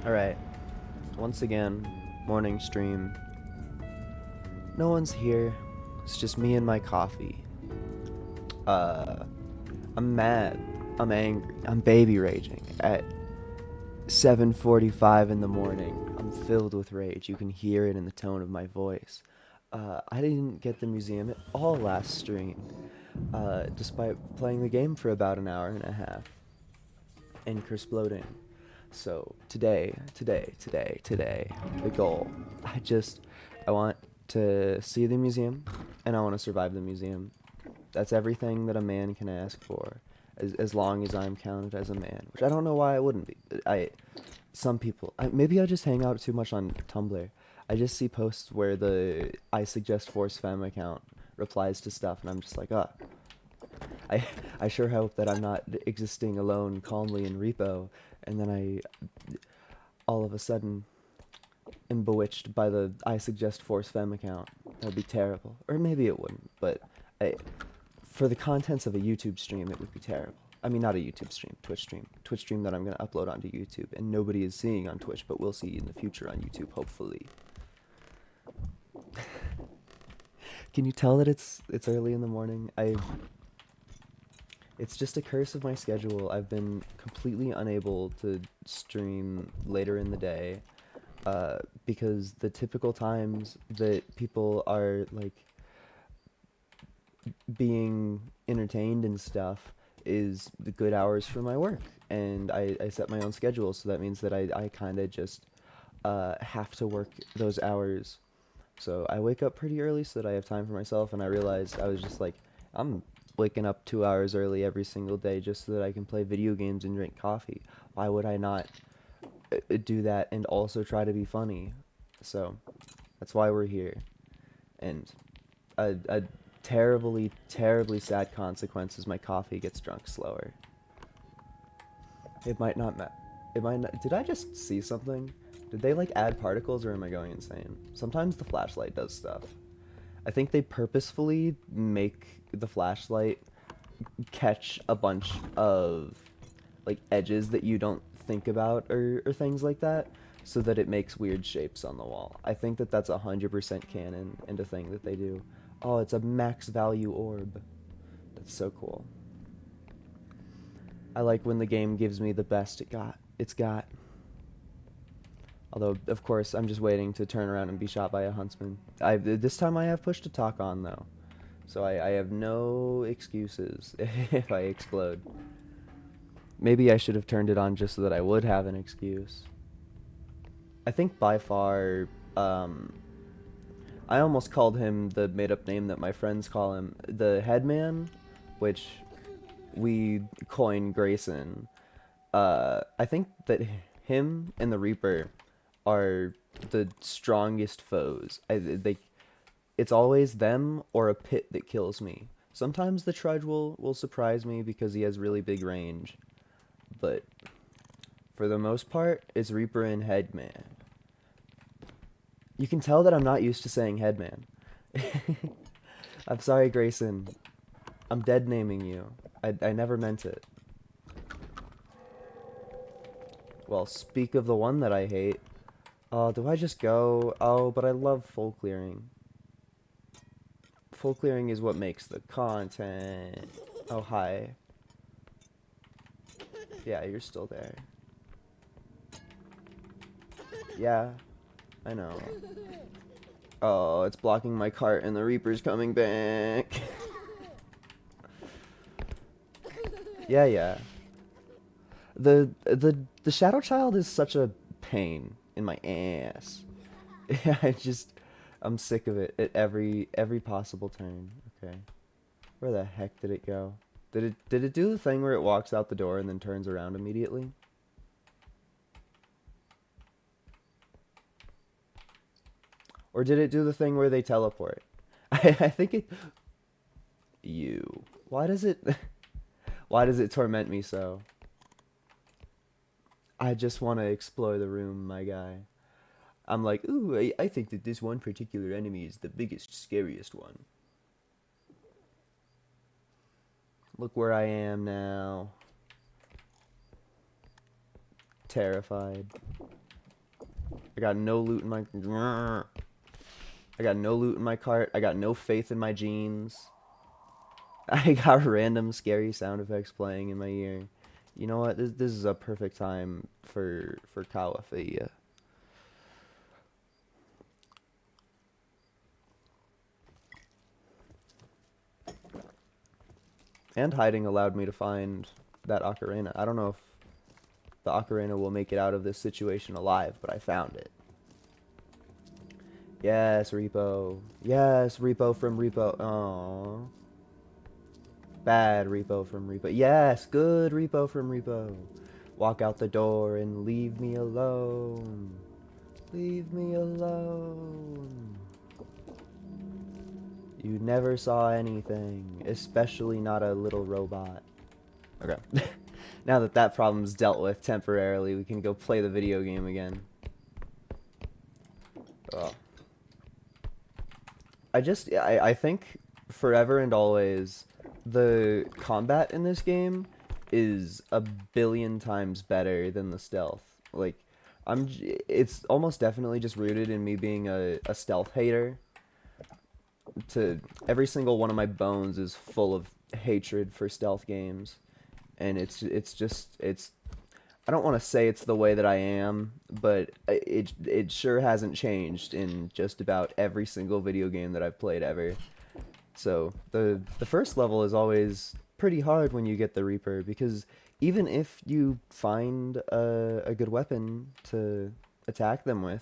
Alright, once again, morning stream. No one's here. It's just me and my coffee. Uh, I'm mad. I'm angry. I'm baby raging at 7:45 in the morning. I'm filled with rage. You can hear it in the tone of my voice. I didn't get the museum at all last stream, despite playing the game for about an hour and a half and exploding. So today, the goal. I want to see the museum, and I want to survive the museum. That's everything that a man can ask for, as long as I'm counted as a man. Which I don't know why I wouldn't be. Some people, maybe I just hang out too much on Tumblr. I just see posts where the I suggest force femme account replies to stuff, and I'm just like, I I sure hope that I'm not existing alone calmly in Repo, and then I all of a sudden am bewitched by the I suggest force femme account. That'd be terrible. Or maybe it wouldn't, but I, for the contents of a YouTube stream, it would be terrible. I mean, not a YouTube stream, Twitch stream. Twitch stream that I'm going to upload onto YouTube, and nobody is seeing on Twitch, but we'll see in the future on YouTube, hopefully. Can you tell that it's early in the morning? It's just a curse of my schedule. I've been completely unable to stream later in the day, because the typical times that people are like being entertained and stuff is the good hours for my work, and I set my own schedule, so that means that I kind of just have to work those hours. So I wake up pretty early so that I have time for myself, and I realized I was just like, I'm waking up 2 hours early every single day just so that I can play video games and drink coffee. Why would I not do that and also try to be funny? So that's why we're here. And a terribly sad consequence is my coffee gets drunk slower. It might not it might not. Did I just see something? Did they like add particles, or am I going insane? Sometimes the flashlight does stuff. I think they purposefully make the flashlight catch a bunch of like edges that you don't think about, or things like that, so that it makes weird shapes on the wall. I think that that's 100% canon and a thing that they do. Oh, it's a max value orb. That's so cool. I like when the game gives me the best it's got. Although, of course, I'm just waiting to turn around and be shot by a huntsman. This time I have push to talk on, though. So I have no excuses if I explode. Maybe I should have turned it on just so that I would have an excuse. I think by far, I almost called him the made-up name that my friends call him, the Headman, which we coined Grayson. I think that him and the Reaper are the strongest foes. It's always them or a pit that kills me. Sometimes the Trudge will surprise me because he has really big range, but for the most part, it's Reaper and Headman. You can tell that I'm not used to saying Headman. I'm sorry, Grayson. I'm dead naming you. I never meant it. Well, speak of the one that I hate. Do I just go? Oh, but I love full clearing. Full clearing is what makes the content. Oh, hi. Yeah, you're still there. Yeah, I know. Oh, it's blocking my cart and the Reaper's coming back. Yeah. The Shadow Child is such a pain in my ass. Yeah, I'm sick of it at every possible turn. Okay. Where the heck did it go? Did it do the thing where it walks out the door and then turns around immediately? Or did it do the thing where they teleport? I think it you. Why does it why does it torment me so? I just want to explore the room, my guy. I'm like, ooh, I think that this one particular enemy is the biggest, scariest one. Look where I am now. Terrified. I got no loot in my... I got no loot in my cart. I got no faith in my jeans. I got random scary sound effects playing in my ear. You know what? This is a perfect time for Kawafia. And hiding allowed me to find that ocarina. I don't know if the ocarina will make it out of this situation alive, but I found it. Yes, Repo. Yes, Repo from Repo. Aww. Bad Repo from Repo. Yes, good Repo from Repo. Walk out the door and leave me alone. Leave me alone. You never saw anything, especially not a little robot. Okay. Now that that problem's dealt with temporarily, we can go play the video game again. Oh. I think forever and always, the combat in this game is a billion times better than the stealth. Like, it's almost definitely just rooted in me being a stealth hater. Every single one of my bones is full of hatred for stealth games. And it's I don't want to say it's the way that I am, but it sure hasn't changed in just about every single video game that I've played ever. So the first level is always pretty hard when you get the Reaper, because even if you find a good weapon to attack them with,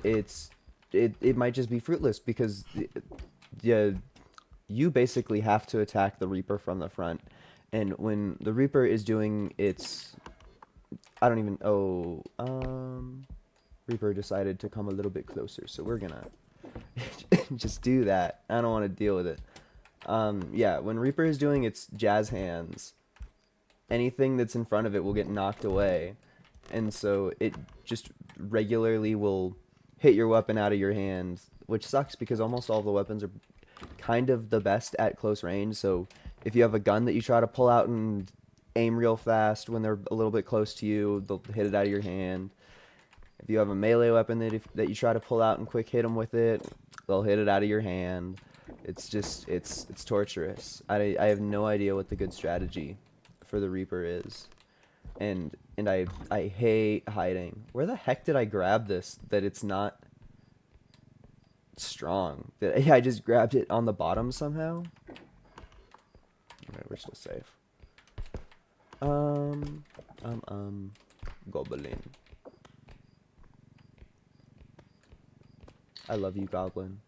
it might just be fruitless, because you basically have to attack the Reaper from the front. And when the Reaper is doing its... I don't even... Oh, Reaper decided to come a little bit closer, so we're gonna just do that. I don't want to deal with it. Yeah, when Reaper is doing its jazz hands, anything that's in front of it will get knocked away. And so it just regularly will hit your weapon out of your hand, which sucks because almost all the weapons are kind of the best at close range. So if you have a gun that you try to pull out and aim real fast when they're a little bit close to you, they'll hit it out of your hand. If you have a melee weapon that you try to pull out and quick hit them with it, they'll hit it out of your hand. It's just, it's torturous. I have no idea what the good strategy for the Reaper is. And I hate hiding. Where the heck did I grab this that it's not strong? I just grabbed it on the bottom somehow? Alright, we're still safe. Goblin. I love you, Goblin.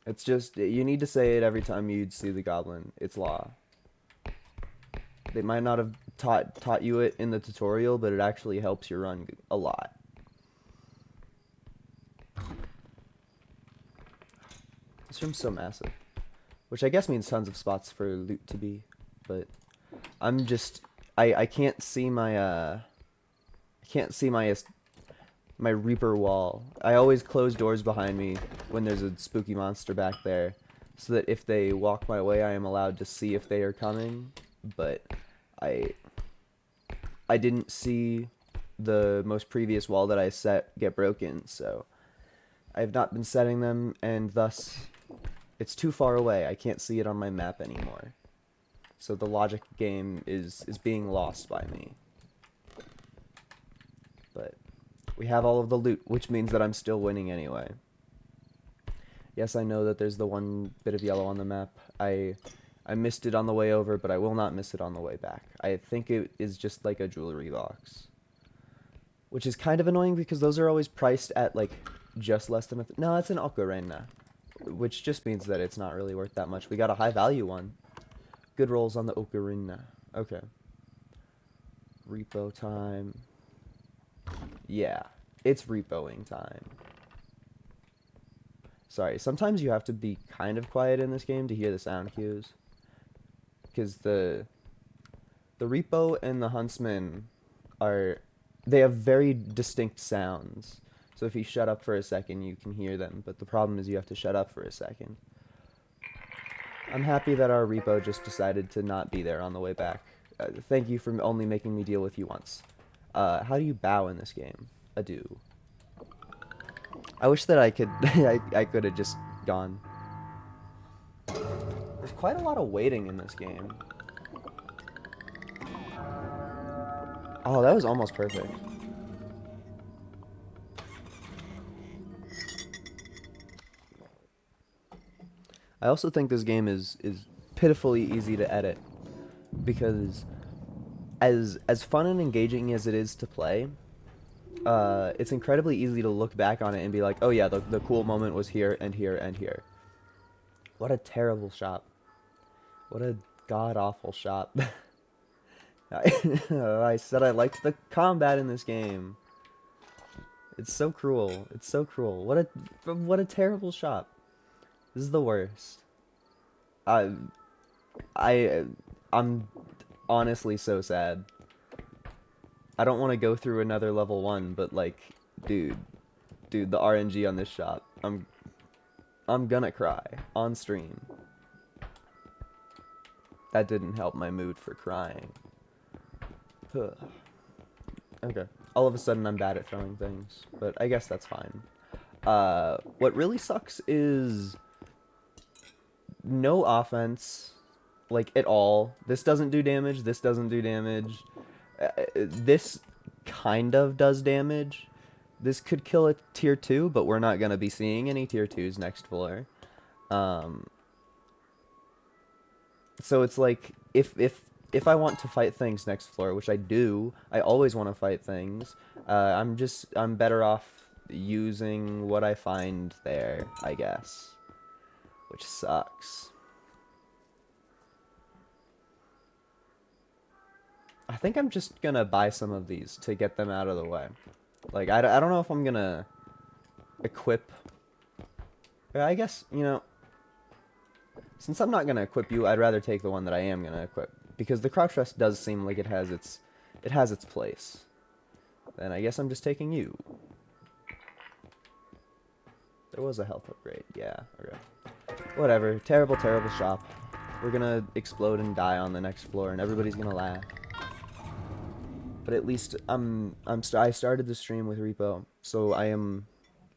It's just, you need to say it every time you see the Goblin. It's law. They might not have taught you it in the tutorial, but it actually helps your run a lot. This room's so massive. Which I guess means tons of spots for loot to be, but I'm just, I can't see my, I can't see my Reaper wall. I always close doors behind me when there's a spooky monster back there, so that if they walk my way, I am allowed to see if they are coming. But I didn't see the most previous wall that I set get broken, so I have not been setting them, and thus it's too far away. I can't see it on my map anymore. So the logic game is being lost by me. But we have all of the loot, which means that I'm still winning anyway. Yes, I know that there's the one bit of yellow on the map. I missed it on the way over, but I will not miss it on the way back. I think it is just like a jewelry box. Which is kind of annoying because those are always priced at like just less than no, it's an ocarina. Which just means that it's not really worth that much. We got a high value one. Good rolls on the ocarina. Okay. Repo time. Yeah, it's repoing time. Sorry, sometimes you have to be kind of quiet in this game to hear the sound cues. Because the Repo and the Huntsman they have very distinct sounds. So if you shut up for a second, you can hear them. But the problem is you have to shut up for a second. I'm happy that our Repo just decided to not be there on the way back. Thank you for only making me deal with you once. How do you bow in this game? Adieu. I wish that I could I could have just gone. There's quite a lot of waiting in this game. Oh, that was almost perfect. I also think this game is pitifully easy to edit because as fun and engaging as it is to play, it's incredibly easy to look back on it and be like, oh yeah, the cool moment was here and here and here. What a terrible shop. What a god-awful shop. I said I liked the combat in this game. It's so cruel. It's so cruel. What a terrible shop. This is the worst. I I'm honestly so sad. I don't want to go through another level 1, but like, dude, the RNG on this shop. I'm gonna cry on stream. That didn't help my mood for crying. Okay. All of a sudden I'm bad at throwing things, but I guess that's fine. What really sucks is no offense, like, at all. This doesn't do damage, this doesn't do damage. This kind of does damage. This could kill a tier 2, but we're not going to be seeing any tier 2s next floor. So it's like, if I want to fight things next floor, which I do, I always want to fight things, I'm better off using what I find there, I guess. Which sucks. I think I'm just gonna buy some of these to get them out of the way. Like, I don't know if I'm gonna equip... I guess, you know, since I'm not gonna equip you, I'd rather take the one that I am gonna equip. Because the crouch rest does seem like it has its place. Then I guess I'm just taking you. There was a health upgrade, yeah, okay. Whatever, terrible, terrible shop. We're gonna explode and die on the next floor, and everybody's gonna laugh. But at least I started the stream with Repo, so I'm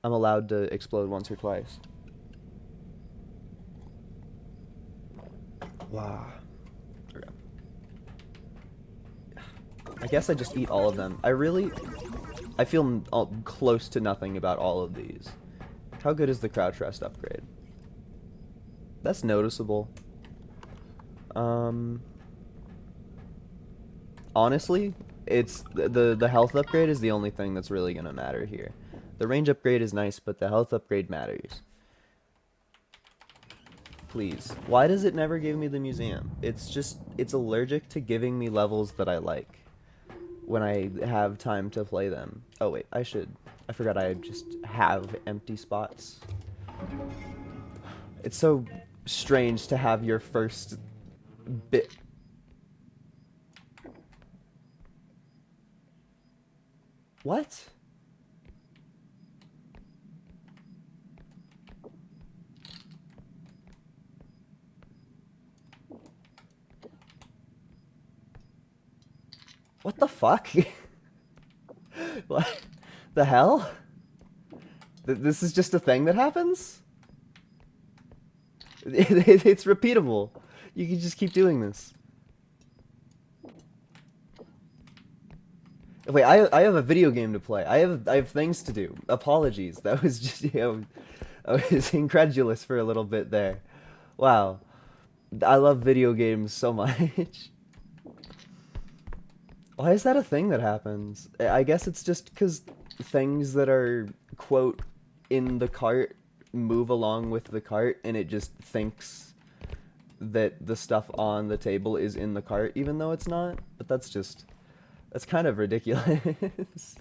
allowed to explode once or twice. Wow. Okay. I guess I just eat all of them. I feel close to nothing about all of these. How good is the crouch rest upgrade? That's noticeable. Honestly, it's the health upgrade is the only thing that's really gonna matter here. The range upgrade is nice, but the health upgrade matters. Please. Why does it never give me the museum? It's allergic to giving me levels that I like when I have time to play them. Oh wait, I forgot I just have empty spots. It's so strange to have your first bit. What? What the fuck? What the hell? This is just a thing that happens? It's repeatable. You can just keep doing this. Wait, I have a video game to play. I have things to do. Apologies. That was just, you know, I was incredulous for a little bit there. Wow. I love video games so much. Why is that a thing that happens? I guess it's just because things that are, quote, in the cart move along with the cart, and it just thinks that the stuff on the table is in the cart, even though it's not. But that's kind of ridiculous.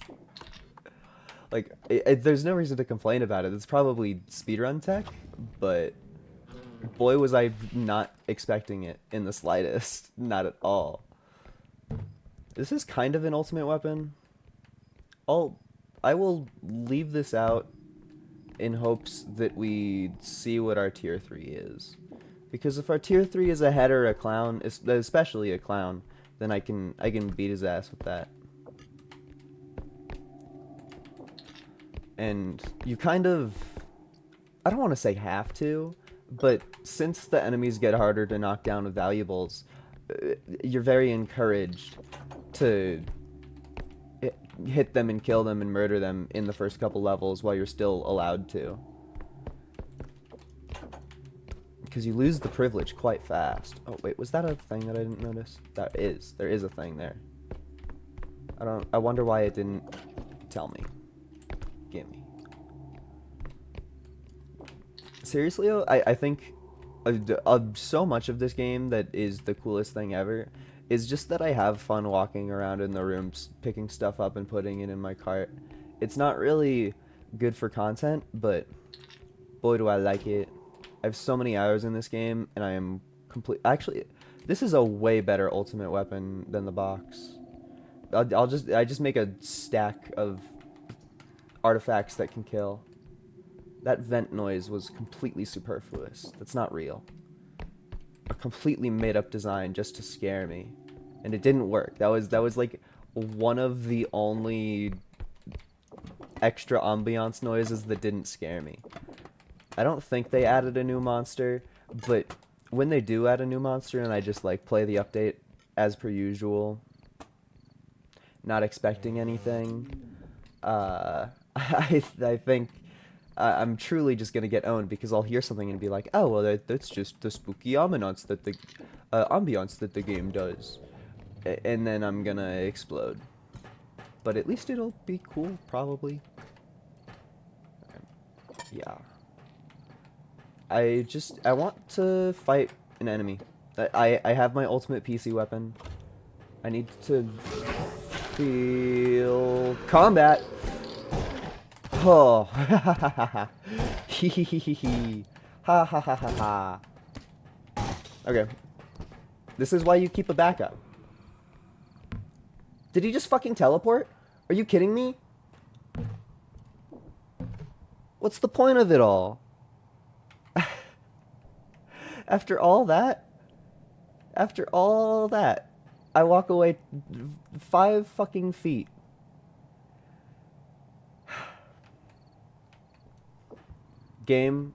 Like, there's no reason to complain about it. It's probably speedrun tech, but boy was I not expecting it in the slightest. Not at all. This is kind of an ultimate weapon. I will leave this out in hopes that we see what our tier 3 is. Because if our tier 3 is a head or a clown, especially a clown, then I can beat his ass with that. and you kind of, I don't want to say have to, but since the enemies get harder to knock down with valuables, you're very encouraged to hit them and kill them and murder them in the first couple levels while you're still allowed to. Because you lose the privilege quite fast. Oh, wait, was that a thing that I didn't notice? There is a thing there. I wonder why it didn't tell me. Gimme. Seriously, I think so much of this game that is the coolest thing ever is just that I have fun walking around in the rooms, picking stuff up and putting it in my cart. It's not really good for content, but boy do I like it. I have so many hours in this game, and I am complete. Actually, this is a way better ultimate weapon than the box. I just make a stack of artifacts that can kill. That vent noise was completely superfluous. That's not real. A completely made up design just to scare me. And it didn't work. That was like one of the only extra ambiance noises that didn't scare me. I don't think they added a new monster, but when they do add a new monster and I just like play the update as per usual, not expecting anything, I think I'm truly just gonna get owned because I'll hear something and be like, oh well, that's just the spooky ambiance that the game does, and then I'm gonna explode. But at least it'll be cool, probably. Yeah. I want to fight an enemy. I have my ultimate PC weapon. I need to feel combat. Oh, ha ha ha ha, hee hee hee hee hee, ha ha ha ha ha. Okay, this is why you keep a backup. Did he just fucking teleport? Are you kidding me? What's the point of it all? After all that, I walk away 5 fucking feet. Game,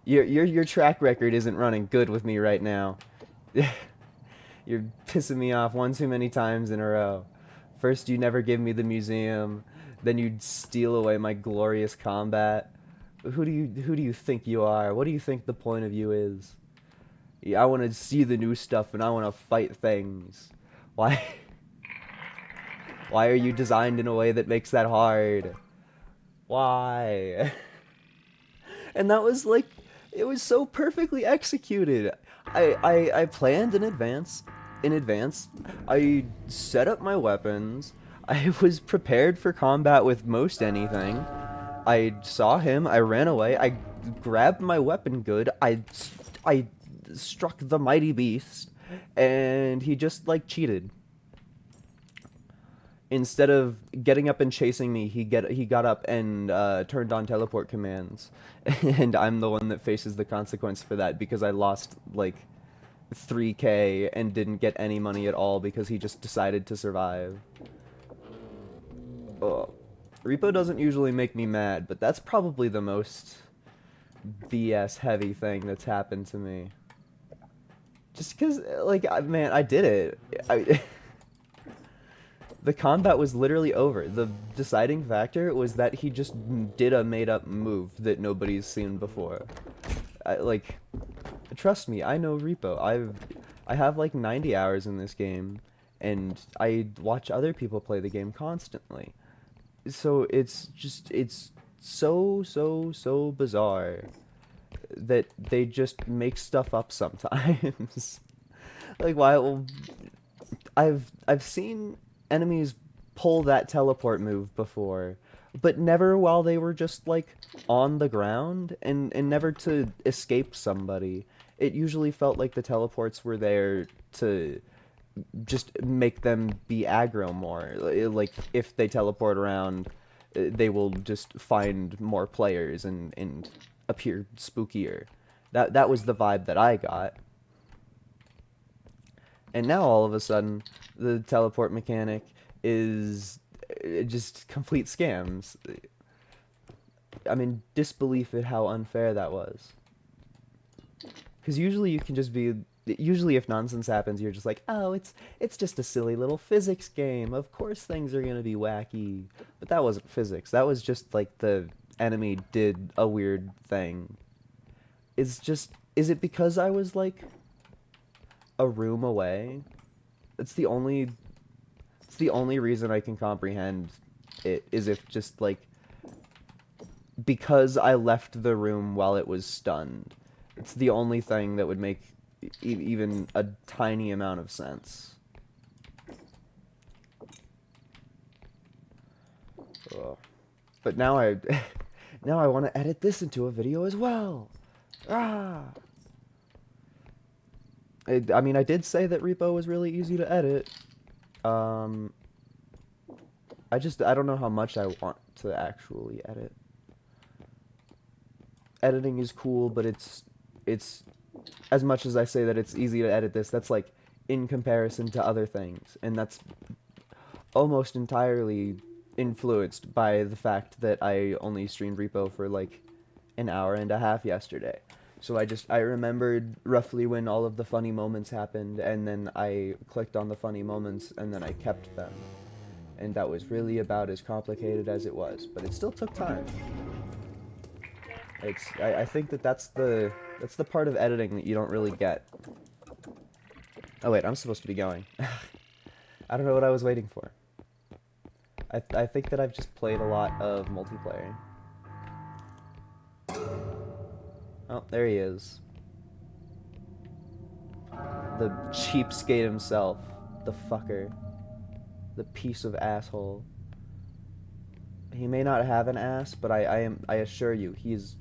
your track record isn't running good with me right now. You're pissing me off one too many times in a row. First you never give me the museum, then you steal away my glorious combat. Who do you think you are? What do you think the point of you is? Yeah, I want to see the new stuff and I want to fight things. Why? Why are you designed in a way that makes that hard? Why? And that was like, it was so perfectly executed. I planned in advance. I set up my weapons. I was prepared for combat with most anything. I saw him. I ran away. I grabbed my weapon good. I struck the mighty beast, and he just like cheated. Instead of getting up and chasing me, he got up and turned on teleport commands, and I'm the one that faces the consequence for that because I lost like 3K and didn't get any money at all because he just decided to survive. Oh. Repo doesn't usually make me mad, but that's probably the most BS heavy thing that's happened to me. Just because, like, man, I did it. The combat was literally over. The deciding factor was that he just did a made-up move that nobody's seen before. Like, trust me, I know Repo. I have like 90 hours in this game, and I watch other people play the game constantly. So it's so bizarre that they just make stuff up sometimes. Like, why? Well, I've seen enemies pull that teleport move before, but never while they were just like on the ground and never to escape somebody. It usually felt like the teleports were there to just make them be aggro more. Like if they teleport around, they will just find more players and appear spookier. That was the vibe that I got. And now all of a sudden, the teleport mechanic is just complete scams. I'm in disbelief at how unfair that was. Because usually you can just be... Usually if nonsense happens, you're just like, oh, it's just a silly little physics game. Of course things are gonna be wacky. But that wasn't physics. That was just like the enemy did a weird thing. Is it because I was like a room away? It's the only reason I can comprehend it, is if just like because I left the room while it was stunned. It's the only thing that would make even a tiny amount of sense. Ugh. But now I now I want to edit this into a video as well. Ah. I mean, I did say that Repo was really easy to edit. I don't know how much I want to actually edit. Editing is cool, but it's as much as I say that it's easy to edit this, that's like in comparison to other things, and that's almost entirely influenced by the fact that I only streamed Repo for like an hour and a half yesterday. So I remembered roughly when all of the funny moments happened, and then I clicked on the funny moments, and then I kept them. And that was really about as complicated as it was, but it still took time. I think that's the part of editing that you don't really get. Oh wait, I'm supposed to be going. I don't know what I was waiting for. I think that I've just played a lot of multiplayer. Oh, there he is. The cheapskate himself. The fucker. The piece of asshole. He may not have an ass, but I assure you, he's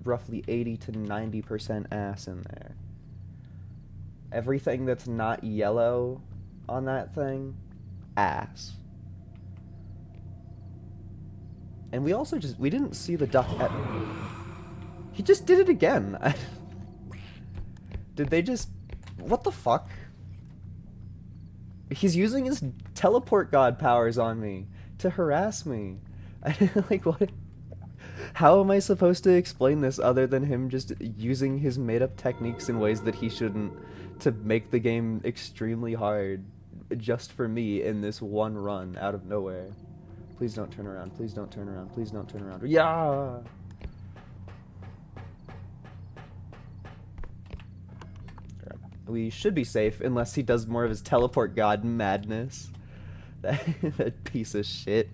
roughly 80 to 90% ass in there. Everything that's not yellow on that thing, ass. And we also we didn't see the duck at... He just did it again. Did they just... What the fuck? He's using his teleport god powers on me to harass me. Like, what? How am I supposed to explain this other than him just using his made-up techniques in ways that he shouldn't to make the game extremely hard just for me in this one run out of nowhere? Please don't turn around. Please don't turn around. Please don't turn around. Yeah! We should be safe unless he does more of his teleport god madness. That piece of shit.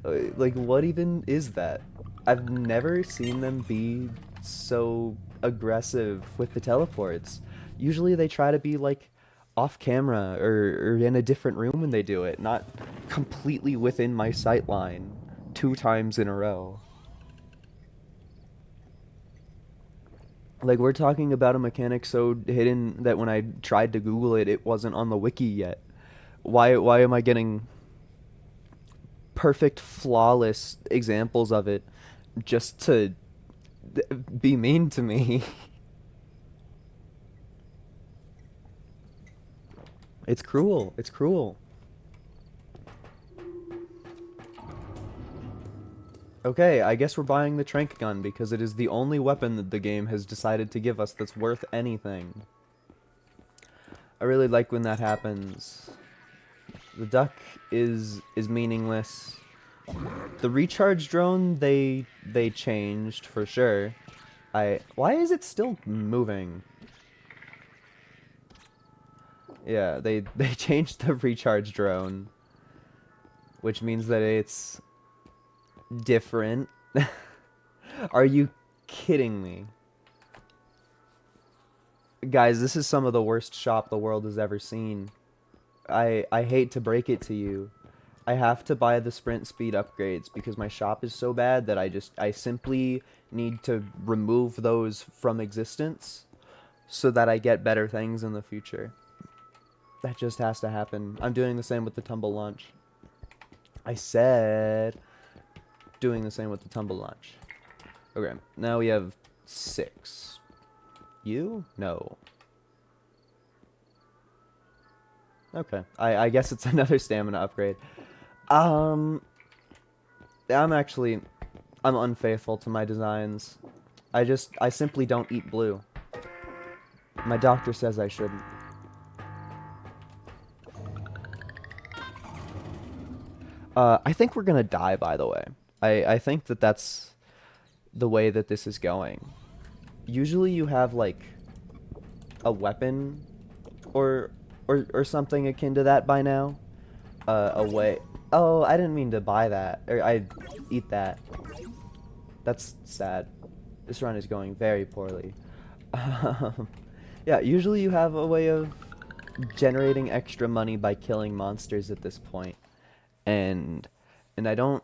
Like, what even is that? I've never seen them be so aggressive with the teleports. Usually they try to be like off camera or in a different room when they do it, not completely within my sight line 2 times in a row. Like, we're talking about a mechanic so hidden that when I tried to Google it, it wasn't on the wiki yet. Why am I getting perfect, flawless examples of it just to be mean to me? It's cruel. It's cruel. Okay, I guess we're buying the trank gun because it is the only weapon that the game has decided to give us that's worth anything. I really like when that happens. The duck is meaningless. The recharge drone they changed for sure. Why is it still moving? Yeah, they changed the recharge drone, which means that it's different. Are you kidding me? Guys, this is some of the worst shop the world has ever seen. I hate to break it to you. I have to buy the sprint speed upgrades because my shop is so bad that I simply need to remove those from existence so that I get better things in the future. That just has to happen. I'm doing the same with the tumble launch. I said doing the same with the tumble launch. Okay, now we have 6. You? No. Okay, I guess it's another stamina upgrade. I'm actually... I'm unfaithful to my designs. I simply don't eat blue. My doctor says I shouldn't. I think we're gonna die, by the way. I think that that's the way that this is going. Usually you have, like, a weapon or or something akin to that by now. A way... Oh, I didn't mean to buy that. Or I eat that. That's sad. This run is going very poorly. Yeah, usually you have a way of generating extra money by killing monsters at this point. And I don't...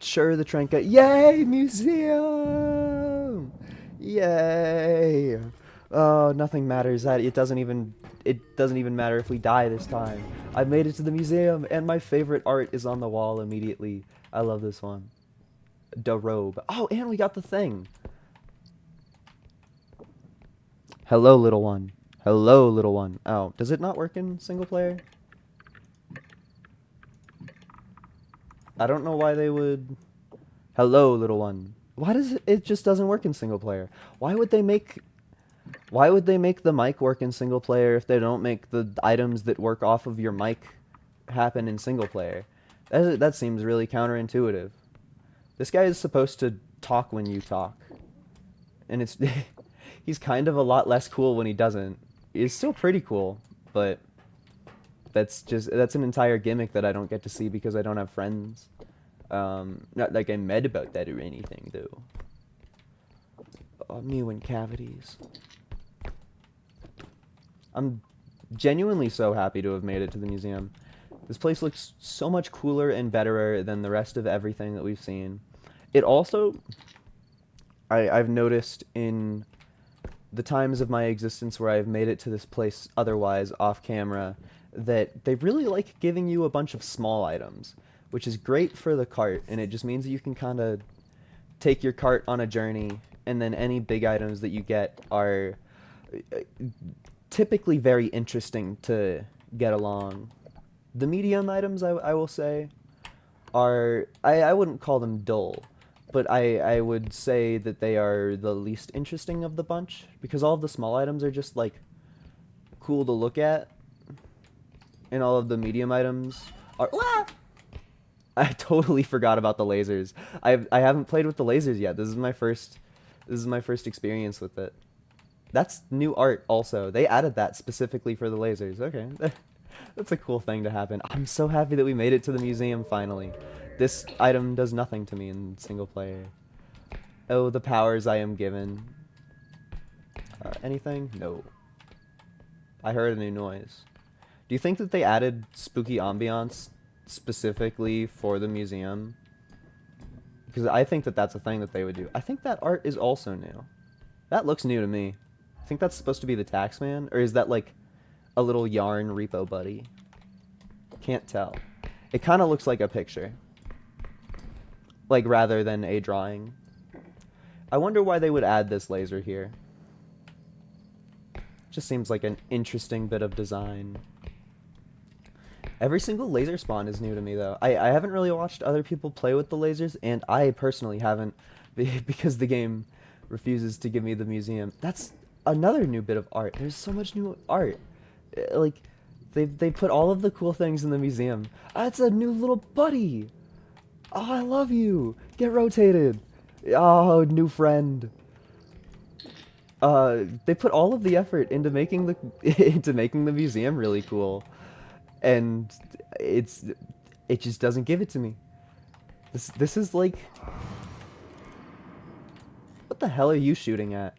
Sure, the Trenka... Yay, museum! Yay! Oh, nothing matters. That it doesn't even matter if we die this time. I've made it to the museum, and my favorite art is on the wall immediately. I love this one. Da robe. Oh, and we got the thing. Hello, little one. Hello, little one. Oh, does it not work in single player? I don't know why they would... Hello, little one. Why does it just doesn't work in single player? Why would they make... Why would they make the mic work in single player if they don't make the items that work off of your mic happen in single player? That seems really counterintuitive. This guy is supposed to talk when you talk. And it's... he's kind of a lot less cool when he doesn't. He's still pretty cool, but... That's an entire gimmick that I don't get to see because I don't have friends. Not like I'm mad about that or anything, though. Oh, me and cavities. I'm genuinely so happy to have made it to the museum. This place looks so much cooler and betterer than the rest of everything that we've seen. It also... I've noticed in the times of my existence where I've made it to this place otherwise off camera that they really like giving you a bunch of small items, which is great for the cart, and it just means that you can kind of take your cart on a journey, and then any big items that you get are typically very interesting to get along. The medium items, I will say, are... I wouldn't call them dull, but I would say that they are the least interesting of the bunch, because all of the small items are just, like, cool to look at, and all of the medium items are... Ah! I totally forgot about the lasers. I haven't played with the lasers yet. This is my first experience with it. That's new art also. They added that specifically for the lasers. Okay. That's a cool thing to happen. I'm so happy that we made it to the museum finally. This item does nothing to me in single player. Oh, the powers I am given. Anything? No. I heard a new noise. Do you think that they added spooky ambiance specifically for the museum? Because I think that that's a thing that they would do. I think that art is also new. That looks new to me. I think that's supposed to be the Taxman, or is that like a little yarn Repo buddy? Can't tell. It kind of looks like a picture, like rather than a drawing. I wonder why they would add this laser here. Just seems like an interesting bit of design. Every single laser spawn is new to me, though. I haven't really watched other people play with the lasers, and I personally haven't, because the game refuses to give me the museum. That's another new bit of art. There's so much new art. Like, they put all of the cool things in the museum. That's a new little buddy! Oh, I love you! Get rotated! Oh, new friend. They put all of the effort into making the museum really cool. And it just doesn't give it to me. This is like... What the hell are you shooting at?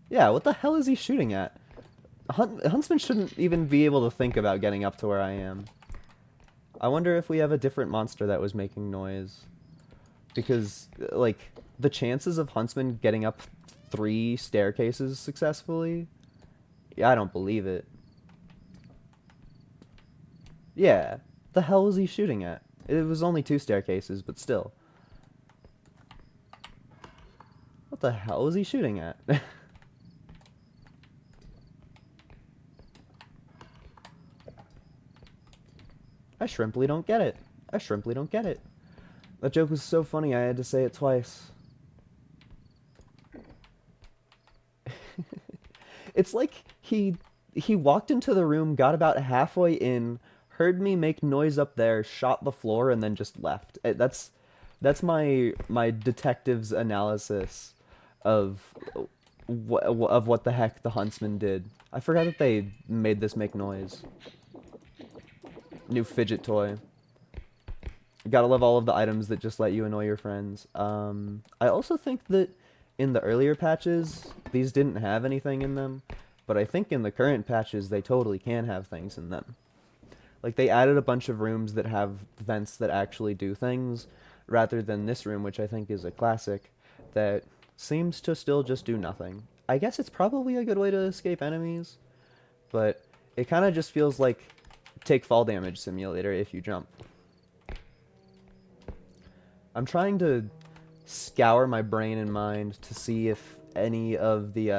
Yeah, what the hell is he shooting at? Huntsman shouldn't even be able to think about getting up to where I am. I wonder if we have a different monster that was making noise. Because, like, the chances of Huntsman getting up 3 staircases successfully? Yeah, I don't believe it. Yeah. The hell was he shooting at? It was only 2 staircases, but still. What the hell was he shooting at? I shrimply don't get it. I shrimply don't get it. That joke was so funny, I had to say it twice. It's like he walked into the room, got about halfway in, heard me make noise up there, shot the floor, and then just left. That's my detective's analysis of what the heck the huntsman did. I forgot that they made this make noise. New fidget toy. Gotta love all of the items that just let you annoy your friends. I also think that in the earlier patches, these didn't have anything in them, but I think in the current patches, they totally can have things in them. Like, they added a bunch of rooms that have vents that actually do things, rather than this room, which I think is a classic, that seems to still just do nothing. I guess it's probably a good way to escape enemies, but it kind of just feels like take fall damage simulator if you jump. I'm trying to scour my brain and mind to see if any of the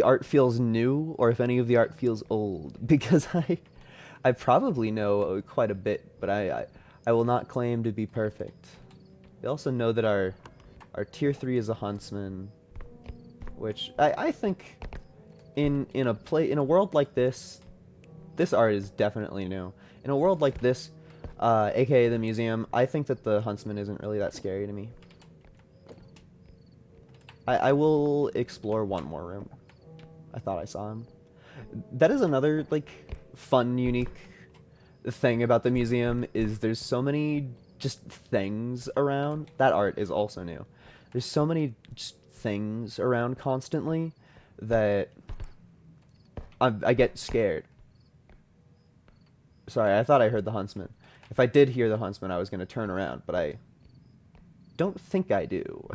art feels new or if any of the art feels old, because I probably know quite a bit, but I will not claim to be perfect. We also know that our tier 3 is a huntsman, which I think in a world like this art is definitely new. In a world like this, aka the museum, I think that the huntsman isn't really that scary to me. I will explore one more room. I thought I saw him. That is another, like, fun, unique thing about the museum, is there's so many just things around. That art is also new. There's so many just things around constantly that I get scared. Sorry, I thought I heard the huntsman. If I did hear the huntsman, I was going to turn around, but I don't think I do.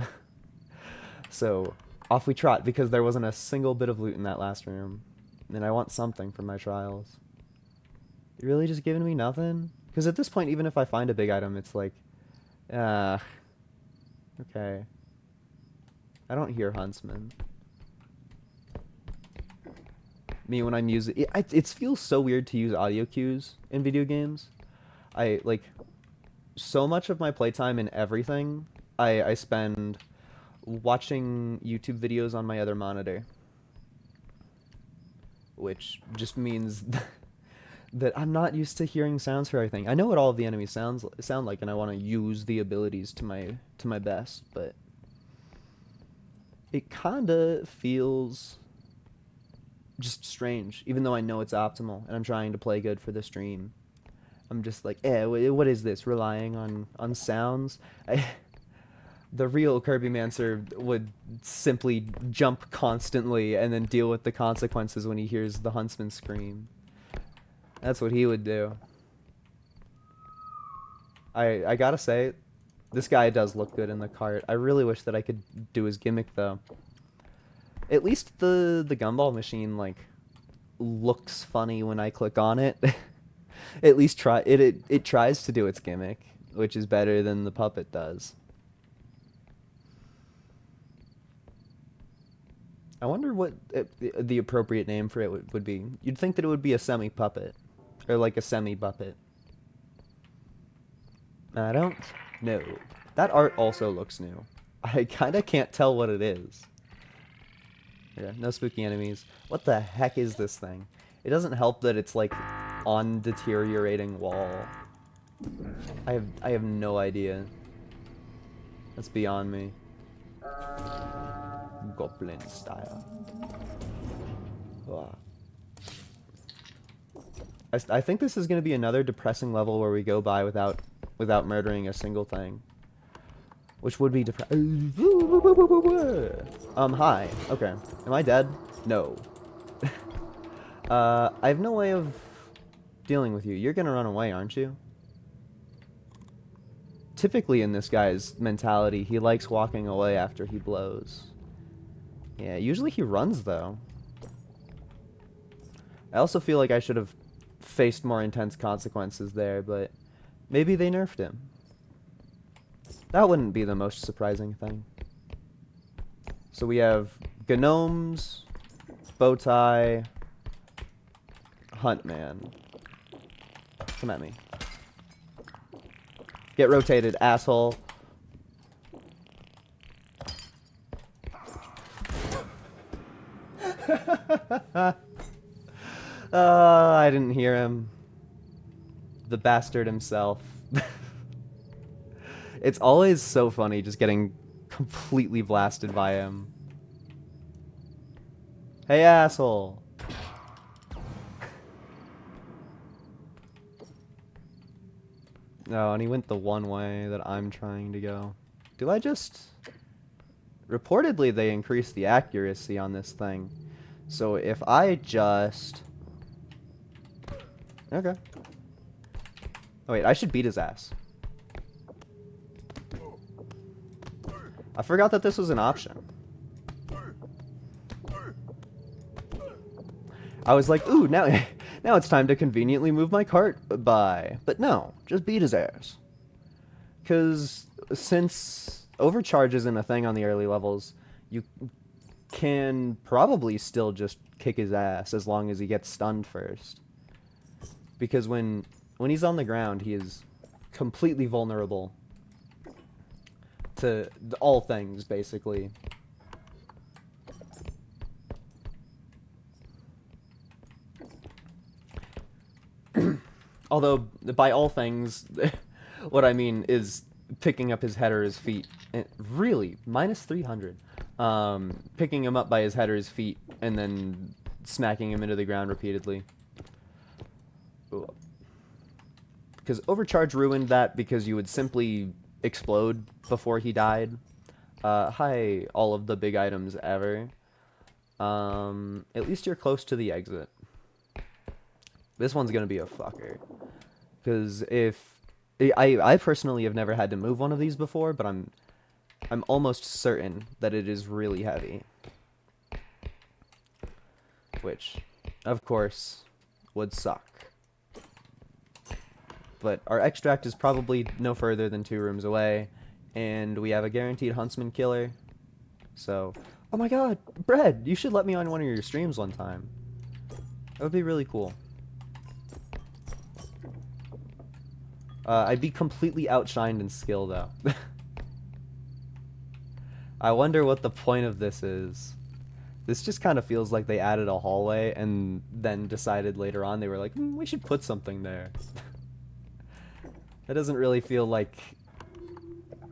So, off we trot, because there wasn't a single bit of loot in that last room. And I want something from my trials. You really just giving me nothing? Because at this point, even if I find a big item, it's like, okay. I don't hear huntsman. Me when I'm using it feels so weird to use audio cues in video games. I like so much of my playtime in everything I spend watching YouTube videos on my other monitor, which just means that I'm not used to hearing sounds for everything. I know what all of the enemies sound like, and I want to use the abilities to my best, but it kinda feels just strange, even though I know it's optimal and I'm trying to play good for the stream. I'm just like, what is this? Relying on sounds? The real Kirby Mancer would simply jump constantly and then deal with the consequences when he hears the huntsman scream. That's what he would do. I gotta say, this guy does look good in the cart. I really wish that I could do his gimmick, though. At least the gumball machine, like, looks funny when I click on it. At least it tries to do its gimmick, which is better than the puppet does. I wonder what the appropriate name for it would be. You'd think that it would be a semi-puppet, or like a semi-puppet. I don't know. That art also looks new. I kinda can't tell what it is. Yeah, no spooky enemies. What the heck is this thing? It doesn't help that it's like on deteriorating wall. I have no idea. That's beyond me. Goblin style. Wow. I think this is going to be another depressing level where we go by without murdering a single thing. Which would be depressing. Hi. Okay. Am I dead? No. I have no way of dealing with you. You're gonna run away, aren't you? Typically in this guy's mentality, he likes walking away after he blows. Yeah, usually he runs, though. I also feel like I should have faced more intense consequences there, but maybe they nerfed him. That wouldn't be the most surprising thing. So we have Gnomes, Bowtie, Huntman. Come at me. Get rotated, asshole. I didn't hear him. The bastard himself. It's always so funny just getting completely blasted by him. Hey, asshole. No, and he went the one way that I'm trying to go. Do I just... Reportedly, they increased the accuracy on this thing. So if I just... Okay. Oh, wait, I should beat his ass. I forgot that this was an option. I was like, ooh, now, now it's time to conveniently move my cart by. But no, just beat his ass. Because since overcharge isn't a thing on the early levels, you can probably still just kick his ass as long as he gets stunned first. Because when he's on the ground, he is completely vulnerable to all things, basically. Although, by all things, what I mean is picking up his head or his feet. And really, minus 300. Picking him up by his head or his feet, and then smacking him into the ground repeatedly. Ooh. Because Overcharge ruined that because you would simply explode before he died. Hi, all of the big items ever. At least you're close to the exit. This one's gonna be a fucker. Because if... I personally have never had to move one of these before, but I'm almost certain that it is really heavy. Which, of course, would suck. But our extract is probably no further than 2 rooms away, and we have a guaranteed huntsman killer. So, oh my god, Bread, you should let me on one of your streams one time. That would be really cool. I'd be completely outshined in skill, though. I wonder what the point of this is. This just kind of feels like they added a hallway and then decided later on they were like, we should put something there. That doesn't really feel like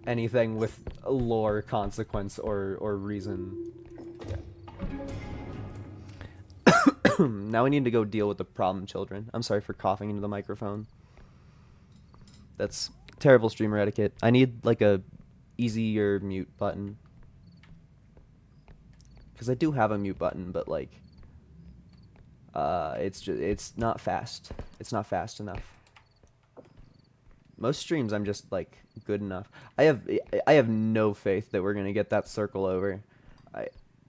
anything with a lore consequence or reason. Now we need to go deal with the problem children. I'm sorry for coughing into the microphone. That's terrible streamer etiquette. I need like a easier mute button. Because I do have a mute button, but like it's not fast. It's not fast enough. Most streams I'm just like good enough. I have no faith that we're gonna get that circle over.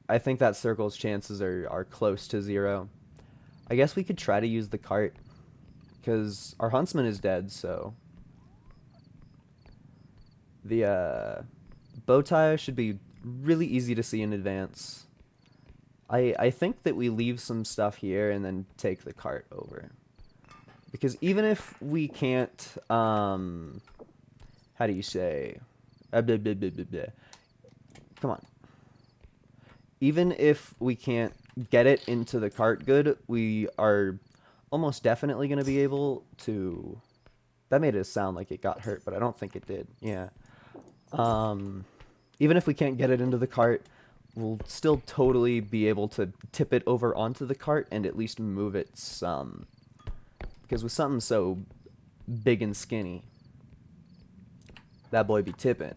I think that circle's chances are close to 0. I guess we could try to use the cart, because our huntsman is dead, so the bow tie should be really easy to see in advance. I think that we leave some stuff here and then take the cart over. Because even if we can't, how do you say? Come on. Even if we can't get it into the cart good, we are almost definitely going to be able to... That made it sound like it got hurt, but I don't think it did. Yeah. Even if we can't get it into the cart, we'll still totally be able to tip it over onto the cart and at least move it some. Because with something so big and skinny, that boy be tipping.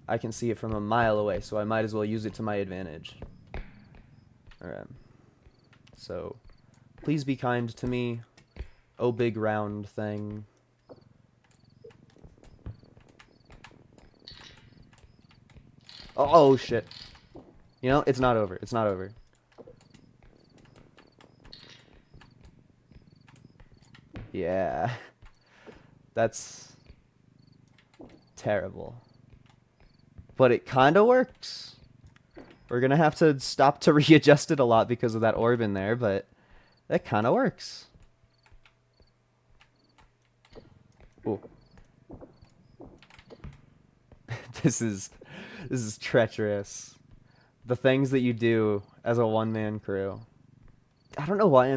I can see it from a mile away, so I might as well use it to my advantage. Alright. So, please be kind to me, oh big round thing. Oh shit. You know, it's not over. It's not over. Yeah. That's terrible. But it kind of works. We're going to have to stop to readjust it a lot because of that orb in there, but that kind of works. Ooh. This is treacherous. The things that you do as a one-man crew. I don't know why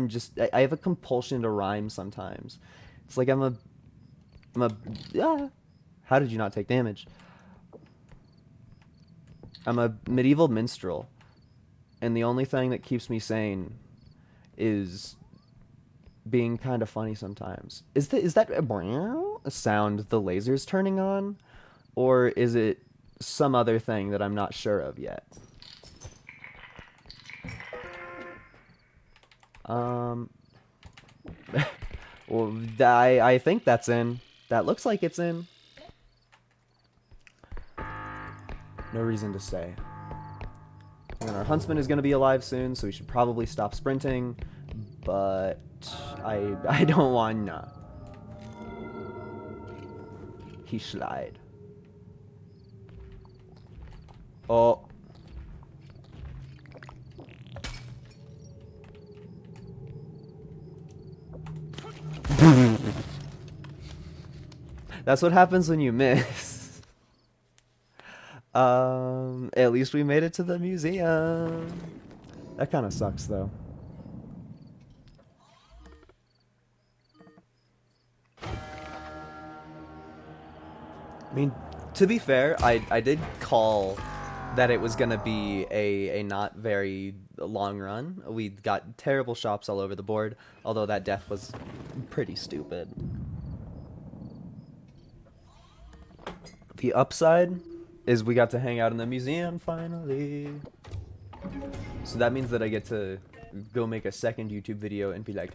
I have a compulsion to rhyme sometimes. It's like yeah. How did you not take damage? I'm a medieval minstrel, and the only thing that keeps me sane is being kind of funny sometimes. Is that a sound the laser's turning on, or is it some other thing that I'm not sure of yet? Well, I think that's in. That looks like it's in. No reason to stay. And our huntsman is going to be alive soon, so we should probably stop sprinting. But I don't want to. He slide. Oh. That's what happens when you miss. At least we made it to the museum. That kind of sucks, though. I mean, to be fair, I did call that it was gonna be a not very long run. We got terrible shops all over the board, although that death was pretty stupid. The upside is we got to hang out in the museum finally. So that means that I get to go make a second YouTube video and be like,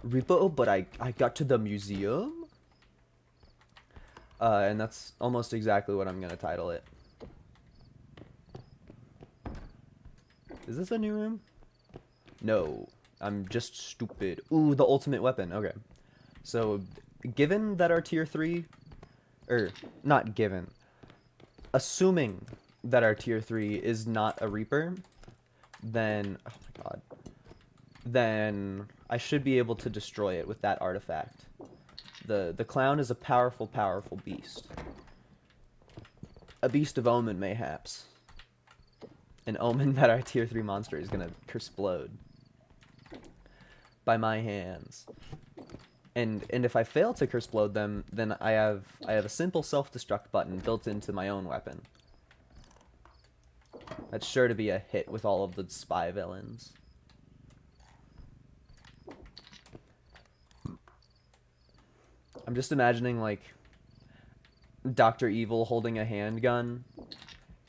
Repo, but I got to the museum? And that's almost exactly what I'm gonna title it. Is this a new room? No, I'm just stupid. Ooh, the ultimate weapon. Okay. So, given that our tier 3, or not given, assuming that our tier 3 is not a Reaper, then, oh my god, then I should be able to destroy it with that artifact. The clown is a powerful, powerful beast. A beast of omen, mayhaps. An omen that our tier 3 monster is gonna explode by my hands. And if I fail to explode them, then I have a simple self-destruct button built into my own weapon. That's sure to be a hit with all of the spy villains. I'm just imagining, like, Dr. Evil holding a handgun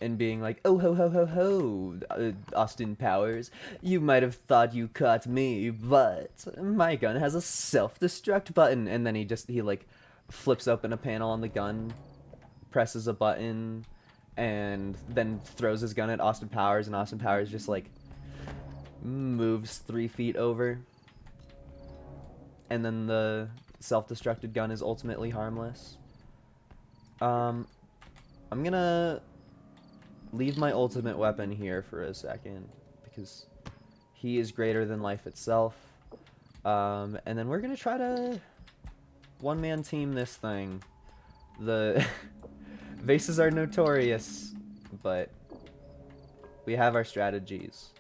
and being like, oh ho ho ho ho, Austin Powers, you might have thought you caught me, but my gun has a self-destruct button. And then he like flips open a panel on the gun, presses a button, and then throws his gun at Austin Powers, and Austin Powers just like moves 3 feet over, and then the self-destructed gun is ultimately harmless. I'm gonna leave my ultimate weapon here for a second, because he is greater than life itself. And then we're gonna try to one-man team this thing. The vases are notorious, but we have our strategies.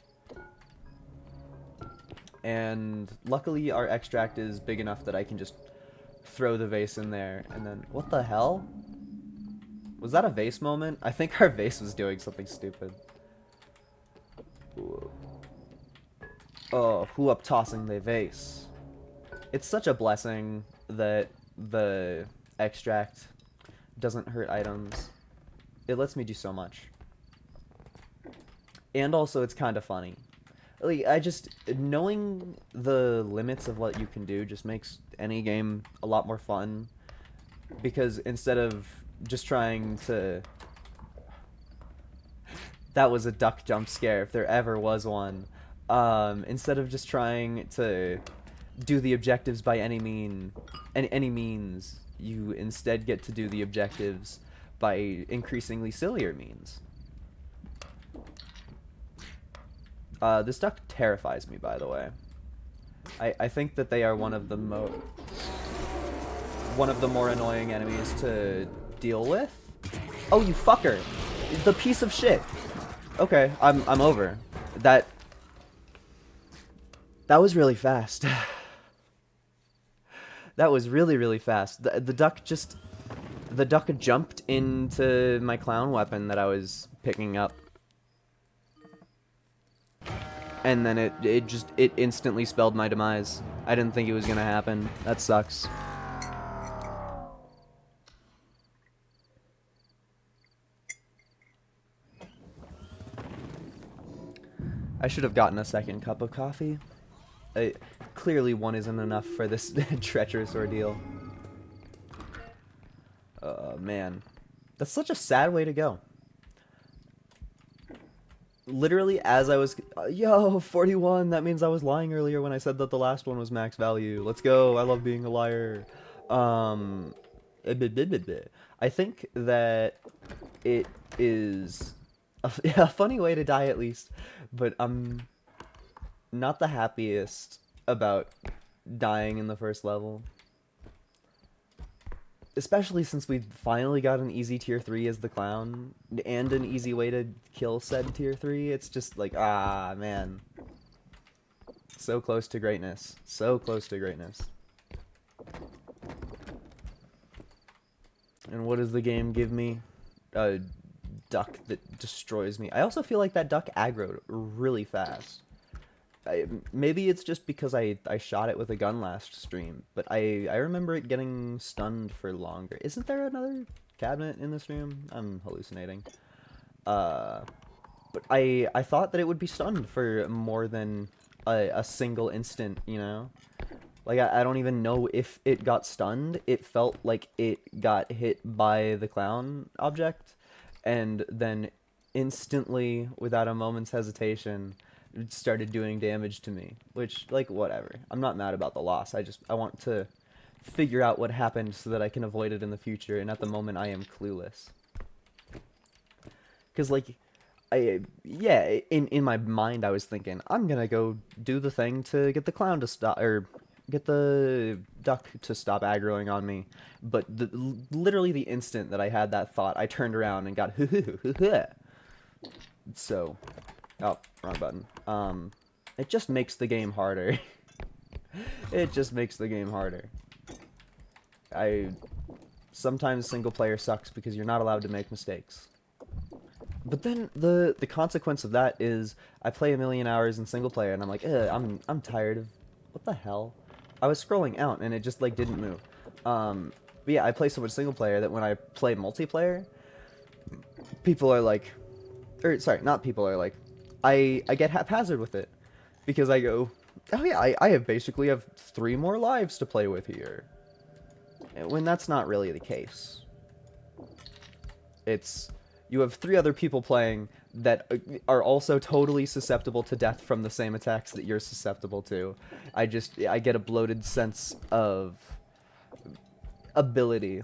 And luckily our extract is big enough that I can just throw the vase in there, and then... What the hell? Was that a vase moment? I think our vase was doing something stupid. Ooh. Oh, who up tossing the vase? It's such a blessing that the extract doesn't hurt items. It lets me do so much. And also it's kind of funny. Like, knowing the limits of what you can do just makes any game a lot more fun. Because instead of just trying to... That was a duck jump scare, if there ever was one. Instead of just trying to do the objectives by any means, you instead get to do the objectives by increasingly sillier means. This duck terrifies me, by the way. I think that they are one of the more annoying enemies to deal with. Oh, you fucker! The piece of shit. Okay, I'm over. That was really fast. That was really, really fast. The duck just... The duck jumped into my clown weapon that I was picking up. And then it instantly spelled my demise. I didn't think it was gonna happen. That sucks. I should have gotten a second cup of coffee. Clearly one isn't enough for this treacherous ordeal. Man. That's such a sad way to go. Literally, as I was... yo, 41! That means I was lying earlier when I said that the last one was max value. Let's go! I love being a liar. I think that it is a funny way to die, at least. But I'm not the happiest about dying in the first level. Especially since we finally got an easy tier 3 as the clown, and an easy way to kill said tier 3, it's just like, ah, man. So close to greatness. So close to greatness. And what does the game give me? A duck that destroys me. I also feel like that duck aggroed really fast. Maybe it's just because I shot it with a gun last stream, but I remember it getting stunned for longer. Isn't there another cabinet in this room? I'm hallucinating. But I thought that it would be stunned for more than a single instant, you know? Like, I don't even know if it got stunned. It felt like it got hit by the clown object, and then instantly, without a moment's hesitation, it started doing damage to me. Which, like, whatever. I'm not mad about the loss. I want to figure out what happened so that I can avoid it in the future, and at the moment I am clueless. Because, like, yeah, in my mind I was thinking, I'm gonna go do the thing to get the clown to stop, or get the duck to stop aggroing on me. But literally the instant that I had that thought, I turned around and got so, oh, wrong button. It just makes the game harder. It just makes the game harder. Sometimes single player sucks because you're not allowed to make mistakes. But then the consequence of that is I play a million hours in single player and I'm like, I'm tired of, what the hell? I was scrolling out and it just like didn't move. But yeah, I play so much single player that when I play multiplayer, people are like, or sorry, not people are like, I get haphazard with it because I go, oh yeah, I have basically have 3 more lives to play with here. When that's not really the case. It's, you have 3 other people playing that are also totally susceptible to death from the same attacks that you're susceptible to. I get a bloated sense of ability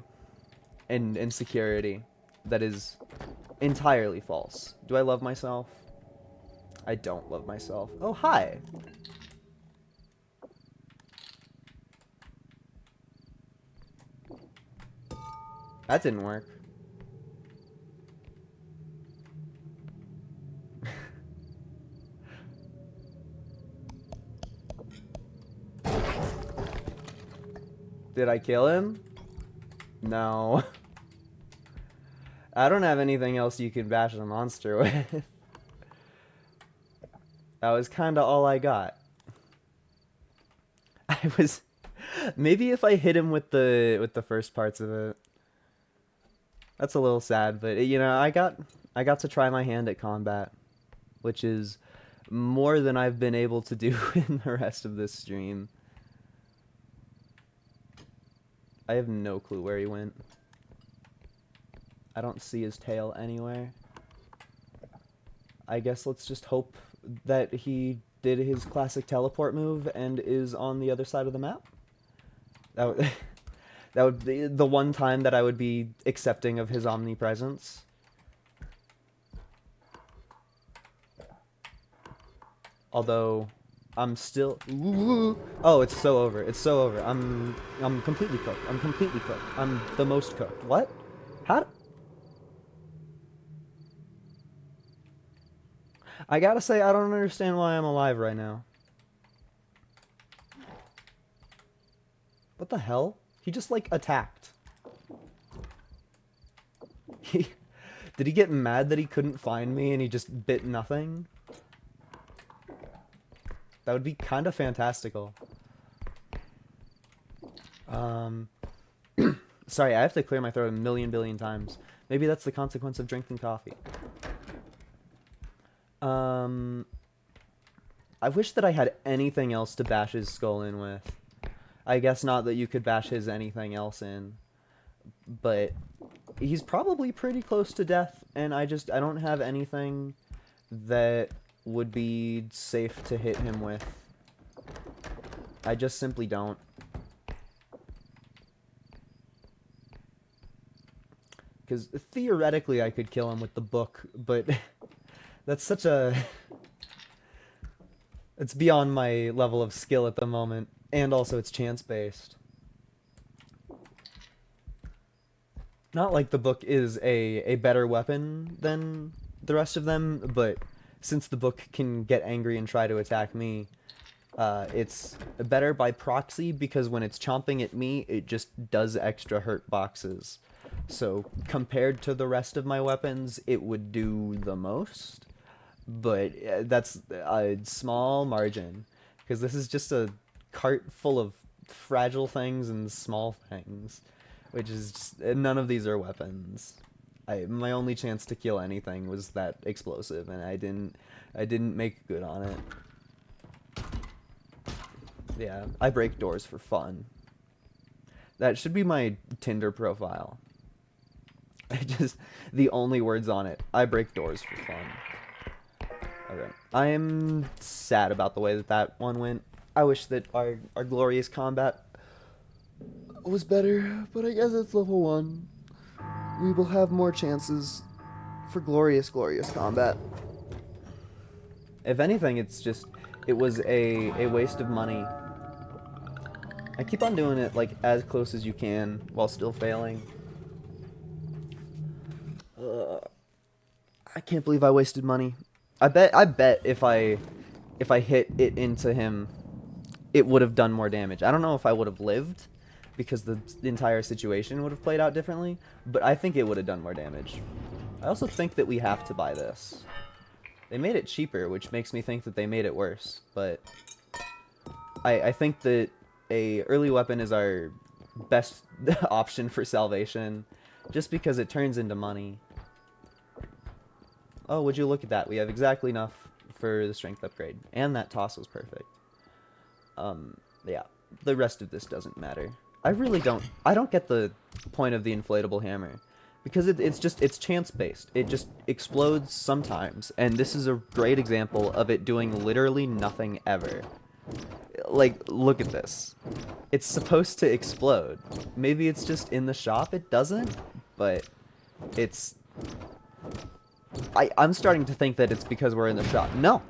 and security that is entirely false. Do I love myself? I don't love myself. Oh, hi! That didn't work. Did I kill him? No. I don't have anything else you can bash a monster with. That was kinda all I got. Maybe if I hit him with the first parts of it. That's a little sad, but you know, I got to try my hand at combat, which is more than I've been able to do in the rest of this stream. I have no clue where he went. I don't see his tail anywhere. I guess let's just hope that he did his classic teleport move and is on the other side of the map. That would be the one time that I would be accepting of his omnipresence. Although I'm still... Ooh, oh, it's so over. It's so over. I'm completely cooked. I'm completely cooked. I'm the most cooked. What? How? I gotta say, I don't understand why I'm alive right now. What the hell? He just, like, attacked. He, did he get mad that he couldn't find me and he just bit nothing? That would be kind of fantastical. Sorry, I have to clear my throat a million billion times. Maybe that's the consequence of drinking coffee. I wish that I had anything else to bash his skull in with. I guess not that you could bash his anything else in. But he's probably pretty close to death, and I don't have anything that would be safe to hit him with. I just simply don't. Because theoretically I could kill him with the book, but that's such a... It's beyond my level of skill at the moment, and also it's chance-based. Not like the book is a better weapon than the rest of them, but since the book can get angry and try to attack me, it's better by proxy because when it's chomping at me, it just does extra hurt boxes. So compared to the rest of my weapons, it would do the most, but that's a small margin because this is just a cart full of fragile things and small things, which is just, none of these are weapons. My only chance to kill anything was that explosive, and I didn't make good on it. Yeah, I break doors for fun. That should be my Tinder profile. The only words on it. I break doors for fun. Okay. I am sad about the way that one went. I wish that our glorious combat was better, but I guess it's level 1. We will have more chances for glorious combat. If anything, it was a waste of money. I keep on doing it, like, as close as you can while still failing. I can't believe I wasted money. I bet if I hit it into him, it would have done more damage. I don't know if I would have lived, because the entire situation would have played out differently, but I think it would have done more damage. I also think that we have to buy this. They made it cheaper, which makes me think that they made it worse, but I think that a early weapon is our best option for salvation, just because it turns into money. Oh, would you look at that? We have exactly enough for the strength upgrade, and that toss was perfect. Yeah, the rest of this doesn't matter. I don't get the point of the inflatable hammer, because it's chance-based. It just explodes sometimes, and this is a great example of it doing literally nothing ever. Like, look at this. It's supposed to explode. Maybe it's just in the shop it doesn't, but it's... I'm starting to think that it's because we're in the shop. No!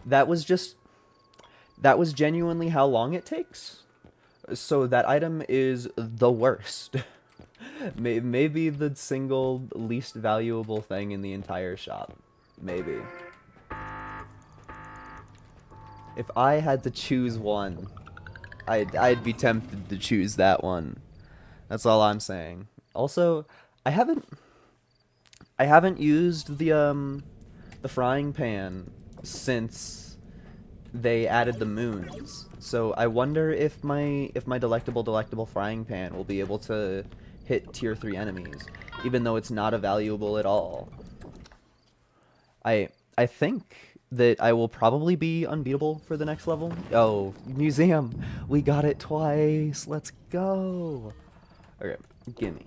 That was genuinely how long it takes. So that item is the worst. Maybe the single least valuable thing in the entire shop. Maybe. If I had to choose one, I'd be tempted to choose that one. That's all I'm saying. Also, I haven't used the frying pan since they added the moons. So I wonder if my delectable frying pan will be able to hit tier 3 enemies, even though it's not a valuable at all. I think that I will probably be unbeatable for the next level. Oh, museum! We got it twice! Let's go! Okay, gimme.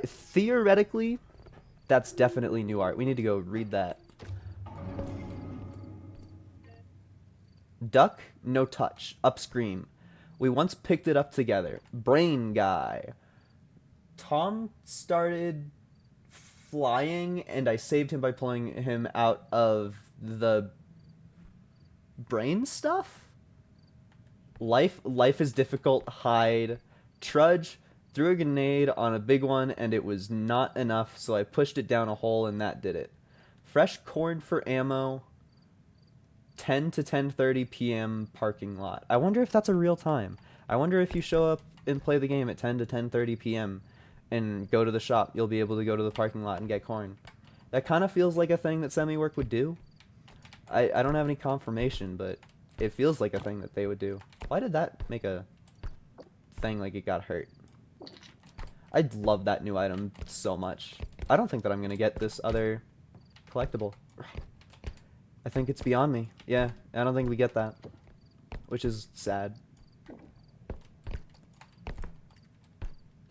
Theoretically, that's definitely new art. We need to go read that. Duck, no touch. Upscream. We once picked it up together. Brain guy. Tom started flying, and I saved him by pulling him out of the brain stuff? Life is difficult. Hide. Trudge. Threw a grenade on a big one, and it was not enough, so I pushed it down a hole, and that did it. Fresh corn for ammo. 10 to 10:30 p.m. parking lot. I wonder if that's a real time. I wonder if you show up and play the game at 10 to 10:30 p.m. and go to the shop, you'll be able to go to the parking lot and get corn. That kind of feels like a thing that semi-work would do. I don't have any confirmation, but it feels like a thing that they would do. Why did that make a thing like it got hurt? I love that new item so much. I don't think that I'm going to get this other collectible. I think it's beyond me. Yeah, I don't think we get that, which is sad.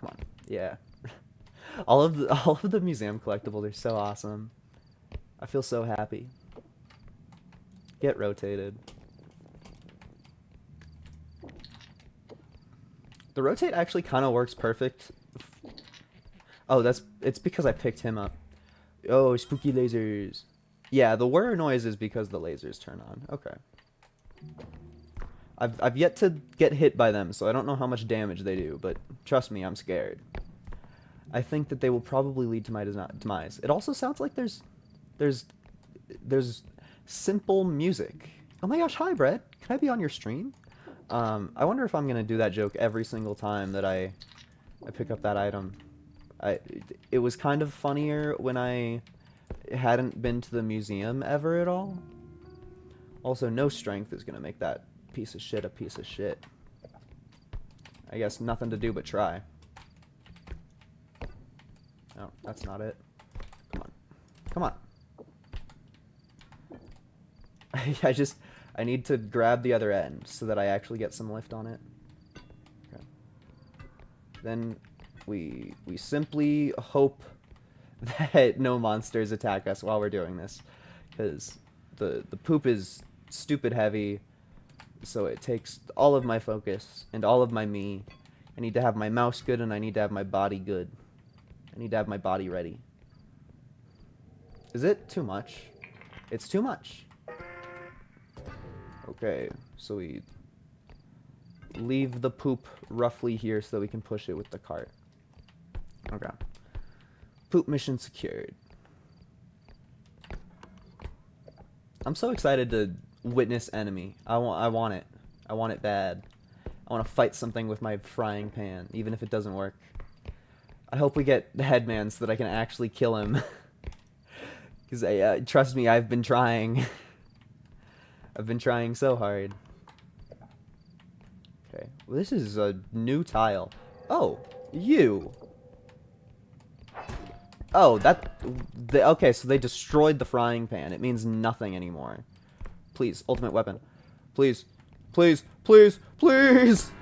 Come on. Yeah. all of the museum collectibles are so awesome. I feel so happy. Get rotated. The rotate actually kind of works perfect. Oh, it's because I picked him up. Oh, spooky lasers. Yeah, the whir noise is because the lasers turn on. Okay. I've yet to get hit by them, so I don't know how much damage they do, but trust me, I'm scared. I think that they will probably lead to my demise. It also sounds like there's simple music. Oh my gosh, hi Brett. Can I be on your stream? I wonder if I'm gonna do that joke every single time that I pick up that item. It was kind of funnier when I hadn't been to the museum ever at all. Also, no strength is gonna make that piece of shit a piece of shit. I guess nothing to do but try. No, that's not it. Come on. Come on. I need to grab the other end so that I actually get some lift on it. Okay. Then we simply hope that no monsters attack us while we're doing this, because the poop is stupid heavy, so it takes all of my focus and all of my me. I need to have my mouse good, and I need to have my body good. I need to have my body ready. Is it too much? It's too much. Okay, so we leave the poop roughly here so that we can push it with the cart. Okay. Poop mission secured. I'm so excited to witness enemy. I want it. I want it bad. I want to fight something with my frying pan, even if it doesn't work. I hope we get the headman so that I can actually kill him. Because trust me, I've been trying. I've been trying so hard. Okay, well, this is a new tile. Oh, you. Oh, okay, so they destroyed the frying pan. It means nothing anymore. Please, ultimate weapon. Please, please, please, please!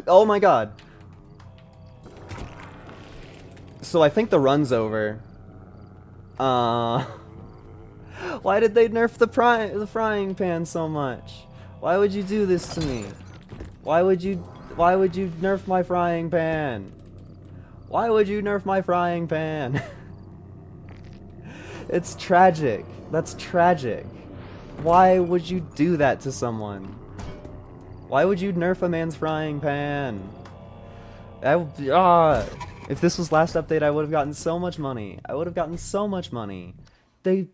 Oh my god. So I think the run's over. Why did they nerf the frying pan so much? Why would you do this to me? Why would you nerf my frying pan? Why would you nerf my frying pan? It's tragic. That's tragic. Why would you do that to someone? Why would you nerf a man's frying pan? If this was last update, I would have gotten so much money. I would have gotten so much money. They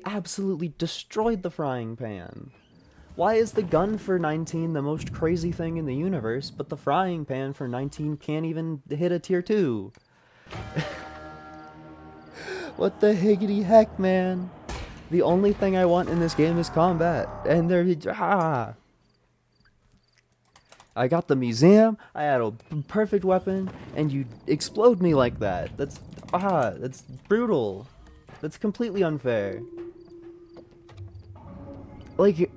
absolutely destroyed the frying pan. Why is the gun for 19 the most crazy thing in the universe, but the frying pan for 19 can't even hit a tier 2? What the higgity heck, man? The only thing I want in this game is combat, and I got the museum, I had a perfect weapon, and you explode me like that. That's brutal. That's completely unfair. Like,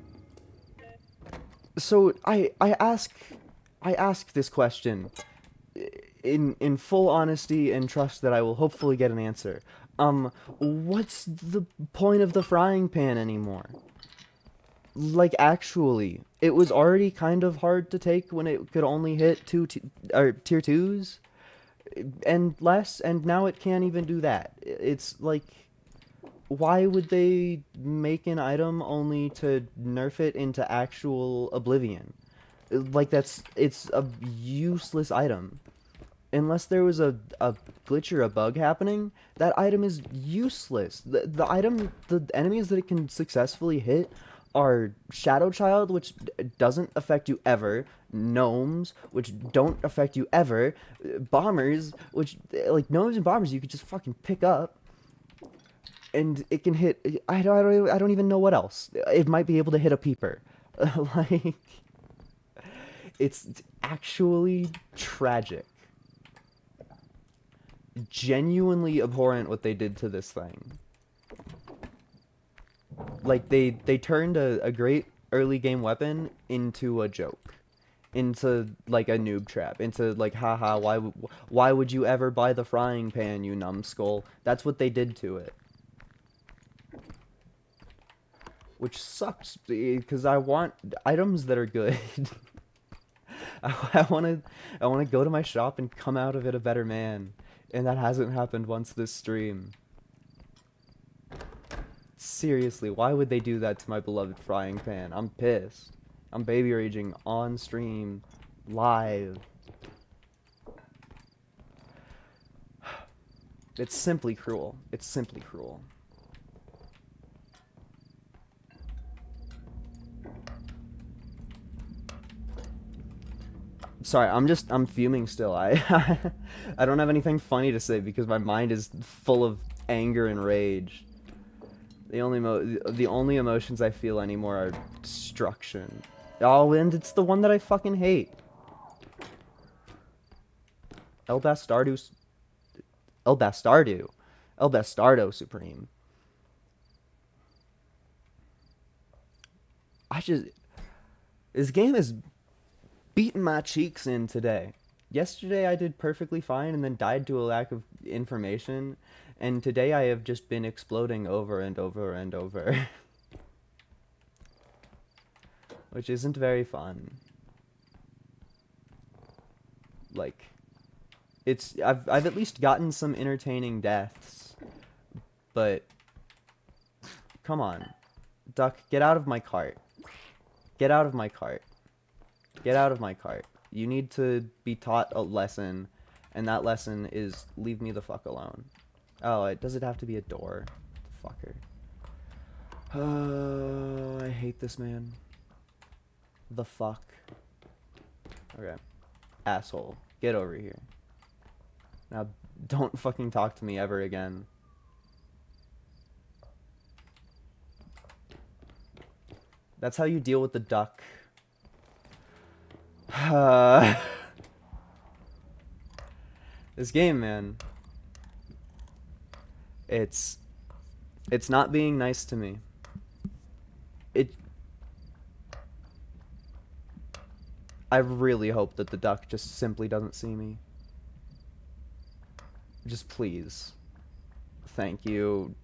so I ask this question in full honesty and trust that I will hopefully get an answer. What's the point of the frying pan anymore? Like, actually, it was already kind of hard to take when it could only hit tier 2s and less, and now it can't even do that. It's like, why would they make an item only to nerf it into actual oblivion? Like, it's a useless item. unless there was a glitch or a bug happening, that item is useless. The enemies that it can successfully hit are Shadow Child, which doesn't affect you ever, gnomes, which don't affect you ever, bombers, which, like, gnomes and bombers you could just fucking pick up, and it can hit, I don't even know what else. It might be able to hit a peeper. Like, it's actually tragic. Genuinely abhorrent what they did to this thing. Like, they turned a great early game weapon into a joke, into like a noob trap, into like, haha, why would you ever buy the frying pan, you numbskull? That's what they did to it, which sucks because I want items that are good. I want to go to my shop and come out of it a better man, and that hasn't happened once this stream. Seriously, why would they do that to my beloved frying pan? I'm pissed. I'm baby raging on stream, live. It's simply cruel. It's simply cruel. Sorry, I'm fuming still. I don't have anything funny to say because my mind is full of anger and rage. The only emotions I feel anymore are destruction. Oh, and it's the one that I fucking hate. El Bastardo. El Bastardo. El Bastardo Supreme. This game is beating my cheeks in today. Yesterday I did perfectly fine and then died to a lack of information, and today I have just been exploding over and over and over. Which isn't very fun. Like, I've at least gotten some entertaining deaths, but come on. Duck, get out of my cart. Get out of my cart. Get out of my cart. You need to be taught a lesson, and that lesson is leave me the fuck alone. Oh, does it have to be a door? Fucker. I hate this man. The fuck. Okay. Asshole. Get over here. Now, don't fucking talk to me ever again. That's how you deal with the duck. This game, man. It's not being nice to me. I really hope that the duck just simply doesn't see me. Just please. Thank you.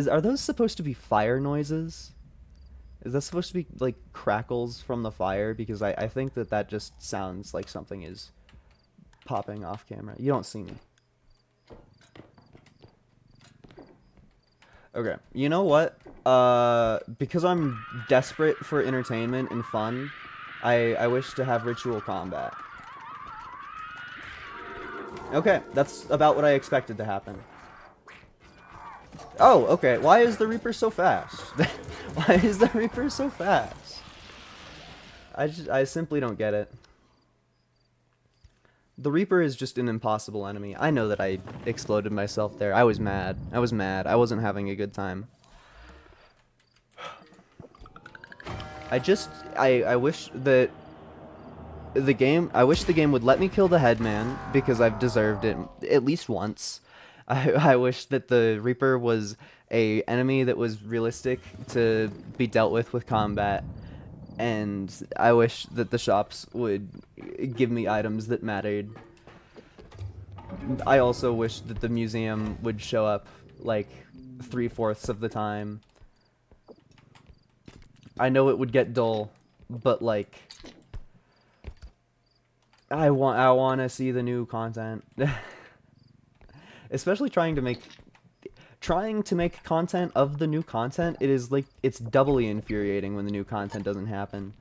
Are those supposed to be fire noises? Is that supposed to be like crackles from the fire? Because I think that just sounds like something is popping off camera. You don't see me. Okay, you know what? Because I'm desperate for entertainment and fun, I wish to have ritual combat. Okay, that's about what I expected to happen. Oh, okay. Why is the Reaper so fast? Why is the Reaper so fast? I simply don't get it. The Reaper is just an impossible enemy. I know that I exploded myself there. I was mad. I was mad. I wasn't having a good time. I wish that I wish the game would let me kill the headman because I've deserved it at least once. I wish that the Reaper was a enemy that was realistic to be dealt with combat, and I wish that the shops would give me items that mattered. I also wish that the museum would show up like 3/4 of the time. I know it would get dull, but like I want to see the new content. Especially trying to make content of the new content, it is like, it's doubly infuriating when the new content doesn't happen.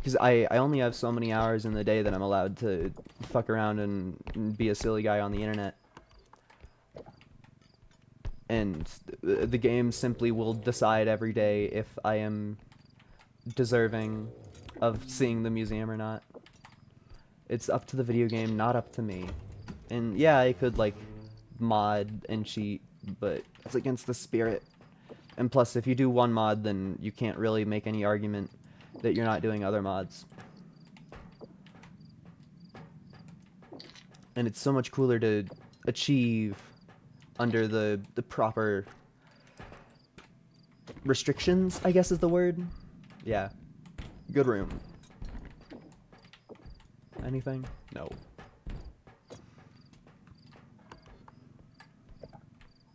Because I only have so many hours in the day that I'm allowed to fuck around and be a silly guy on the internet. And the game simply will decide every day if I am deserving of seeing the museum or not. It's up to the video game, not up to me. And yeah, I could like mod and cheat, but it's against the spirit. And plus, if you do one mod, then you can't really make any argument that you're not doing other mods. And it's so much cooler to achieve under the proper restrictions, I guess is the word. Yeah. Good room. Anything? No.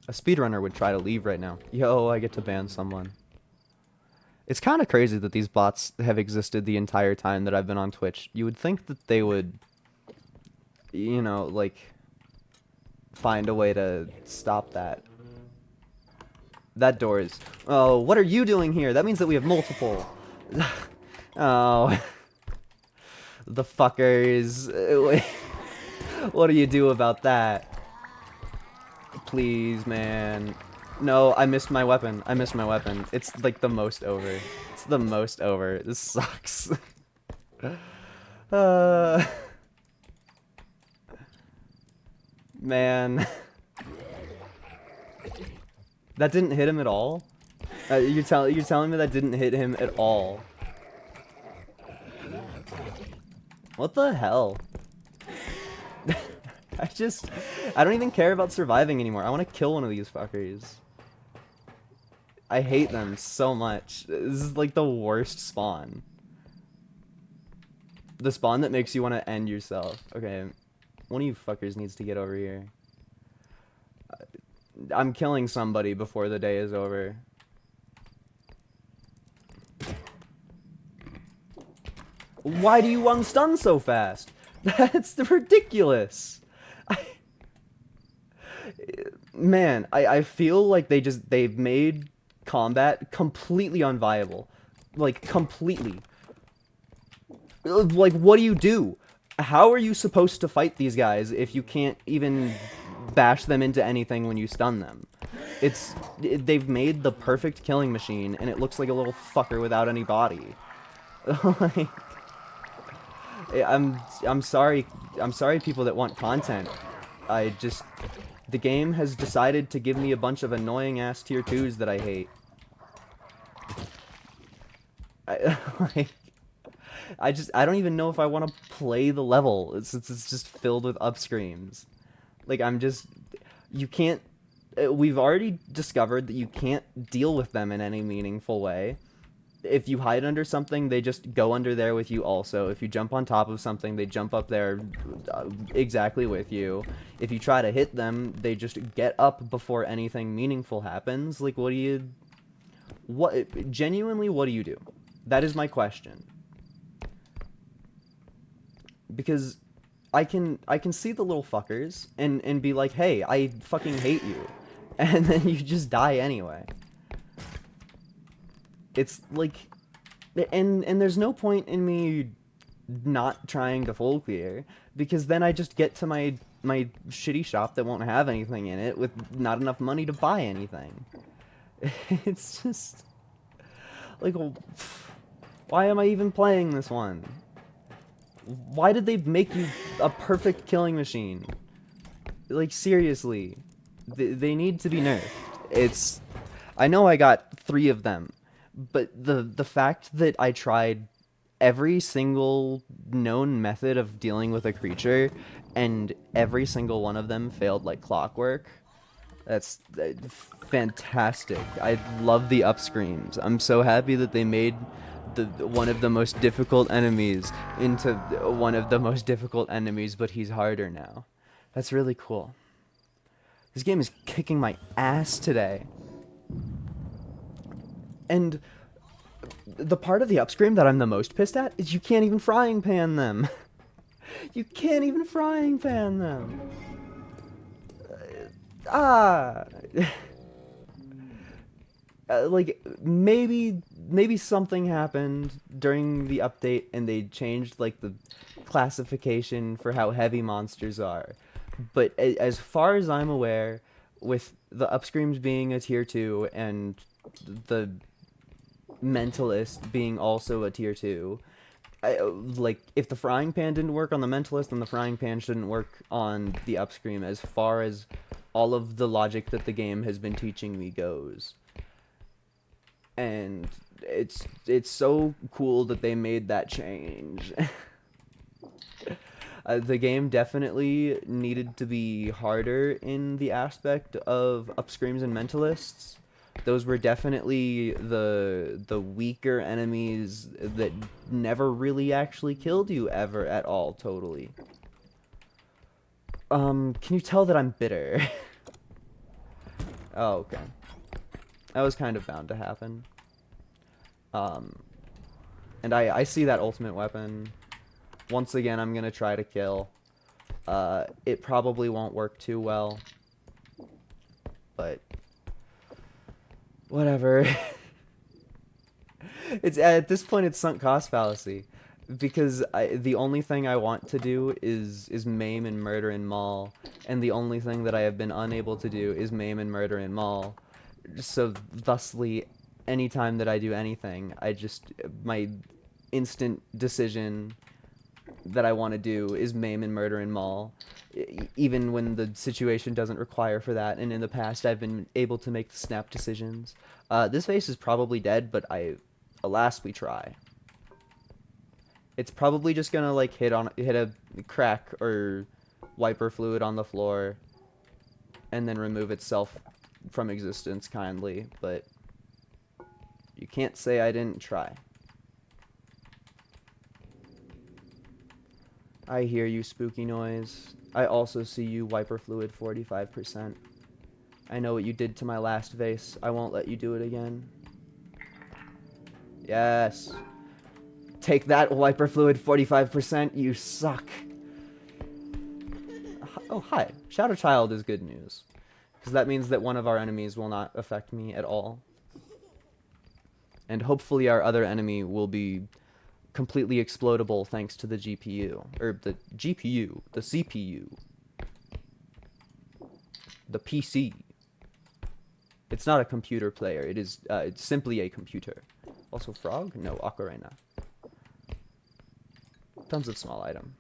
A speedrunner would try to leave right now. Yo, I get to ban someone. It's kind of crazy that these bots have existed the entire time that I've been on Twitch. You would think that they would, you know, like, find a way to stop that. That door is... Oh, what are you doing here? That means that we have multiple. Oh. The fuckers. What do you do about that? Please, man. No, I missed my weapon. I missed my weapon. It's like the most over. It's the most over. This sucks. Man. That didn't hit him at all? You're telling me that didn't hit him at all? What the hell? I don't even care about surviving anymore. I want to kill one of these fuckers. I hate them so much. This is like the worst spawn. The spawn that makes you want to end yourself. Okay, one of you fuckers needs to get over here. I'm killing somebody before the day is over. Why do you unstun so fast? That's ridiculous. Man, I feel like they've made combat completely unviable. Like, completely. Like, what do you do? How are you supposed to fight these guys if you can't even bash them into anything when you stun them? They've made the perfect killing machine, and it looks like a little fucker without any body. Like, I'm sorry people that want content. The game has decided to give me a bunch of annoying ass tier 2s that I hate. I don't even know if I want to play the level. It's just filled with upscreams. Like, you can't, we've already discovered that you can't deal with them in any meaningful way. If you hide under something, they just go under there with you also. If you jump on top of something, they jump up there exactly with you. If you try to hit them, they just get up before anything meaningful happens. Like, genuinely, what do you do? That is my question. Because I can see the little fuckers and be like, hey, I fucking hate you. And then you just die anyway. It's like, and there's no point in me not trying to full clear, because then I just get to my shitty shop that won't have anything in it with not enough money to buy anything. It's just like, why am I even playing this one? Why did they make you a perfect killing machine? Like, seriously, they need to be nerfed. I know I got 3 of them. But the fact that I tried every single known method of dealing with a creature, and every single one of them failed like clockwork, that's fantastic. I love the upscreams. I'm so happy that they made one of the most difficult enemies into one of the most difficult enemies, but he's harder now. That's really cool. This game is kicking my ass today. And the part of the upscream that I'm the most pissed at is you can't even frying pan them. You can't even frying pan them. like maybe something happened during the update and they changed like the classification for how heavy monsters are. But as far as I'm aware, with the upscreams being a tier 2 and the mentalist being also a tier 2, like if the frying pan didn't work on the mentalist, then the frying pan shouldn't work on the upscream as far as all of the logic that the game has been teaching me goes. And it's so cool that they made that change. The game definitely needed to be harder in the aspect of upscreams and mentalists. Those were definitely the weaker enemies that never really actually killed you ever at all, totally. Can you tell that I'm bitter? Oh, okay. That was kind of bound to happen. Um, and I see that ultimate weapon. Once again, I'm gonna try to kill. It probably won't work too well. But whatever. It's at this point it's sunk cost fallacy. Because the only thing I want to do is maim and murder and maul. And the only thing that I have been unable to do is maim and murder and maul. So thusly, anytime that I do anything, my instant decision that I want to do is maim and murder and maul, even when the situation doesn't require for that. And in the past, I've been able to make snap decisions. This face is probably dead, but alas, we try. It's probably just gonna like hit a crack or wiper fluid on the floor, and then remove itself from existence kindly. But you can't say I didn't try. I hear you, spooky noise. I also see you, wiper fluid 45%. I know what you did to my last vase. I won't let you do it again. Yes. Take that, wiper fluid 45%. You suck. Oh, hi. Shadow Child is good news. Because that means that one of our enemies will not affect me at all. And hopefully our other enemy will be completely explodable thanks to the GPU. Or the GPU. The CPU. The PC. It's not a computer player. It's simply a computer. Also frog? No, ocarina. Tons of small item.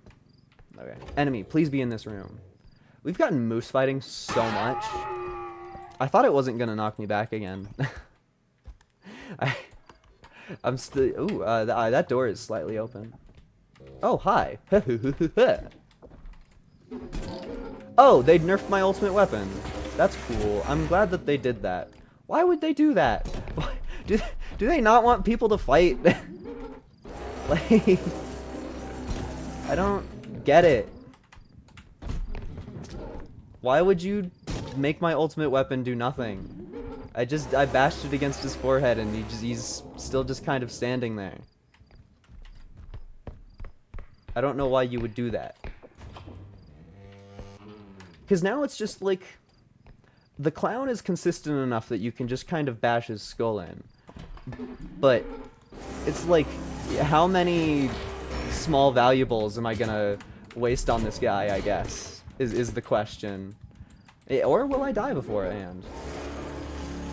Okay. Enemy, please be in this room. We've gotten moose fighting so much. I thought it wasn't gonna knock me back again. I'm still. Ooh, that door is slightly open. Oh, hi. Oh, they nerfed my ultimate weapon. That's cool. I'm glad that they did that. Why would they do that? Do they not want people to fight? Like, I don't get it. Why would you make my ultimate weapon do nothing? I bashed it against his forehead and he's still just kind of standing there. I don't know why you would do that. Because now it's just like, the clown is consistent enough that you can just kind of bash his skull in. But it's like, how many small valuables am I gonna waste on this guy, I guess, is the question. Or will I die beforehand?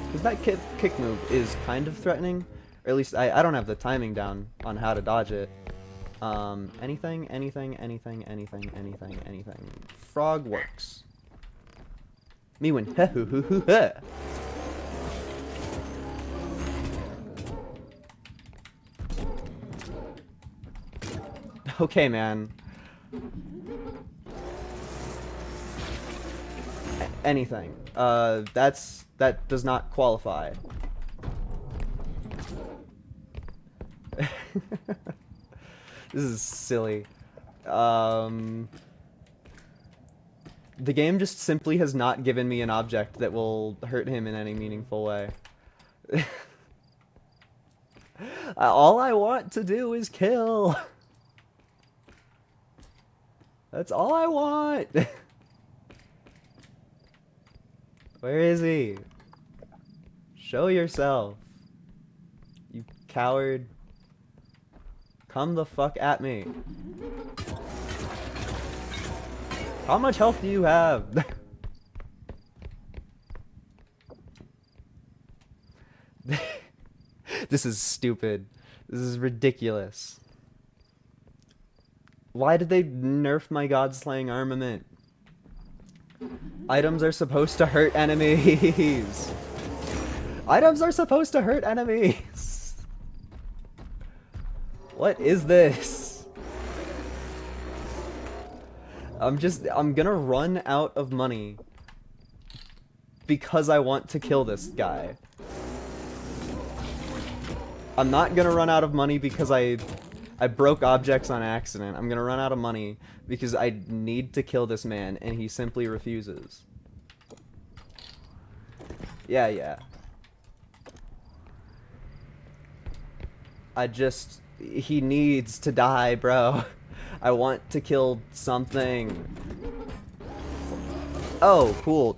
Because that kick move is kind of threatening. Or at least I don't have the timing down on how to dodge it. Anything. Frog works. Me win. Okay, man. Anything. That does not qualify. This is silly. The game just simply has not given me an object that will hurt him in any meaningful way. All I want to do is kill. That's all I want. Where is he? Show yourself. You coward. Come the fuck at me. How much health do you have? This is stupid. This is ridiculous. Why did they nerf my god-slaying armament? Items are supposed to hurt enemies. Items are supposed to hurt enemies. What is this? I'm gonna run out of money because I want to kill this guy. I'm not gonna run out of money because I broke objects on accident. I'm gonna run out of money because I need to kill this man and he simply refuses. Yeah. He needs to die, bro. I want to kill something. Oh, cool.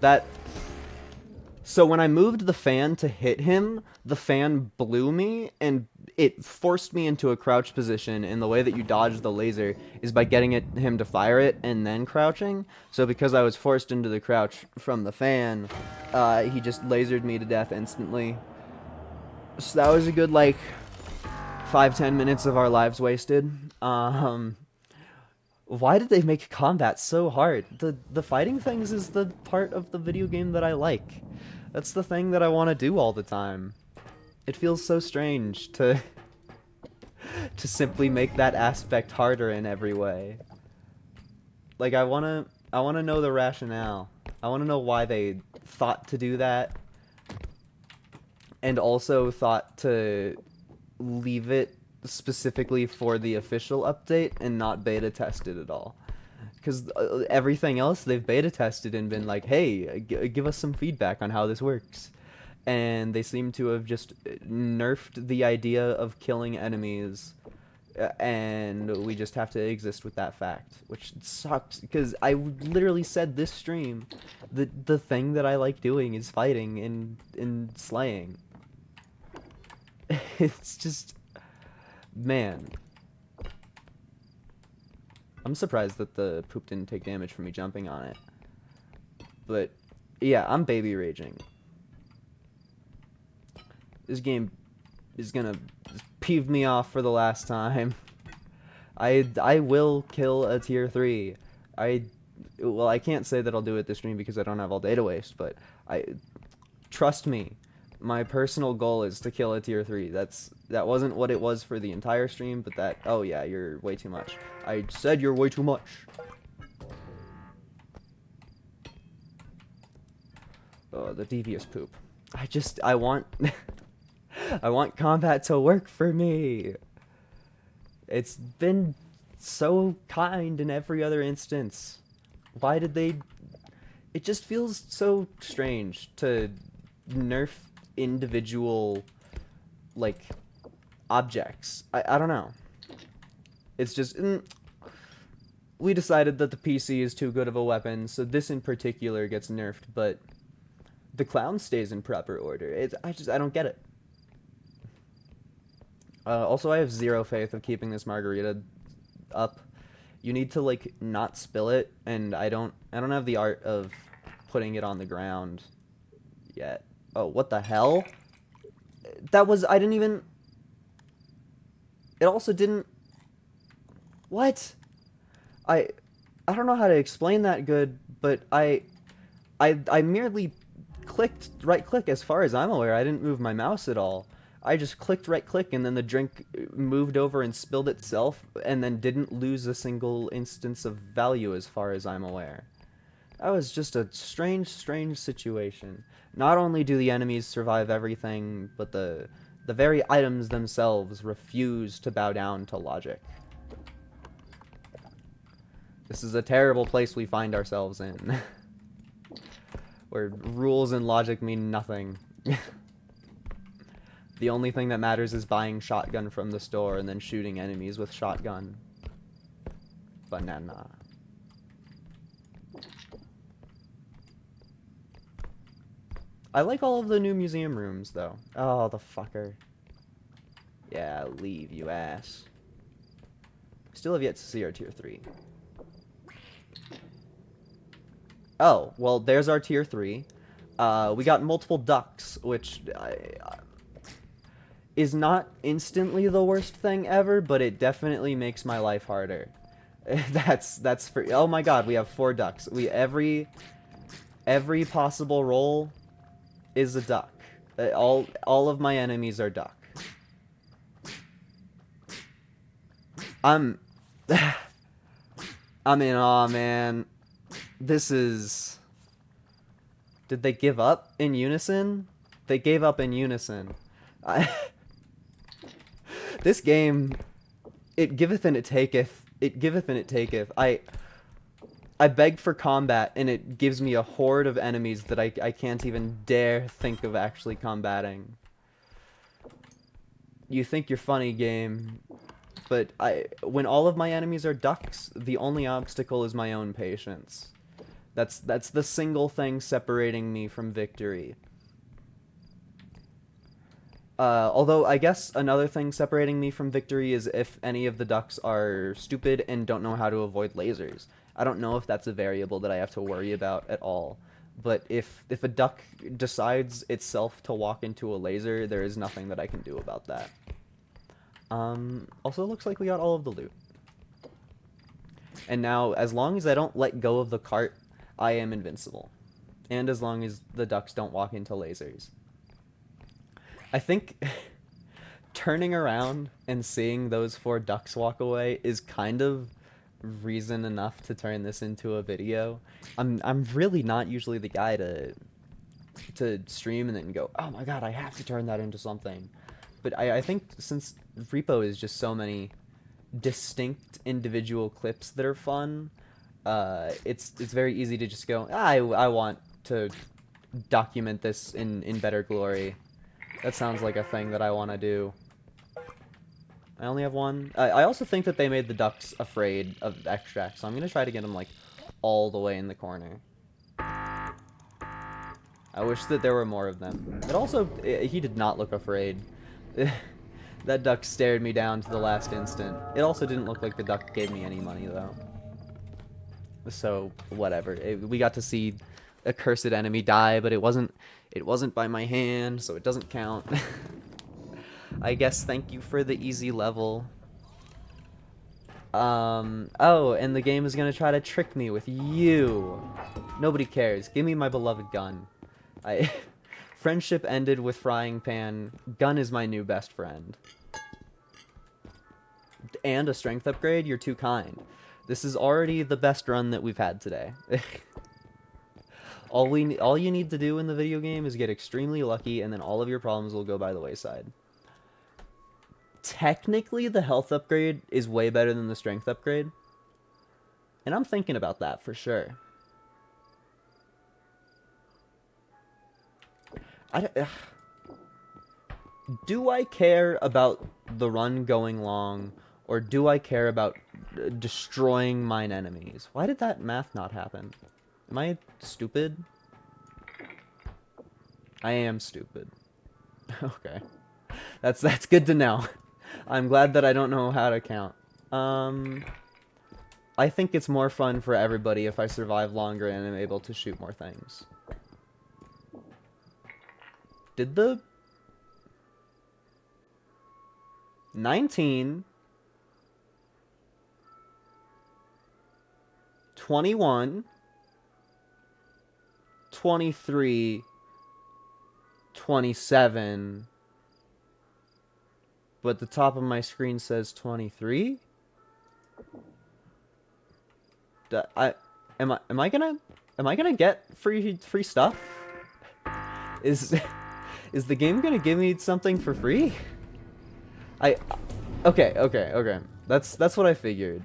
So when I moved the fan to hit him, the fan blew me, and it forced me into a crouch position, and the way that you dodge the laser is by getting him to fire it and then crouching. So because I was forced into the crouch from the fan, he just lasered me to death instantly. So that was a good, like, 5-10 minutes of our lives wasted. Why did they make combat so hard? The fighting things is the part of the video game that I like. That's the thing that I want to do all the time. It feels so strange to simply make that aspect harder in every way. Like, I wanna know the rationale. I wanna know why they thought to do that, and also thought to leave it specifically for the official update and not beta tested at all. Because everything else they've beta tested and been like, hey, give us some feedback on how this works. And they seem to have just nerfed the idea of killing enemies, and we just have to exist with that fact, which sucks, because I literally said this stream, the thing that I like doing is fighting and slaying. It's just, man. I'm surprised that the poop didn't take damage from me jumping on it. But, yeah, I'm baby raging. This game is gonna peeve me off for the last time. I will kill a tier 3. Well, I can't say that I'll do it this stream because I don't have all data waste, but trust me, my personal goal is to kill a tier 3. That wasn't what it was for the entire stream, but oh yeah, you're way too much. I said you're way too much. Oh, the devious poop. I want I want combat to work for me. It's been so kind in every other instance. Why did they... It just feels so strange to nerf individual, like, objects. I don't know. It's just... we decided that the PC is too good of a weapon, so this in particular gets nerfed, but the clown stays in proper order. I don't get it. Also, I have zero faith of keeping this margarita up. You need to, like, not spill it, and I don't have the art of putting it on the ground yet. Oh, what the hell? I didn't even... It also didn't... What? I don't know how to explain that good, but I merely clicked right-click as far as I'm aware. I didn't move my mouse at all. I just clicked right-click, and then the drink moved over and spilled itself, and then didn't lose a single instance of value as far as I'm aware. That was just a strange, strange situation. Not only do the enemies survive everything, but the very items themselves refuse to bow down to logic. This is a terrible place we find ourselves in. Where rules and logic mean nothing. The only thing that matters is buying shotgun from the store and then shooting enemies with shotgun. Banana. I like all of the new museum rooms, though. Oh, the fucker. Yeah, leave, you ass. Still have yet to see our tier 3. Oh, well, there's our tier 3. We got multiple ducks, which is not instantly the worst thing ever, but it definitely makes my life harder. That's for. Oh my god, we have 4 ducks. Every possible roll is a duck. All of my enemies are duck. I'm I'm in awe, man. This is. Did they give up in unison? They gave up in unison. This game, it giveth and it taketh. It giveth and it taketh. I beg for combat, and it gives me a horde of enemies that I can't even dare think of actually combating. You think you're funny, game, but when all of my enemies are ducks, the only obstacle is my own patience. That's the single thing separating me from victory. Although I guess another thing separating me from victory is if any of the ducks are stupid and don't know how to avoid lasers. I don't know if that's a variable that I have to worry about at all. But if a duck decides itself to walk into a laser, there is nothing that I can do about that. Also, it looks like we got all of the loot. And now, as long as I don't let go of the cart, I am invincible. And as long as the ducks don't walk into lasers. I think turning around and seeing those 4 ducks walk away is kind of reason enough to turn this into a video. I'm really not usually the guy to stream and then go, oh my god, I have to turn that into something. But I think since Repo is just so many distinct individual clips that are fun, it's very easy to just go, I want to document this in better glory. That sounds like a thing that I want to do. I only have 1. I also think that they made the ducks afraid of extracts, so I'm going to try to get them, like, all the way in the corner. I wish that there were more of them. But also, he did not look afraid. That duck stared me down to the last instant. It also didn't look like the duck gave me any money, though. So, whatever. We got to see a cursed enemy die, but it wasn't by my hand, so it doesn't count. I guess thank you for the easy level. Oh, and the game is gonna try to trick me with you. Nobody cares. Give me my beloved gun. Friendship ended with frying pan. Gun is my new best friend. And a strength upgrade? You're too kind. This is already the best run that we've had today. All you need to do in the video game is get extremely lucky, and then all of your problems will go by the wayside. Technically, the health upgrade is way better than the strength upgrade. And I'm thinking about that for sure. Do I care about the run going long, or do I care about destroying mine enemies? Why did that math not happen? Am I stupid? I am stupid. Okay. That's good to know. I'm glad that I don't know how to count. I think it's more fun for everybody if I survive longer and am able to shoot more things. Did the 19 21 23 27, but the top of my screen says 23? Am I gonna get free stuff? Is the game gonna give me something for free? Okay. That's what I figured.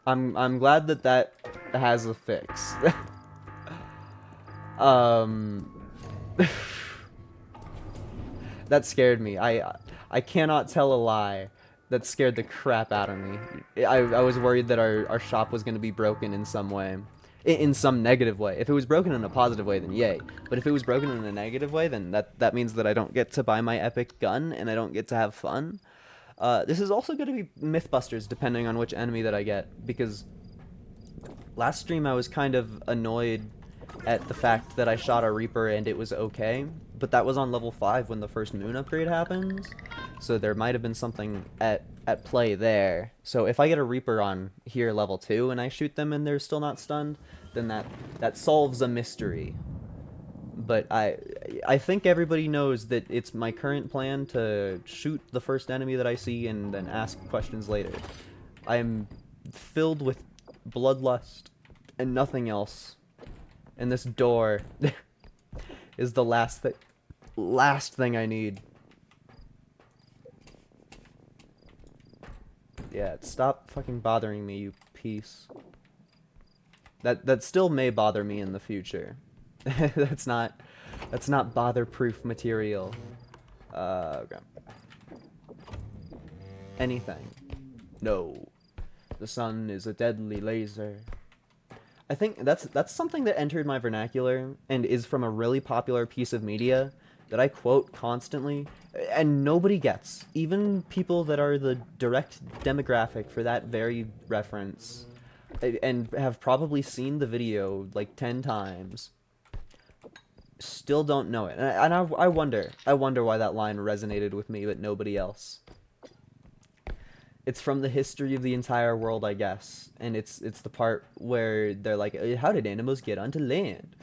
I'm glad that has a fix. That scared me. I cannot tell a lie. That scared the crap out of me. I was worried that our shop was going to be broken in some way. in some negative way. If it was broken in a positive way, then yay. But if it was broken in a negative way, then that means that I don't get to buy my epic gun and I don't get to have fun. This is also going to be Mythbusters, depending on which enemy that I get, because last stream I was kind of annoyed at the fact that I shot a Reaper and it was okay, but that was on level 5 when the first moon upgrade happens, so there might have been something at play there. So if I get a Reaper on here level 2 and I shoot them and they're still not stunned, then that solves a mystery. But I think everybody knows that it's my current plan to shoot the first enemy that I see and then ask questions later. I am filled with bloodlust and nothing else. And this door is the last thing I need. Yeah, stop fucking bothering me, you piece. That still may bother me in the future. That's not bother-proof material. Okay. Anything. No. The sun is a deadly laser. I think that's something that entered my vernacular and is from a really popular piece of media that I quote constantly, and nobody gets. Even people that are the direct demographic for that very reference and have probably seen the video like 10 times still don't know it. And I wonder why that line resonated with me but nobody else. It's from the history of the entire world, I guess, and it's the part where they're like, how did animals get onto land?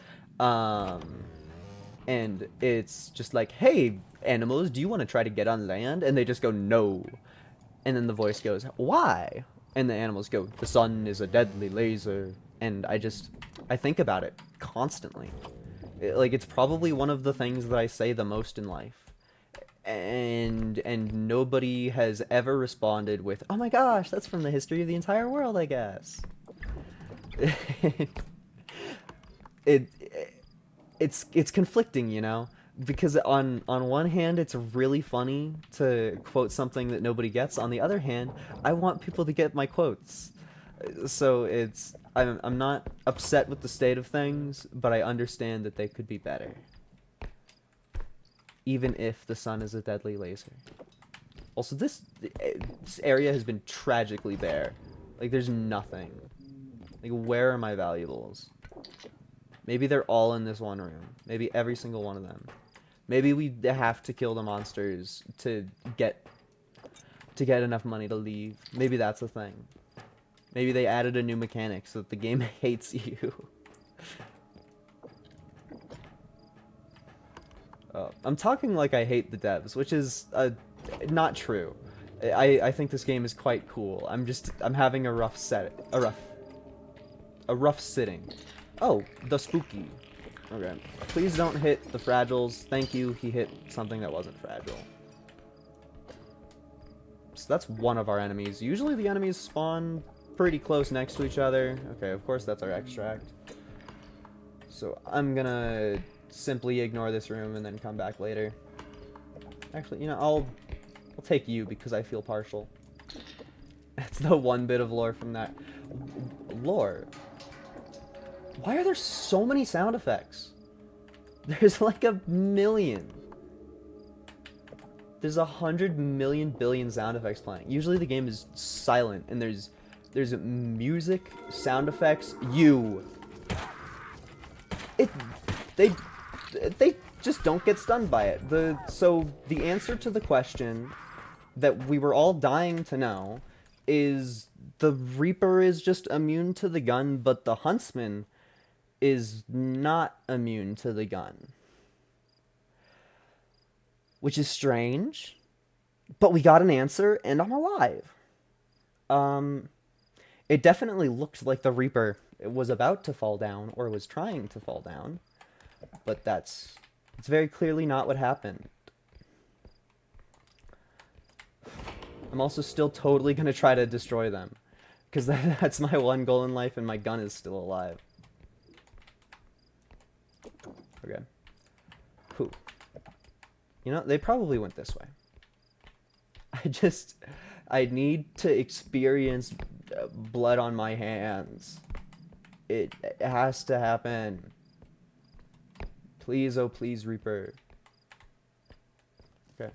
And it's just like, hey, animals, do you want to try to get on land? And they just go, no. And then the voice goes, why? And the animals go, the sun is a deadly laser. And I think about it constantly. Like, it's probably one of the things that I say the most in life. And nobody has ever responded with, oh my gosh, that's from the history of the entire world, I guess. It's conflicting, you know, because on one hand it's really funny to quote something that nobody gets. On the other hand, I want people to get my quotes. So I'm not upset with the state of things, but I understand that they could be better. Even if the sun is a deadly laser. Also, this area has been tragically bare. Like, there's nothing. Like, where are my valuables? Maybe they're all in this one room. Maybe every single one of them. Maybe we have to kill the monsters to get enough money to leave. Maybe that's the thing. Maybe they added a new mechanic so that the game hates you. I'm talking like I hate the devs, which is not true. I think this game is quite cool. I'm having a rough sitting. Oh, the spooky. Okay. Please don't hit the fragiles. Thank you. He hit something that wasn't fragile. So that's one of our enemies. Usually the enemies spawn pretty close next to each other. Okay, of course that's our extract. So I'm gonna simply ignore this room and then come back later. Actually, you know, I'll take you because I feel partial. That's the one bit of lore from that. Lore? Why are there so many sound effects? There's like a million. There's 100 million billion sound effects playing. Usually the game is silent and there's music, sound effects, they just don't get stunned by it. So the answer to the question that we were all dying to know is the Reaper is just immune to the gun, but the Huntsman is not immune to the gun. Which is strange, but we got an answer and I'm alive. It definitely looked like the Reaper was about to fall down or was trying to fall down. But it's very clearly not what happened. I'm also still totally gonna try to destroy them. Because that's my one goal in life and my gun is still alive. Okay. Whew. You know, they probably went this way. I need to experience blood on my hands. It has to happen. Please, oh please, Reaper. Okay.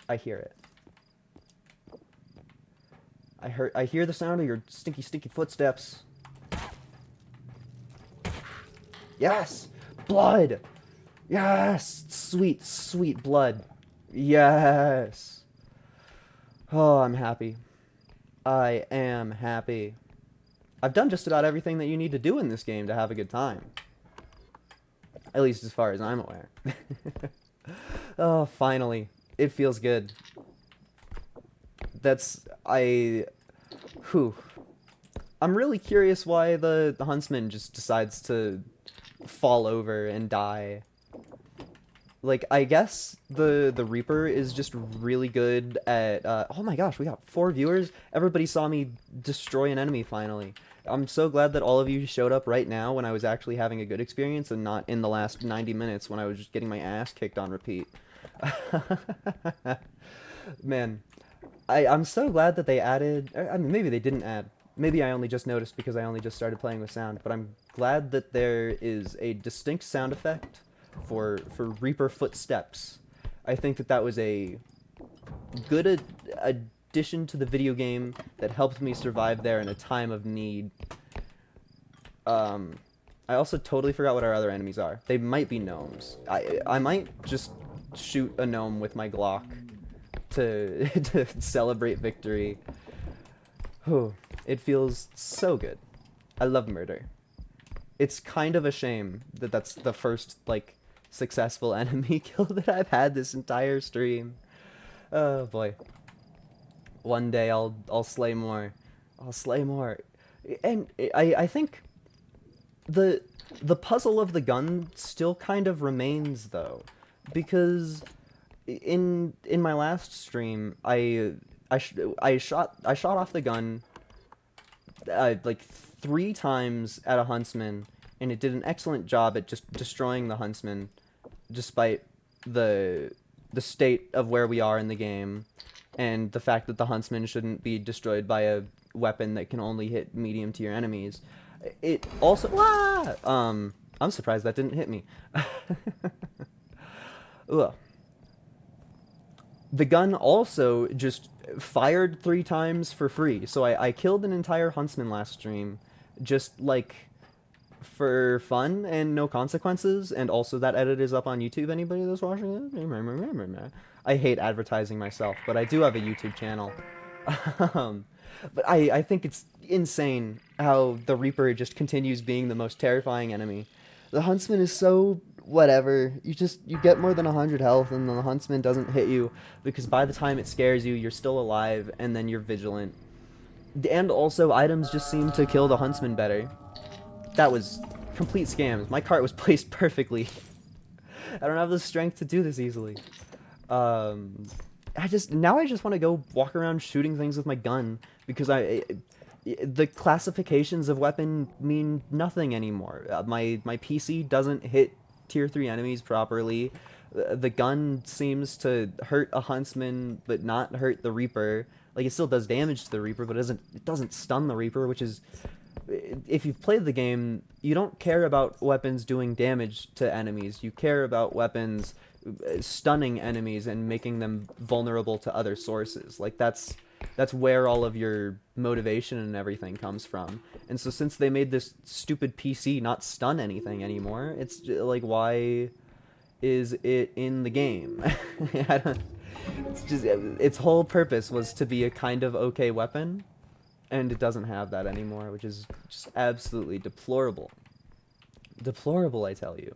I hear it. I hear the sound of your stinky, stinky footsteps. Yes! Blood! Yes! Sweet, sweet blood. Yes! Oh, I'm happy. I am happy. I've done just about everything that you need to do in this game to have a good time. At least as far as I'm aware. Oh, finally. It feels good. Whew. I'm really curious why the huntsman just decides to fall over and die. Like, I guess the Reaper is just really good at, oh my gosh, we got 4 viewers. Everybody saw me destroy an enemy finally. I'm so glad that all of you showed up right now when I was actually having a good experience and not in the last 90 minutes when I was just getting my ass kicked on repeat. Man, I'm so glad that they added, I mean, maybe they didn't add. Maybe I only just noticed because I only just started playing with sound, but I'm glad that there is a distinct sound effect for Reaper footsteps. I think that that was a good addition to the video game that helped me survive there in a time of need. I also totally forgot what our other enemies are. They might be gnomes. I might just shoot a gnome with my Glock to to celebrate victory. Whew. It feels so good. I love murder. It's kind of a shame that that's the first, like, successful enemy kill that I've had this entire stream. Oh boy. One day I'll slay more. I'll slay more. And I think the puzzle of the gun still kind of remains though, because in my last stream I shot off the gun like 3 times at a huntsman, and it did an excellent job at just destroying the huntsman, despite the state of where we are in the game, and the fact that the huntsman shouldn't be destroyed by a weapon that can only hit medium tier enemies. It also I'm surprised that didn't hit me. Ugh. The gun also just fired 3 times for free. So I killed an entire huntsman last stream, just like for fun and no consequences. And also that edit is up on YouTube. Anybody that's watching it? I hate advertising myself, but I do have a YouTube channel. But I think it's insane how the Reaper just continues being the most terrifying enemy. The huntsman is so whatever. You get more than 100 health and the huntsman doesn't hit you because by the time it scares you, you're still alive and then you're vigilant. And also items just seem to kill the huntsman better. That was complete scams. My cart was placed perfectly. I don't have the strength to do this easily. I just want to go walk around shooting things with my gun because the classifications of weapon mean nothing anymore. My PC doesn't hit tier 3 enemies properly. The gun seems to hurt a huntsman but not hurt the Reaper. Like, it still does damage to the Reaper, but it doesn't stun the Reaper, which is, if you've played the game, you don't care about weapons doing damage to enemies. You care about weapons stunning enemies and making them vulnerable to other sources. Like, that's where all of your motivation and everything comes from. And so since they made this stupid PC not stun anything anymore, it's like, why is it in the game? It's just, its whole purpose was to be a kind of okay weapon, and it doesn't have that anymore, which is just absolutely deplorable. Deplorable, I tell you.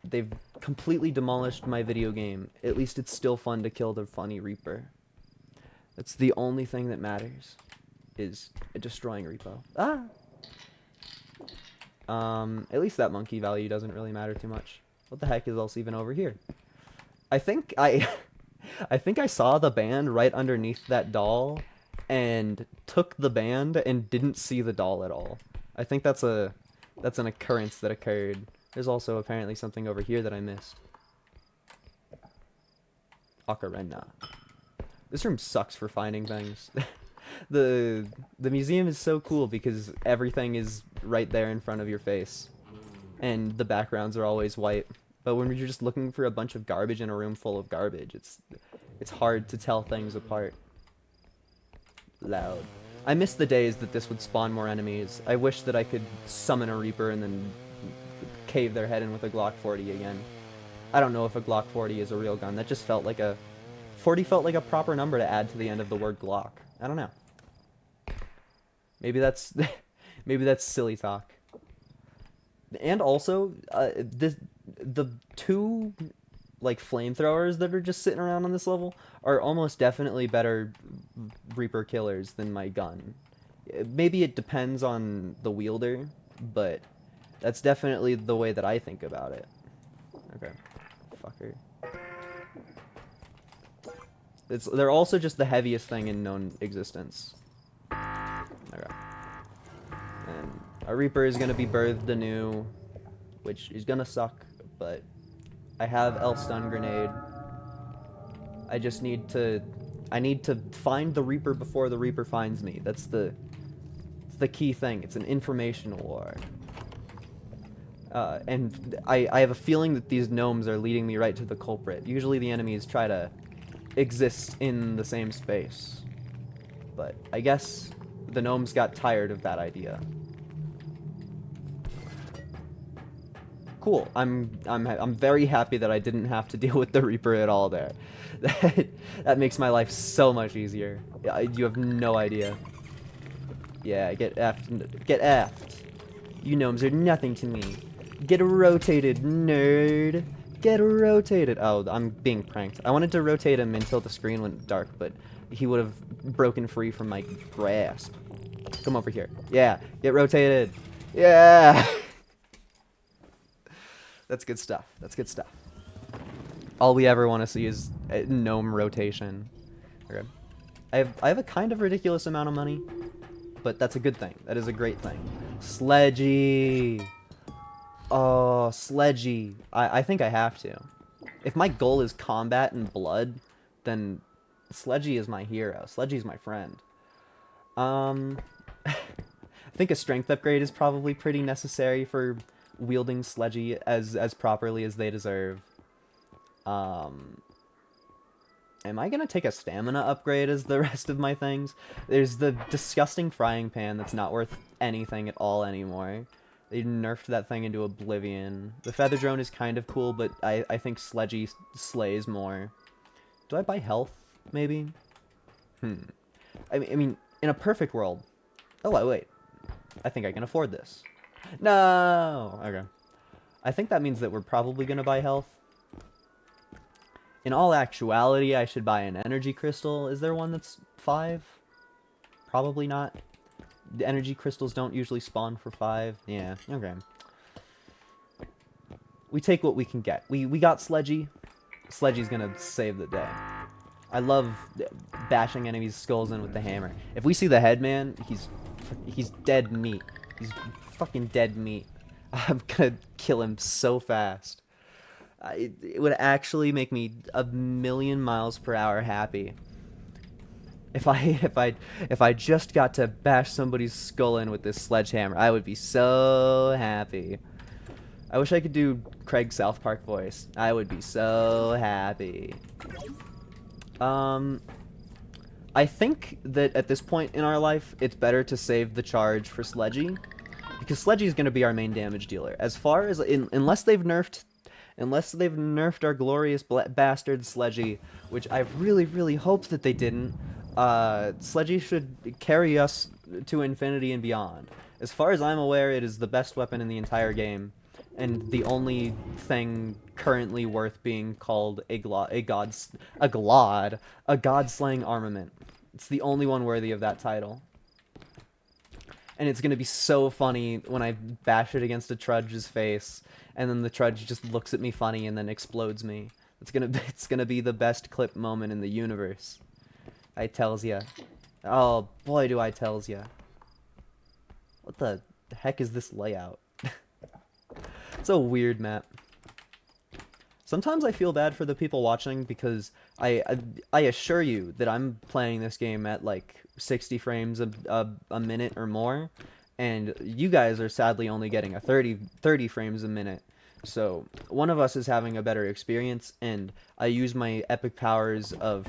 They've completely demolished my video game. At least it's still fun to kill the funny Reaper. That's the only thing that matters, is destroying Repo. At least that monkey value doesn't really matter too much. What the heck is else even over here? I think I saw the band right underneath that doll and took the band and didn't see the doll at all. I think that's an occurrence that occurred. There's also apparently something over here that I missed. Ocarina. This room sucks for finding things. the the museum is so cool because everything is right there in front of your face, and the backgrounds are always white. But when you're just looking for a bunch of garbage in a room full of garbage, it's hard to tell things apart. Loud. I miss the days that this would spawn more enemies. I wish that I could summon a Reaper and then cave their head in with a Glock 40 again. I don't know if a Glock 40 is a real gun. That just felt like a... 40 felt like a proper number to add to the end of the word Glock. I don't know. Maybe that's... maybe that's silly talk. And also, the two like flamethrowers that are just sitting around on this level are almost definitely better Reaper killers than my gun. Maybe it depends on the wielder, but that's definitely the way that I think about it. Okay. Fucker. They're also just the heaviest thing in known existence. Okay. And a Reaper is gonna be birthed anew, which is gonna suck, but I have El Stun Grenade. I just need to... I need to find the Reaper before the Reaper finds me. That's the key thing. It's an informational war. And I have a feeling that these gnomes are leading me right to the culprit. Usually the enemies try to exist in the same space. But I guess the gnomes got tired of that idea. Cool. I'm very happy that I didn't have to deal with the Reaper at all there. That makes my life so much easier. You have no idea. Yeah, get effed. Get effed. You gnomes are nothing to me. Get rotated, nerd. Get rotated. Oh, I'm being pranked. I wanted to rotate him until the screen went dark, but he would have broken free from my grasp. Come over here. Yeah, get rotated. Yeah. That's good stuff. That's good stuff. All we ever want to see is gnome rotation. Okay. I have a kind of ridiculous amount of money, but that's a good thing. That is a great thing. Sledgy. Oh, Sledgy. I think I have to. If my goal is combat and blood, then Sledgy is my hero. Sledgy's my friend. I think a strength upgrade is probably pretty necessary for wielding Sledgy as properly as they deserve. Am I gonna take a stamina upgrade as the rest of my things? There's the disgusting frying pan that's not worth anything at all anymore. They nerfed that thing into oblivion. The feather drone is kind of cool, but I think Sledgy slays more. Do I buy health, maybe? I mean, in a perfect world... Oh, wait. I think I can afford this. No! Okay. I think that means that we're probably gonna buy health. In all actuality, I should buy an energy crystal. Is there one that's 5? Probably not. The energy crystals don't usually spawn for 5. Yeah, okay. We take what we can get. We got Sledgy. Sledgy's gonna save the day. I love bashing enemies' skulls in with the hammer. If we see the headman, he's dead meat. He's fucking dead meat. I'm gonna kill him so fast. It would actually make me a million miles per hour happy if I just got to bash somebody's skull in with this sledgehammer. I would be so happy. I wish I could do Craig South Park voice. I would be so happy. I think that at this point in our life, it's better to save the charge for Sledgy, because Sledgy is going to be our main damage dealer. As far as unless they've nerfed our glorious bastard Sledgy, which I really hope that they didn't, Sledgy should carry us to infinity and beyond. As far as I'm aware, it is the best weapon in the entire game, and the only thing currently worth being called a god-slaying armament. It's the only one worthy of that title. And it's gonna be so funny when I bash it against a trudge's face, and then the trudge just looks at me funny and then explodes me. It's gonna be the best clip moment in the universe. I tells ya. Oh boy, do I tells ya. What the heck is this layout? It's a weird map. Sometimes I feel bad for the people watching because I assure you that I'm playing this game at like 60 frames a minute or more, and you guys are sadly only getting a 30 frames a minute. So one of us is having a better experience, and I use my epic powers of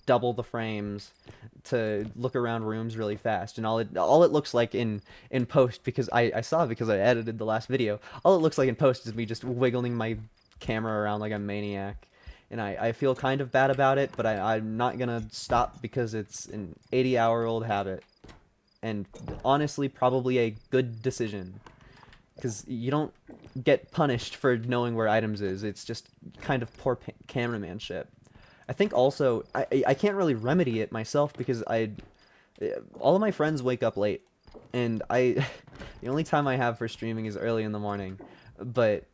double the frames to look around rooms really fast, and all it looks like in post, because I saw, because I edited the last video, all it looks like in post is me just wiggling my camera around like a maniac, and I feel kind of bad about it, but I'm not gonna stop because it's an 80-hour-old habit, and honestly probably a good decision, because you don't get punished for knowing where items is. It's just kind of poor cameramanship. I think also I can't really remedy it myself because all of my friends wake up late, and the only time I have for streaming is early in the morning. But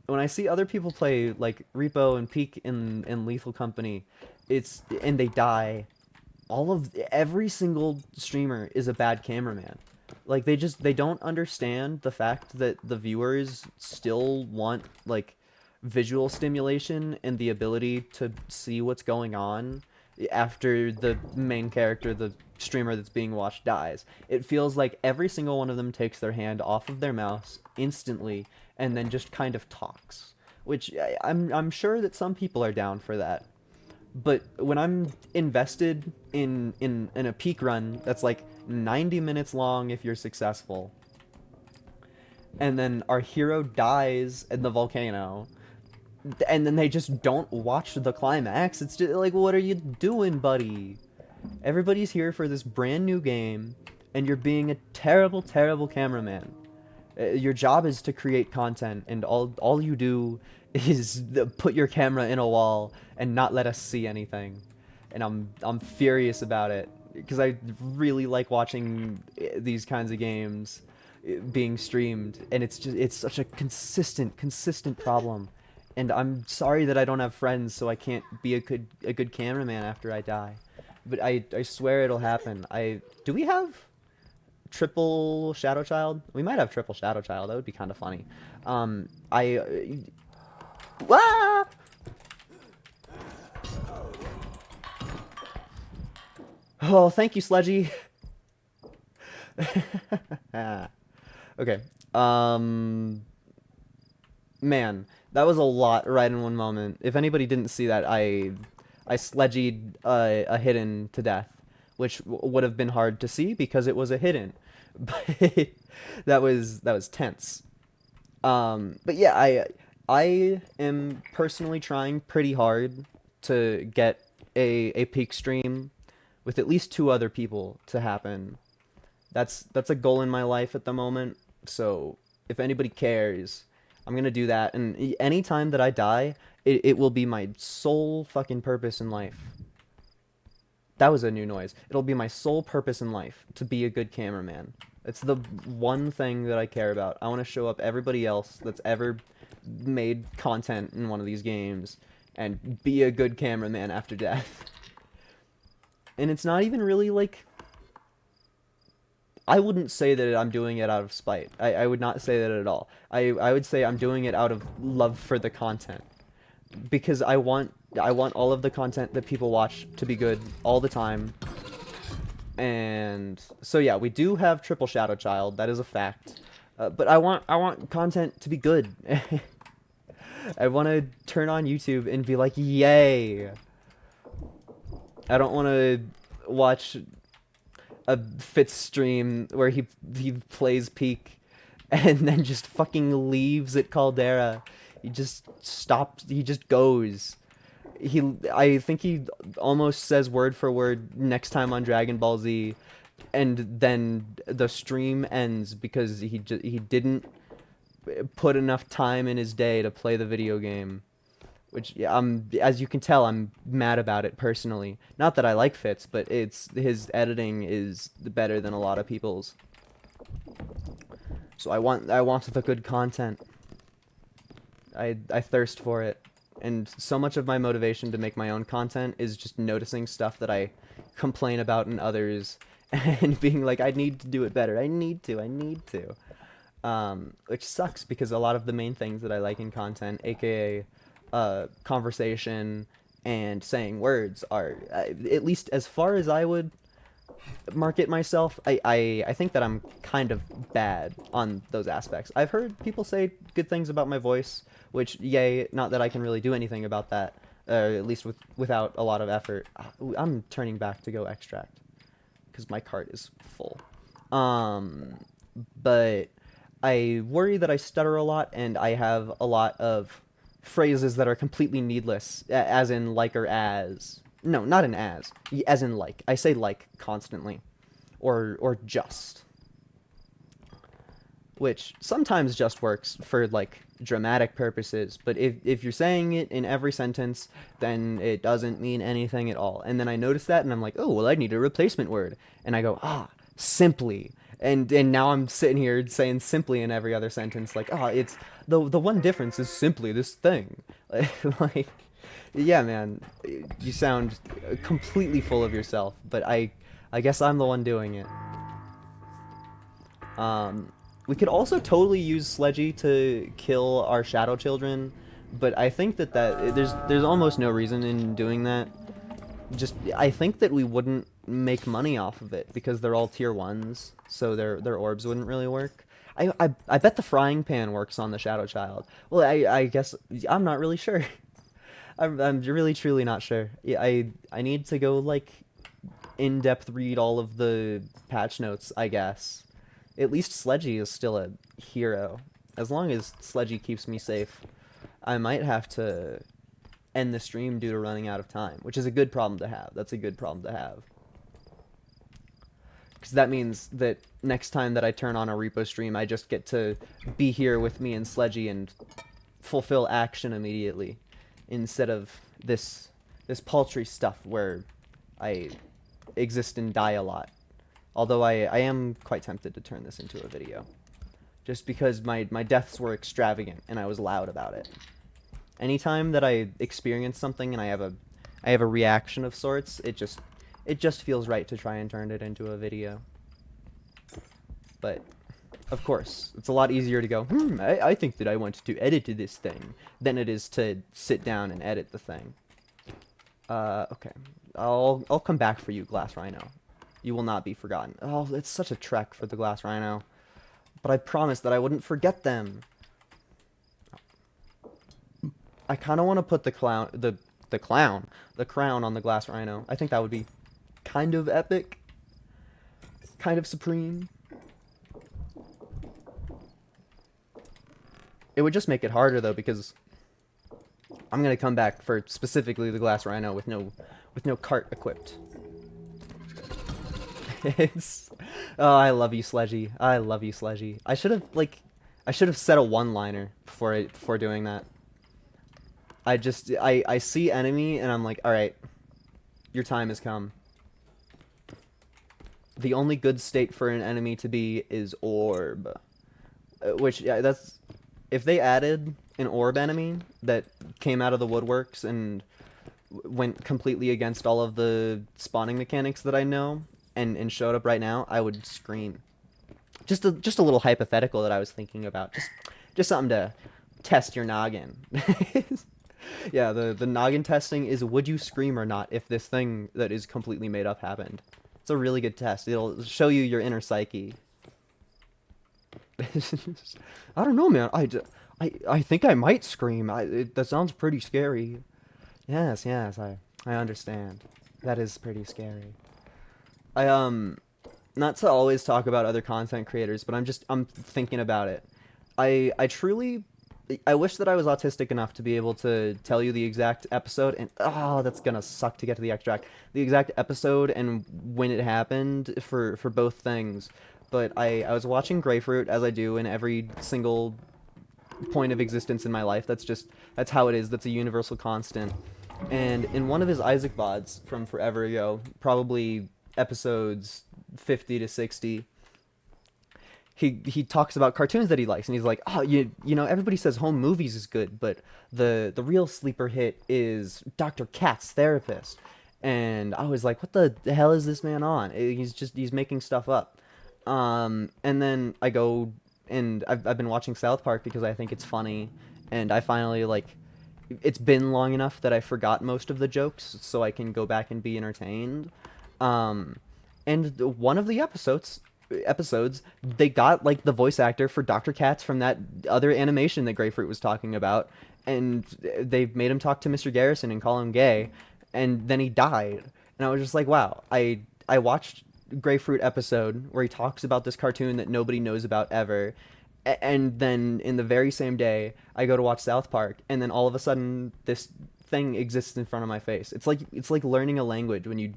when I see other people play like Repo and Peak in Lethal Company, and they die, every single streamer is a bad cameraman. Like they don't understand the fact that the viewers still want like visual stimulation and the ability to see what's going on after the main character, the streamer that's being watched, dies. It feels like every single one of them takes their hand off of their mouse instantly and then just kind of talks, which I'm sure that some people are down for that. But when I'm invested in a peak run that's like 90 minutes long if you're successful, and then our hero dies in the volcano, and then they just don't watch the climax, it's just like, what are you doing, buddy? Everybody's here for this brand new game, and you're being a terrible, terrible cameraman. Your job is to create content, and all you do is put your camera in a wall and not let us see anything. And I'm furious about it because I really like watching these kinds of games being streamed, and it's such a consistent problem. And I'm sorry that I don't have friends, so I can't be a good cameraman after I die. But I swear it'll happen. Do we have triple Shadow Child? We might have triple Shadow Child. That would be kind of funny. I ah! Oh, thank you, Sledgy. Okay. Man, that was a lot right in one moment. If anybody didn't see that, I sledgied a hidden to death, which would have been hard to see because it was a hidden. But that was tense. But yeah, I am personally trying pretty hard to get a peak stream with at least two other people to happen. That's a goal in my life at the moment. So if anybody cares, I'm gonna do that. And any time that I die, it will be my sole fucking purpose in life. That was a new noise. It'll be my sole purpose in life to be a good cameraman. It's the one thing that I care about. I want to show up everybody else that's ever made content in one of these games and be a good cameraman after death. And it's not even really like, I wouldn't say that I'm doing it out of spite. I would not say that at all. I would say I'm doing it out of love for the content. Because I want all of the content that people watch to be good all the time. And so yeah, we do have triple Shadow Child. That is a fact. But I want content to be good. I want to turn on YouTube and be like, yay. I don't want to watch a Fitz stream where he plays Peak and then just fucking leaves at Caldera. He just stops. He just goes. I think he almost says word for word next time on Dragon Ball Z, and then the stream ends because he didn't put enough time in his day to play the video game. Which, yeah, as you can tell, I'm mad about it personally. Not that I like Fitz, but his editing is better than a lot of people's. So I want the good content. I thirst for it. And so much of my motivation to make my own content is just noticing stuff that I complain about in others and being like, I need to do it better. I need to. which sucks because a lot of the main things that I like in content, aka conversation and saying words, are at least as far as I would market myself. I think that I'm kind of bad on those aspects. I've heard people say good things about my voice, which yay, not that I can really do anything about that, at least without a lot of effort. I'm turning back to go extract because my cart is full. Um, but I worry that I stutter a lot and I have a lot of phrases that are completely needless, as in like or as. No, not an as in like. I say like constantly, or just, which sometimes just works for like dramatic purposes, but if you're saying it in every sentence, then it doesn't mean anything at all. And then I notice that and I'm like, oh well, I need a replacement word. And I go, simply. And now I'm sitting here saying simply in every other sentence, like, it's the one difference is simply this thing. Like, yeah, man, you sound completely full of yourself, but I guess I'm the one doing it. We could also totally use Sledgy to kill our shadow children, but I think that there's almost no reason in doing that. Just I think that we wouldn't make money off of it because they're all tier ones, so their orbs wouldn't really work. I bet the frying pan works on the shadow child. Well, I guess I'm not really sure. I'm really truly not sure. Yeah, I need to go like in-depth read all of the patch notes, I guess. At least Sledgy is still a hero. As long as Sledgy keeps me safe, I might have to end the stream due to running out of time, which is a good problem to have. That's a good problem to have. Because that means that next time that I turn on a Repo stream, I just get to be here with me and Sledgy and fulfill action immediately, instead of this paltry stuff where I exist and die a lot. Although I am quite tempted to turn this into a video. Just because my deaths were extravagant and I was loud about it. Anytime that I experience something and I have a reaction of sorts, it just feels right to try and turn it into a video. But of course, it's a lot easier to go, I think that I want to edit this thing than it is to sit down and edit the thing. Okay. I'll come back for you, Glass Rhino. You will not be forgotten. Oh, it's such a trek for the Glass Rhino. But I promised that I wouldn't forget them. I kind of want to put the crown on the Glass Rhino. I think that would be kind of epic. Kind of supreme. It would just make it harder though, because I'm gonna come back for specifically the Glass Rhino with no cart equipped. It's I love you, Sledgy. I love you, Sledgy. I should have set a one-liner before doing that. I see enemy and I'm like, all right, your time has come. The only good state for an enemy to be is orb, which yeah, that's if they added an orb enemy that came out of the woodworks and went completely against all of the spawning mechanics that I know and showed up right now, I would scream. Just a little hypothetical that I was thinking about. Just something to test your noggin. Yeah, the noggin testing is would you scream or not if this thing that is completely made up happened. It's a really good test. It'll show you your inner psyche. I don't know, man. I think I might scream. That sounds pretty scary. Yes, I understand. That is pretty scary. Not to always talk about other content creators, but I'm thinking about it. I truly I wish that I was autistic enough to be able to tell you the exact episode and that's gonna suck to get to the extract. The exact episode and when it happened for both things. But I was watching Grapefruit as I do in every single point of existence in my life. That's how it is. That's a universal constant. And in one of his Isaac VODs from forever ago, probably episodes 50 to 60, he talks about cartoons that he likes, and he's like, you know, everybody says home movies is good, but the real sleeper hit is Dr. Katz Therapist. And I was like, what the hell is this man on? He's making stuff up. And then I go and I've been watching South Park because I think it's funny, and I finally like. It's been long enough that I forgot most of the jokes, so I can go back and be entertained. Um, and one of the episodes they got like the voice actor for Dr. Katz from that other animation that Grapefruit was talking about, and they made him talk to Mr. Garrison and call him gay, and then he died. And I was just like, wow, I watched Grapefruit episode where he talks about this cartoon that nobody knows about ever, and then in the very same day I go to watch South Park, and then all of a sudden this thing exists in front of my face. It's like learning a language when you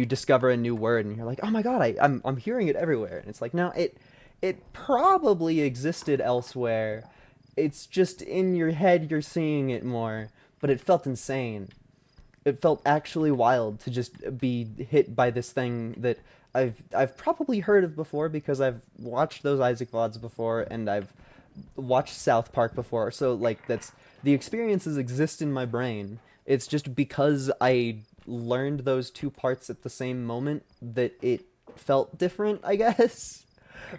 discover a new word and you're like, oh my god, I'm hearing it everywhere. And it's like, no, it probably existed elsewhere. It's just in your head you're seeing it more. But it felt insane. It felt actually wild to just be hit by this thing that I've probably heard of before because I've watched those Isaac VODs before and I've watched South Park before. So like that's the experiences exist in my brain. It's just because I learned those two parts at the same moment that it felt different, I guess.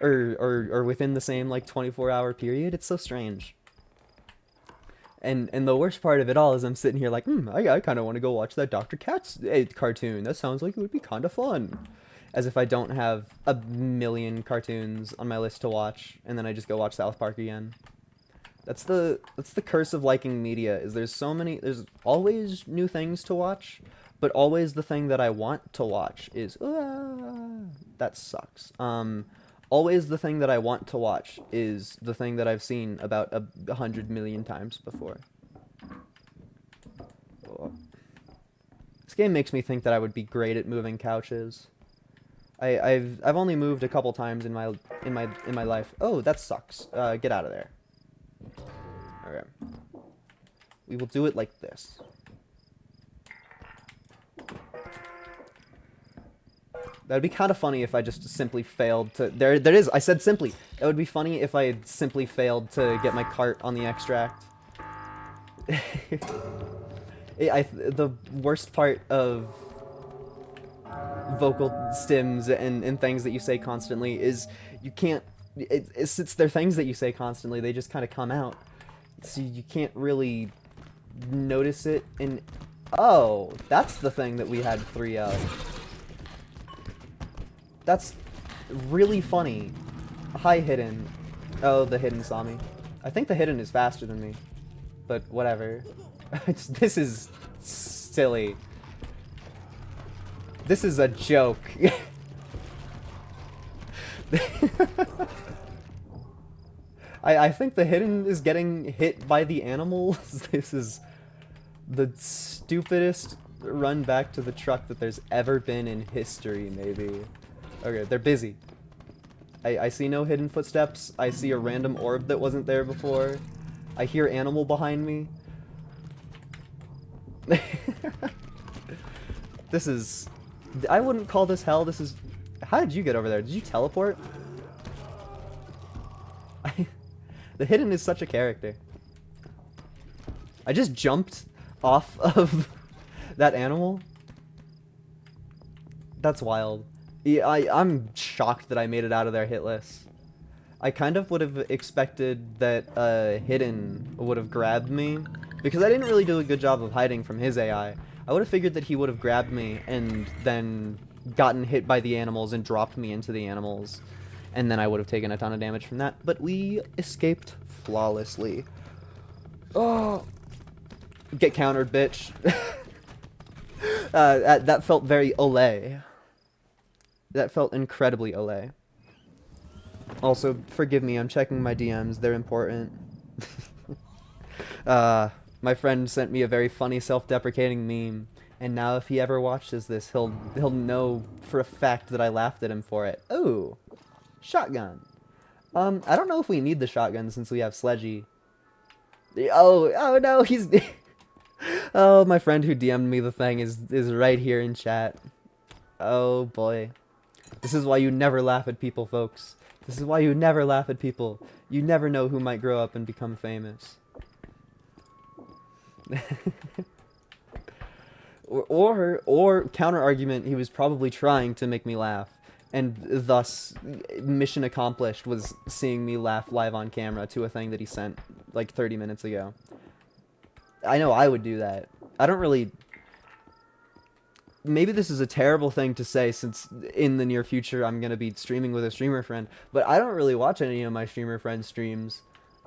Or within the same like 24-hour period. It's so strange. And the worst part of it all is I'm sitting here like, I kind of want to go watch that Dr. Katz cartoon. That sounds like it would be kind of fun. As if I don't have a million cartoons on my list to watch, and then I just go watch South Park again. That's the curse of liking media. Is there's always new things to watch, but always the thing that I want to watch is that sucks. Always the thing that I want to watch is the thing that I've seen about 100 million times before. Oh. This game makes me think that I would be great at moving couches. I've only moved a couple times in my life. Oh, that sucks. Get out of there. Okay. We will do it like this. That'd be kind of funny if I just simply failed to... There it is. I said simply. That would be funny if I had simply failed to get my cart on the extract. The worst part of vocal stims and things that you say constantly is you can't... Since they're things that you say constantly, they just kind of come out. So you can't really notice it in... Oh, that's the thing that we had 3 of. That's really funny. Hi, Hidden. Oh, the Hidden saw me. I think the Hidden is faster than me. But whatever. This is silly. This is a joke. I think the Hidden is getting hit by the animals. This is the stupidest run back to the truck that there's ever been in history, maybe. Okay, they're busy. I see no hidden footsteps. I see a random orb that wasn't there before. I hear animal behind me. This is... I wouldn't call this hell. This is... How did you get over there? Did you teleport? The Hidden is such a character. I just jumped off of that animal. That's wild. Yeah, I'm shocked that I made it out of their hit list. I kind of would have expected that Hidden would have grabbed me, because I didn't really do a good job of hiding from his AI. I would have figured that he would have grabbed me and then gotten hit by the animals and dropped me into the animals, and then I would have taken a ton of damage from that, but we escaped flawlessly. Oh! Get countered, bitch. That felt very Olay. That felt incredibly Olay. Also, forgive me, I'm checking my DMs, they're important. My friend sent me a very funny self-deprecating meme, and now if he ever watches this, he'll know for a fact that I laughed at him for it. Ooh, shotgun. I don't know if we need the shotgun since we have Sledgy. Oh no, he's... Oh, my friend who DM'd me the thing is right here in chat. Oh boy. This is why you never laugh at people, folks. This is why you never laugh at people. You never know who might grow up and become famous. or counter argument, he was probably trying to make me laugh. and thus mission accomplished was seeing me laugh live on camera to a thing that he sent like 30 minutes ago. I know I would do that. I don't really... Maybe this is a terrible thing to say since in the near future I'm going to be streaming with a streamer friend, but I don't really watch any of my streamer friends' streams.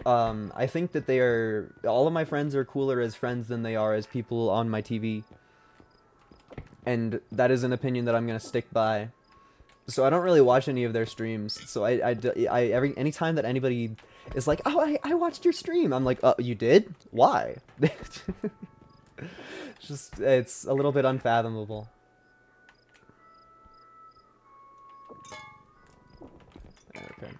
I think that they are... All of my friends are cooler as friends than they are as people on my TV. And that is an opinion that I'm going to stick by. So I don't really watch any of their streams. So anytime that anybody is like, oh, I watched your stream, I'm like, you did? Why? It's a little bit unfathomable. Okay.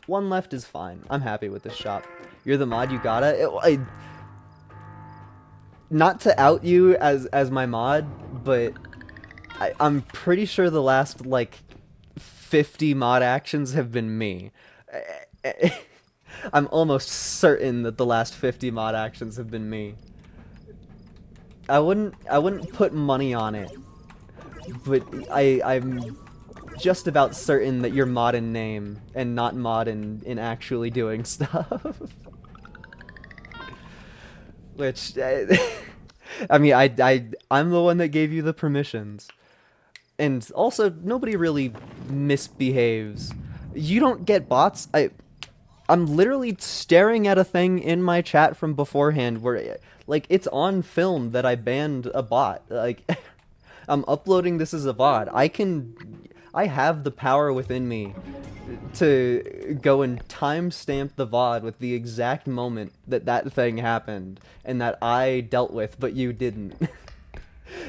One left is fine. I'm happy with this shop. You're the mod, you gotta. Not to out you as my mod, but I'm pretty sure the last like 50 mod actions have been me. I'm almost certain that the last 50 mod actions have been me. I wouldn't put money on it, but I'm just about certain that you're mod in name and not mod in actually doing stuff. Which I mean, I'm the one that gave you the permissions. And also, nobody really misbehaves. You don't get bots. I'm literally staring at a thing in my chat from beforehand where, like, it's on film that I banned a bot. Like, I'm uploading this as a VOD. I have the power within me to go and timestamp the VOD with the exact moment that that thing happened and that I dealt with, but you didn't.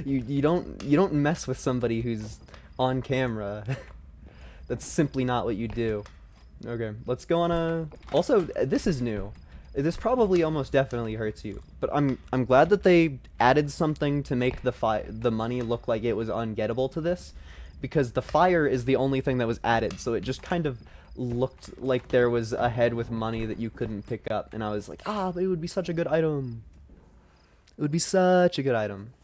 You don't mess with somebody who's on camera. That's simply not what you do. Okay, let's go on a... Also, this is new. This probably almost definitely hurts you, but I'm glad that they added something to make the money look like it was ungettable to this, because the fire is the only thing that was added, so it just kind of looked like there was a head with money that you couldn't pick up, and I was like, but it would be such a good item. It would be such a good item.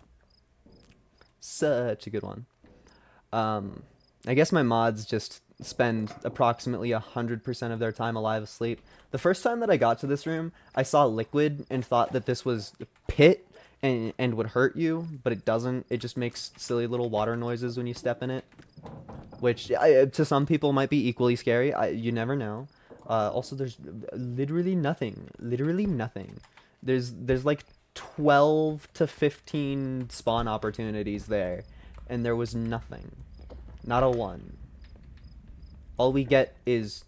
Such a good one. I guess my mods just spend approximately 100% of their time alive asleep. The first time that I got to this room, I saw liquid and thought that this was pit and would hurt you, but it doesn't. It just makes silly little water noises when you step in it, which to some people might be equally scary. You never know. Also, there's literally nothing. Literally nothing. There's like 12 to 15 spawn opportunities there, and there was nothing. Not a one. All we get is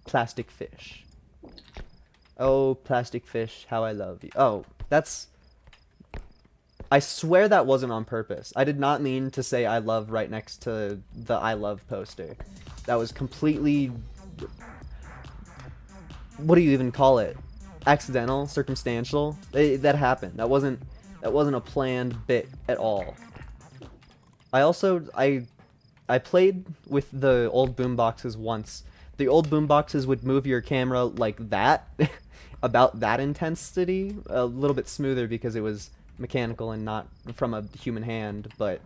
plastic fish. Oh, plastic fish, how I love you. Oh, that's... I swear that wasn't on purpose. I did not mean to say I love right next to the I love poster. That was completely... What do you even call it? Accidental? Circumstantial? That happened. That wasn't a planned bit at all. I played with the old boomboxes once. The old boomboxes would move your camera like that, about that intensity, a little bit smoother because it was mechanical and not from a human hand, but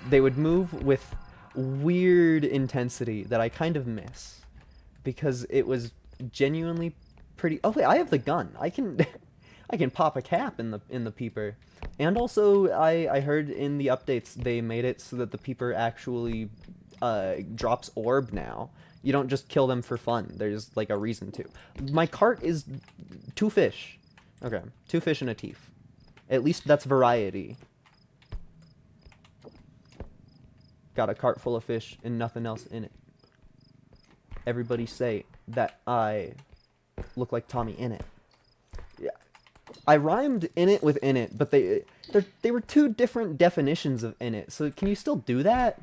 they would move with weird intensity that I kind of miss, because it was genuinely pretty... Oh wait, I have the gun. I can I can pop a cap in the peeper. And also, I heard in the updates they made it so that the peeper actually drops orb now. You don't just kill them for fun. There's like a reason to. My cart is 2 fish. Okay, 2 fish and a teeth. At least that's variety. Got a cart full of fish and nothing else in it. Everybody say that I look like Tommy in it. Yeah. I rhymed in it with in it, but they were 2 different definitions of in it. So can you still do that?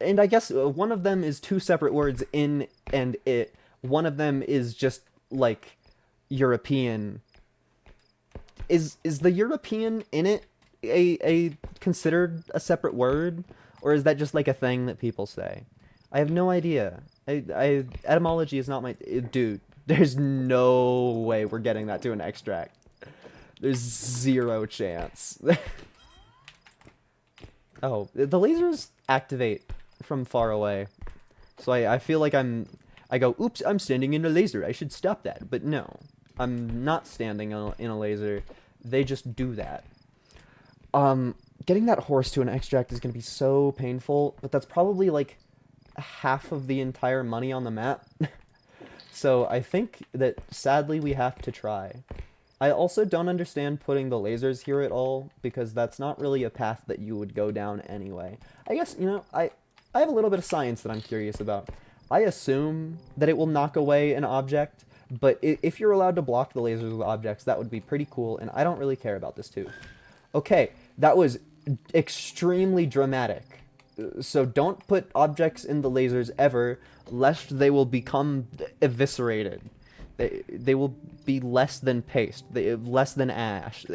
And I guess one of them is 2 separate words, in and it. One of them is just like European. Is the European in it a considered a separate word, or is that just like a thing that people say? I have no idea. Etymology is not my... Dude, there's no way we're getting that to an extract. There's 0 chance. Oh, the lasers activate from far away. So I feel like I go, oops, I'm standing in a laser. I should stop that. But no, I'm not standing in a laser. They just do that. Getting that horse to an extract is going to be so painful, but that's probably like half of the entire money on the map. So I think that sadly we have to try. I also don't understand putting the lasers here at all, because that's not really a path that you would go down anyway. I guess, you know, I have a little bit of science that I'm curious about. I assume that it will knock away an object, but if you're allowed to block the lasers with objects, that would be pretty cool, and I don't really care about this too. Okay, that was extremely dramatic. So don't put objects in the lasers ever, lest they will become eviscerated. They will be less than paste, less than ash.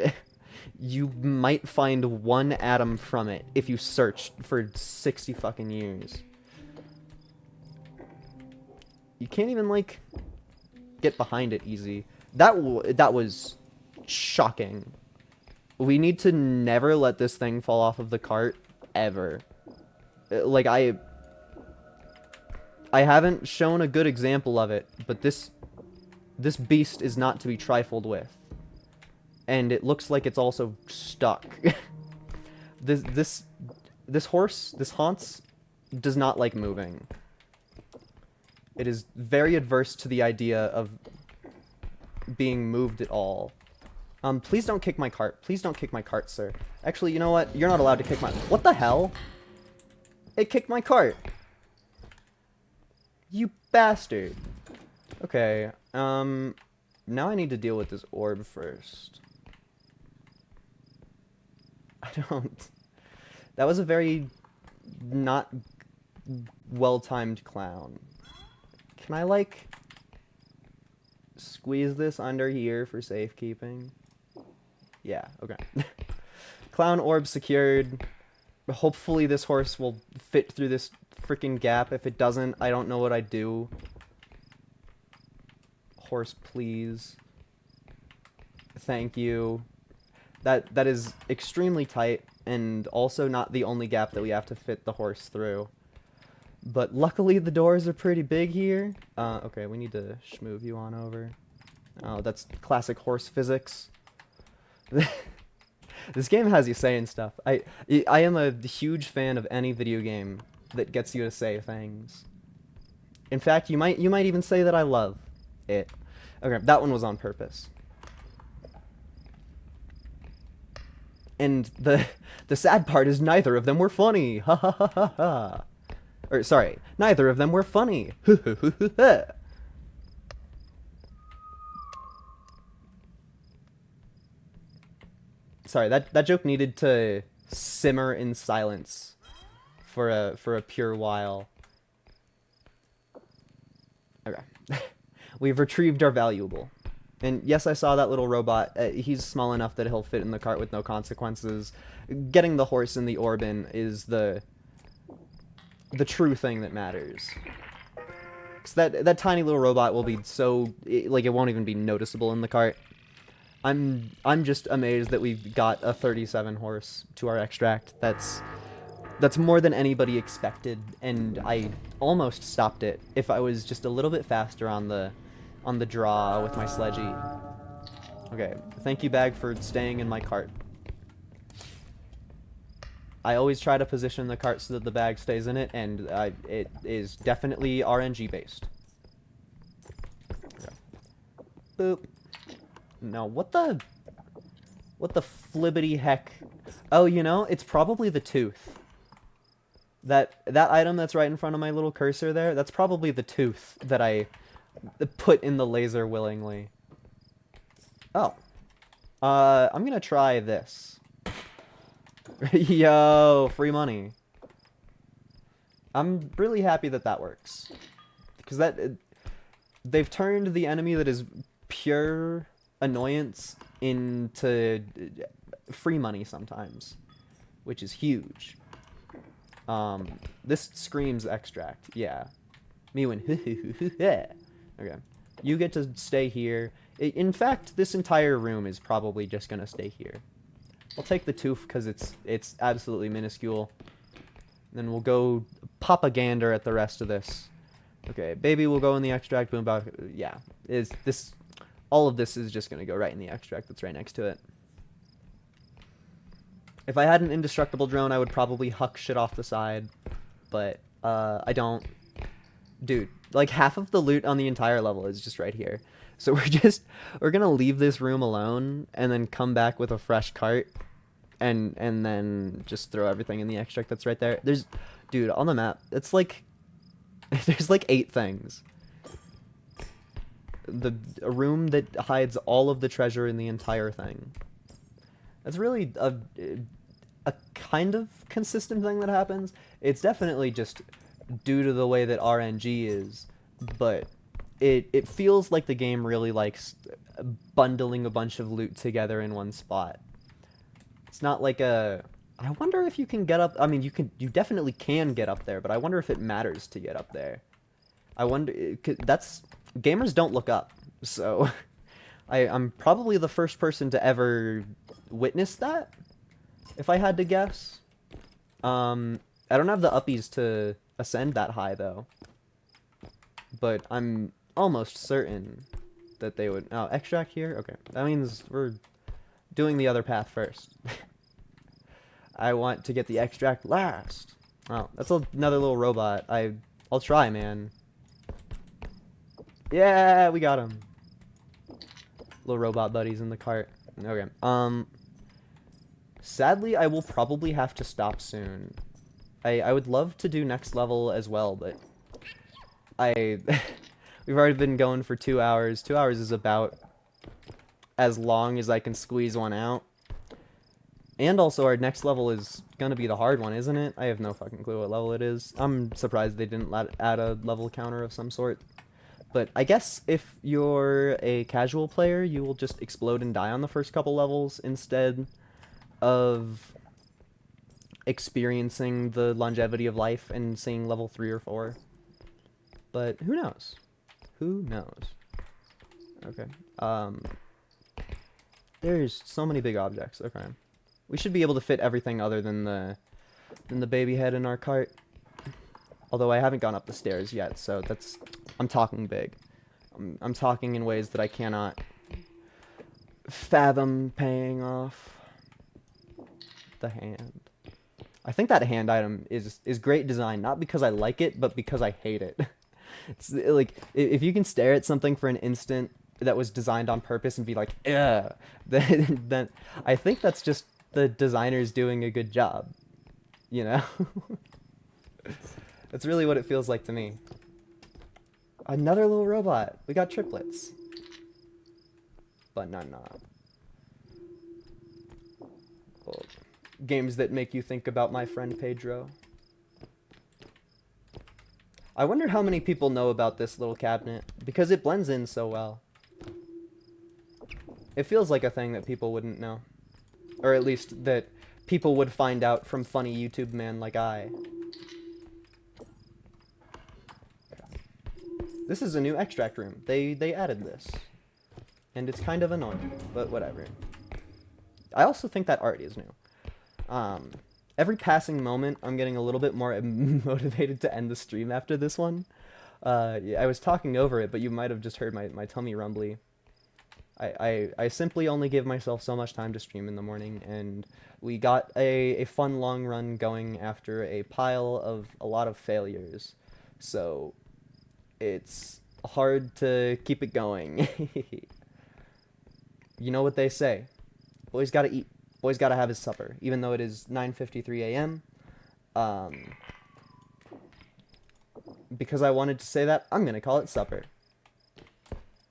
You might find one atom from it if you search for 60 fucking years. You can't even, like, get behind it easy. That was shocking. We need to never let this thing fall off of the cart, ever. Like, I haven't shown a good example of it, but this beast is not to be trifled with. And it looks like it's also stuck. This horse, this Haunts, does not like moving. It is very adverse to the idea of being moved at all. Please don't kick my cart. Please don't kick my cart, sir. Actually, you know what? You're not allowed to kick my... What the hell? It kicked my cart. You bastard. Okay, now I need to deal with this orb first. I don't... That was a very not well-timed clown. Can I, like, squeeze this under here for safekeeping? Yeah, okay. Clown orb secured. Hopefully this horse will fit through this freaking gap. If it doesn't, I don't know what I'd do. Horse, please. Thank you. That is extremely tight, and also not the only gap that we have to fit the horse through. But luckily the doors are pretty big here. Okay, we need to schmoove you on over. Oh, that's classic horse physics. This game has you saying stuff. I am a huge fan of any video game that gets you to say things. In fact, you might even say that I love it. Okay, that one was on purpose. And the sad part is neither of them were funny. Ha ha ha ha ha. Or sorry, neither of them were funny. Sorry, that joke needed to simmer in silence for a pure while. Okay. We've retrieved our valuable. And yes, I saw that little robot. He's small enough that he'll fit in the cart with no consequences. Getting the horse in the Orbin is the true thing that matters. Because that tiny little robot will be so... like, it won't even be noticeable in the cart. I'm just amazed that we've got a 37 horse to our extract. That's more than anybody expected, and I almost stopped it if I was just a little bit faster on the draw with my sledgy. Okay, thank you, bag, for staying in my cart. I always try to position the cart so that the bag stays in it, and it is definitely RNG based. Okay. Boop. No, what the flibbity heck? Oh, you know, it's probably the tooth. That item that's right in front of my little cursor there, that's probably the tooth that I put in the laser willingly. Oh. I'm gonna try this. Yo, free money. I'm really happy that that works. Because they've turned the enemy that is pure annoyance into free money sometimes, which is huge. This screams extract. Yeah. Me win. Okay. You get to stay here. In fact, this entire room is probably just gonna stay here. I'll take the tooth because it's absolutely minuscule. Then we'll go propaganda at the rest of this. Okay, baby will go in the extract. Boom, bow. Yeah, is this? All of this is just gonna go right in the extract that's right next to it. If I had an indestructible drone, I would probably huck shit off the side, but I don't. Dude, like half of the loot on the entire level is just right here. So we're gonna leave this room alone and then come back with a fresh cart and then just throw everything in the extract that's right there. Dude, on the map, it's like there's like 8 things. A room that hides all of the treasure in the entire thing. That's really a kind of consistent thing that happens. It's definitely just due to the way that RNG is, but it feels like the game really likes bundling a bunch of loot together in one spot. It's not like a... I wonder if you can get up... I mean, you definitely can get up there, but I wonder if it matters to get up there. I wonder... That's... Gamers don't look up, so... I'm probably the first person to ever witness that, if I had to guess. I don't have the uppies to ascend that high, though. But I'm almost certain that they would... Oh, extract here? Okay. That means we're doing the other path first. I want to get the extract last. Oh, that's another little robot. I'll try, man. Yeah, we got him. Little robot buddies in the cart. Okay. Sadly, I will probably have to stop soon. I would love to do next level as well, but we've already been going for 2 hours. 2 hours is about as long as I can squeeze one out. And also, our next level is gonna be the hard one, isn't it? I have no fucking clue what level it is. I'm surprised they didn't add a level counter of some sort. But I guess if you're a casual player, you will just explode and die on the first couple levels instead of experiencing the longevity of life and seeing level 3 or 4. But who knows? Who knows? Okay. There's so many big objects. Okay. We should be able to fit everything other than the baby head in our cart. Although I haven't gone up the stairs yet, so that's... I'm talking big. I'm talking in ways that I cannot fathom paying off. The hand. I think that hand item is great design, not because I like it, but because I hate it. It's like, if you can stare at something for an instant that was designed on purpose and be like, ugh, then I think that's just the designers doing a good job. You know? That's really what it feels like to me. Another little robot. We got triplets. But not. Well, games that make you think about my friend Pedro. I wonder how many people know about this little cabinet, because it blends in so well. It feels like a thing that people wouldn't know. Or at least that people would find out from funny YouTube man like I. This is a new extract room. They added this. And it's kind of annoying, but whatever. I also think that art is new. Every passing moment, I'm getting a little bit more motivated to end the stream after this one. Yeah, I was talking over it, but you might have just heard my tummy rumbly. I simply only give myself so much time to stream in the morning, and we got a fun long run going after a pile of a lot of failures. So it's hard to keep it going. You know what they say. Boy's gotta eat. Boy's gotta have his supper. Even though it is 9:53 a.m. Because I wanted to say that, I'm gonna call it supper.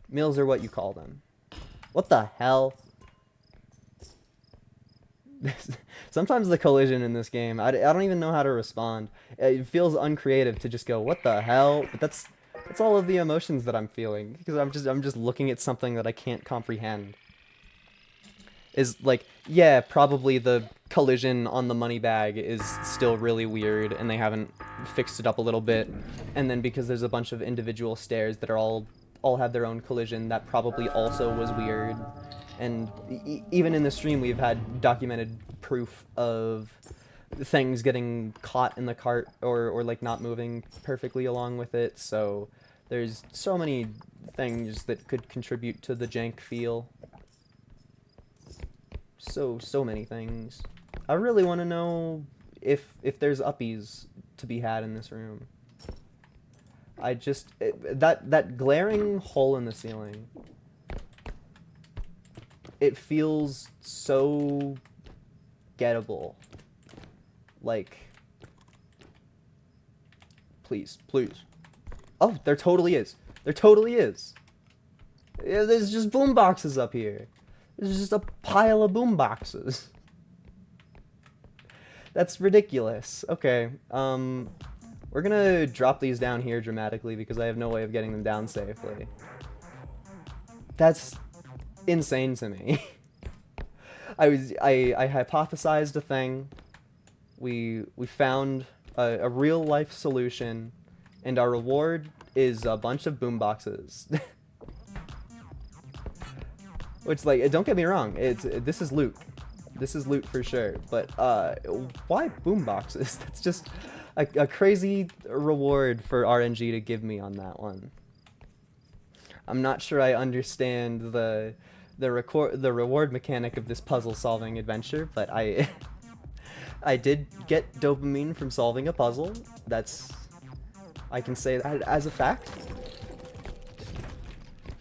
Meals are what you call them. What the hell? Sometimes the collision in this game, I don't even know how to respond. It feels uncreative to just go, what the hell? But that's all of the emotions that I'm feeling, because I'm just looking at something that I can't comprehend. Is like, yeah, probably the collision on the money bag is still really weird, and they haven't fixed it up a little bit. And then because there's a bunch of individual stairs that are all have their own collision, that probably also was weird. And even in the stream, we've had documented proof of things getting caught in the cart or like not moving perfectly along with it. So there's so many things that could contribute to the jank feel. So many things. I really want to know if there's uppies to be had in this room. That glaring hole in the ceiling. It feels so gettable. Like, please. Oh, there totally is. There totally is. Yeah, there's just boom boxes up here. There's just a pile of boom boxes. That's ridiculous. Okay, we're gonna drop these down here dramatically because I have no way of getting them down safely. That's insane to me. I hypothesized a thing. We found a real life solution, and our reward is a bunch of boomboxes. Which, like, don't get me wrong, this is loot. This is loot for sure. But why boomboxes? That's just a crazy reward for RNG to give me on that one. I'm not sure I understand the reward mechanic of this puzzle solving adventure, but I I did get dopamine from solving a puzzle. I can say that as a fact.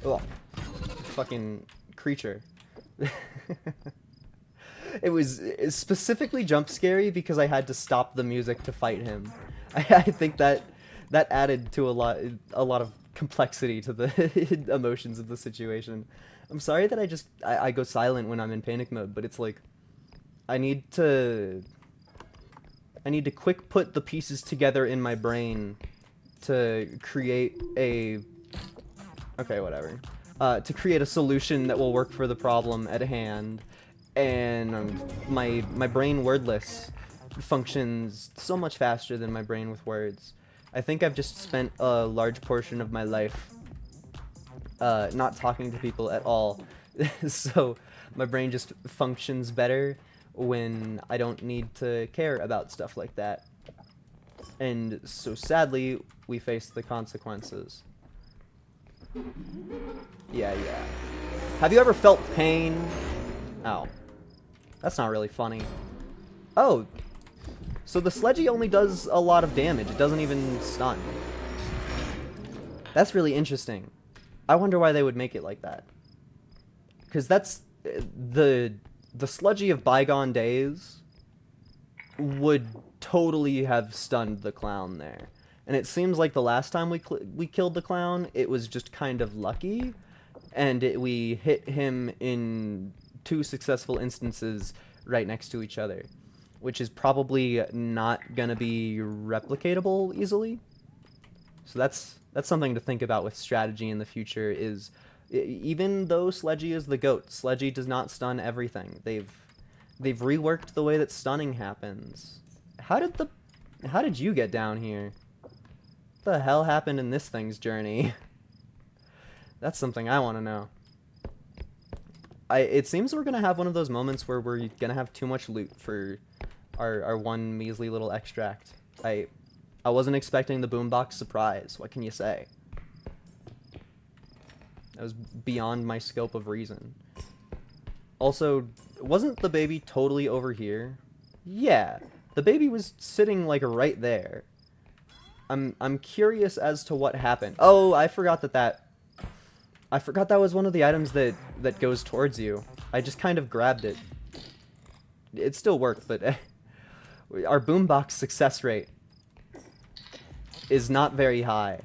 Oh, fucking creature. It was specifically jump scary because I had to stop the music to fight him. I think that added to a lot of complexity to the emotions of the situation. I'm sorry that I go silent when I'm in panic mode, but it's like I need to quick put the pieces together in my brain to create a to create a solution that will work for the problem at hand. And my brain wordless functions so much faster than my brain with words. I think I've just spent a large portion of my life not talking to people at all. So my brain just functions better when I don't need to care about stuff like that. And so sadly, we face the consequences. Yeah. Have you ever felt pain? Ow. That's not really funny. Oh. So the sledgy only does a lot of damage. It doesn't even stun. That's really interesting. I wonder why they would make it like that. Because that's... The sludgy of bygone days would totally have stunned the clown there. And it seems like the last time we killed the clown, it was just kind of lucky. And we hit him in 2 successful instances right next to each other, which is probably not gonna be replicatable easily. So that's something to think about with strategy in the future. Is even though Sledgy is the GOAT, Sledgy does not stun everything. They've reworked the way that stunning happens. How did you get down here? What the hell happened in this thing's journey? That's something I want to know. It seems we're gonna have one of those moments where we're gonna have too much loot for our one measly little extract. I wasn't expecting the boombox surprise. What can you say? That was beyond my scope of reason. Also, wasn't the baby totally over here? Yeah, the baby was sitting like right there. I'm curious as to what happened. Oh, I forgot that was one of the items that goes towards you. I just kind of grabbed it. It still worked, but our boombox success rate is not very high.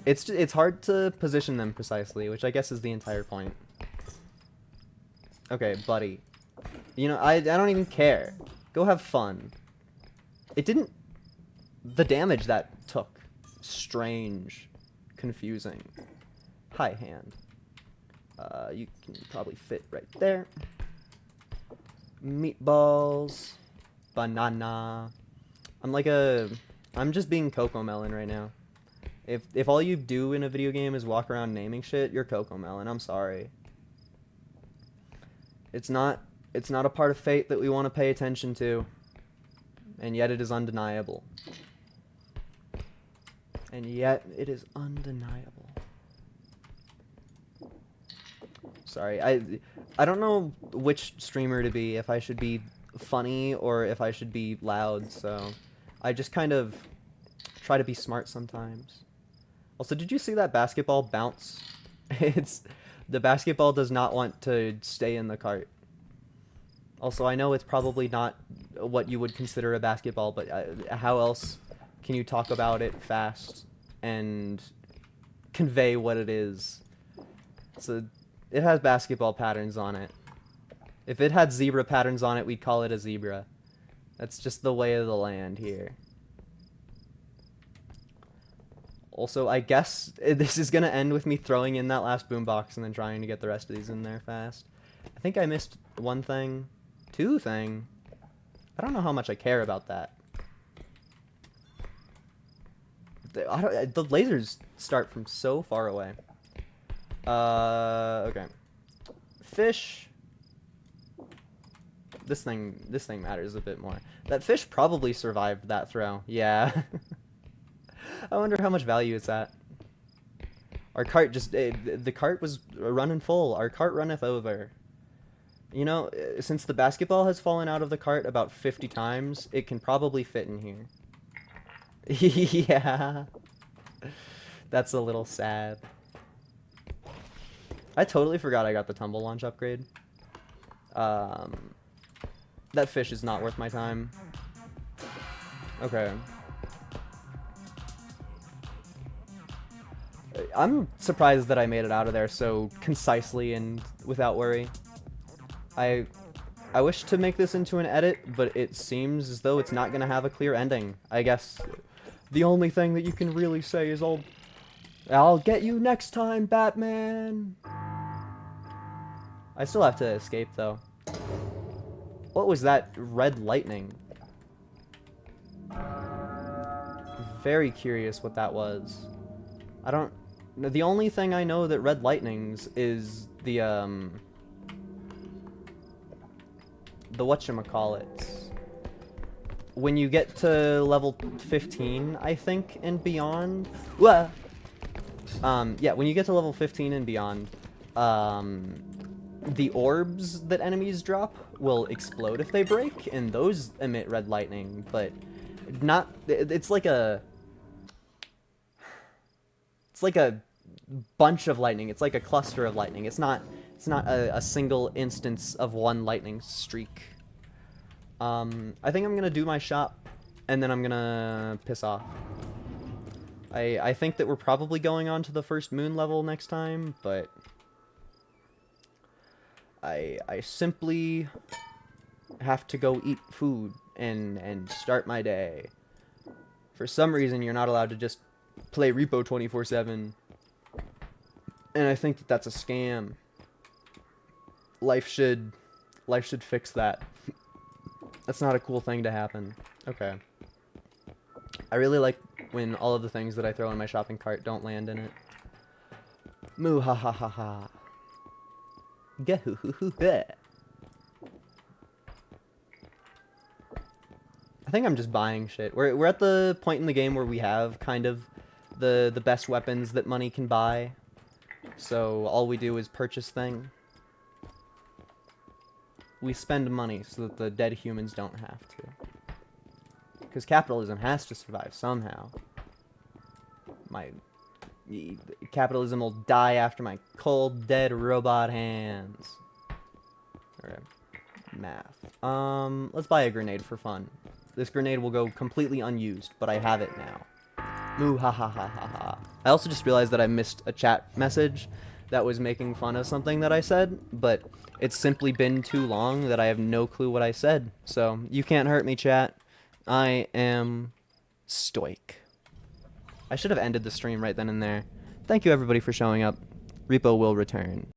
It's hard to position them precisely, which I guess is the entire point. Okay, buddy. You know, I don't even care. Go have fun. It didn't... The damage that took. Strange. Confusing. Hi, hand. You can probably fit right there. Meatballs. Banana. I'm just being Coco Melon right now. If all you do in a video game is walk around naming shit, you're Coco Melon. I'm sorry. It's not a part of fate that we want to pay attention to. And yet it is undeniable. And yet it is undeniable. Sorry, I don't know which streamer to be, if I should be funny or if I should be loud, so I just kind of try to be smart sometimes. Also, did you see that basketball bounce? The basketball does not want to stay in the cart. Also, I know it's probably not what you would consider a basketball, but how else can you talk about it fast and convey what it is? So it has basketball patterns on it. If it had zebra patterns on it, we'd call it a zebra. That's just the way of the land here. Also, I guess this is gonna end with me throwing in that last boombox and then trying to get the rest of these in there fast. I think I missed one thing. Two thing. I don't know how much I care about that. The lasers start from so far away. Okay. Fish. This thing matters a bit more. That fish probably survived that throw. Yeah. I wonder how much value it's at. Our cart just... the cart was running full. Our cart runneth over. You know, since the basketball has fallen out of the cart about 50 times, it can probably fit in here. Yeah. That's a little sad. I totally forgot I got the tumble launch upgrade. That fish is not worth my time. Okay. I'm surprised that I made it out of there so concisely and without worry. I wish to make this into an edit, but it seems as though it's not going to have a clear ending. I guess the only thing that you can really say is I'll get you next time, Batman. I still have to escape, though. What was that red lightning? Very curious what that was. I don't... The only thing I know that red lightnings is the whatchamacallits. When you get to level 15, I think, and beyond... yeah, when you get to level 15 and beyond, the orbs that enemies drop will explode if they break, and those emit red lightning, but not... It's like a bunch of lightning. It's like a cluster of lightning. It's not a single instance of one lightning streak. I think I'm gonna do my shop, and then I'm gonna piss off. I think that we're probably going on to the first moon level next time, but I simply have to go eat food and start my day. For some reason, you're not allowed to just play Repo 24/7. And I think that that's a scam. Life should fix that. That's not a cool thing to happen. Okay. I really like when all of the things that I throw in my shopping cart don't land in it. Moo ha ha ha ha. I think I'm just buying shit. We're at the point in the game where we have kind of the best weapons that money can buy. So all we do is purchase things. We spend money so that the dead humans don't have to. Because capitalism has to survive somehow. Capitalism will die after my cold, dead robot hands. Alright. Math. Let's buy a grenade for fun. This grenade will go completely unused, but I have it now. Moo ha ha ha ha ha. I also just realized that I missed a chat message that was making fun of something that I said, but it's simply been too long that I have no clue what I said. So, you can't hurt me, chat. I am stoic. I should have ended the stream right then and there. Thank you everybody for showing up. Repo will return.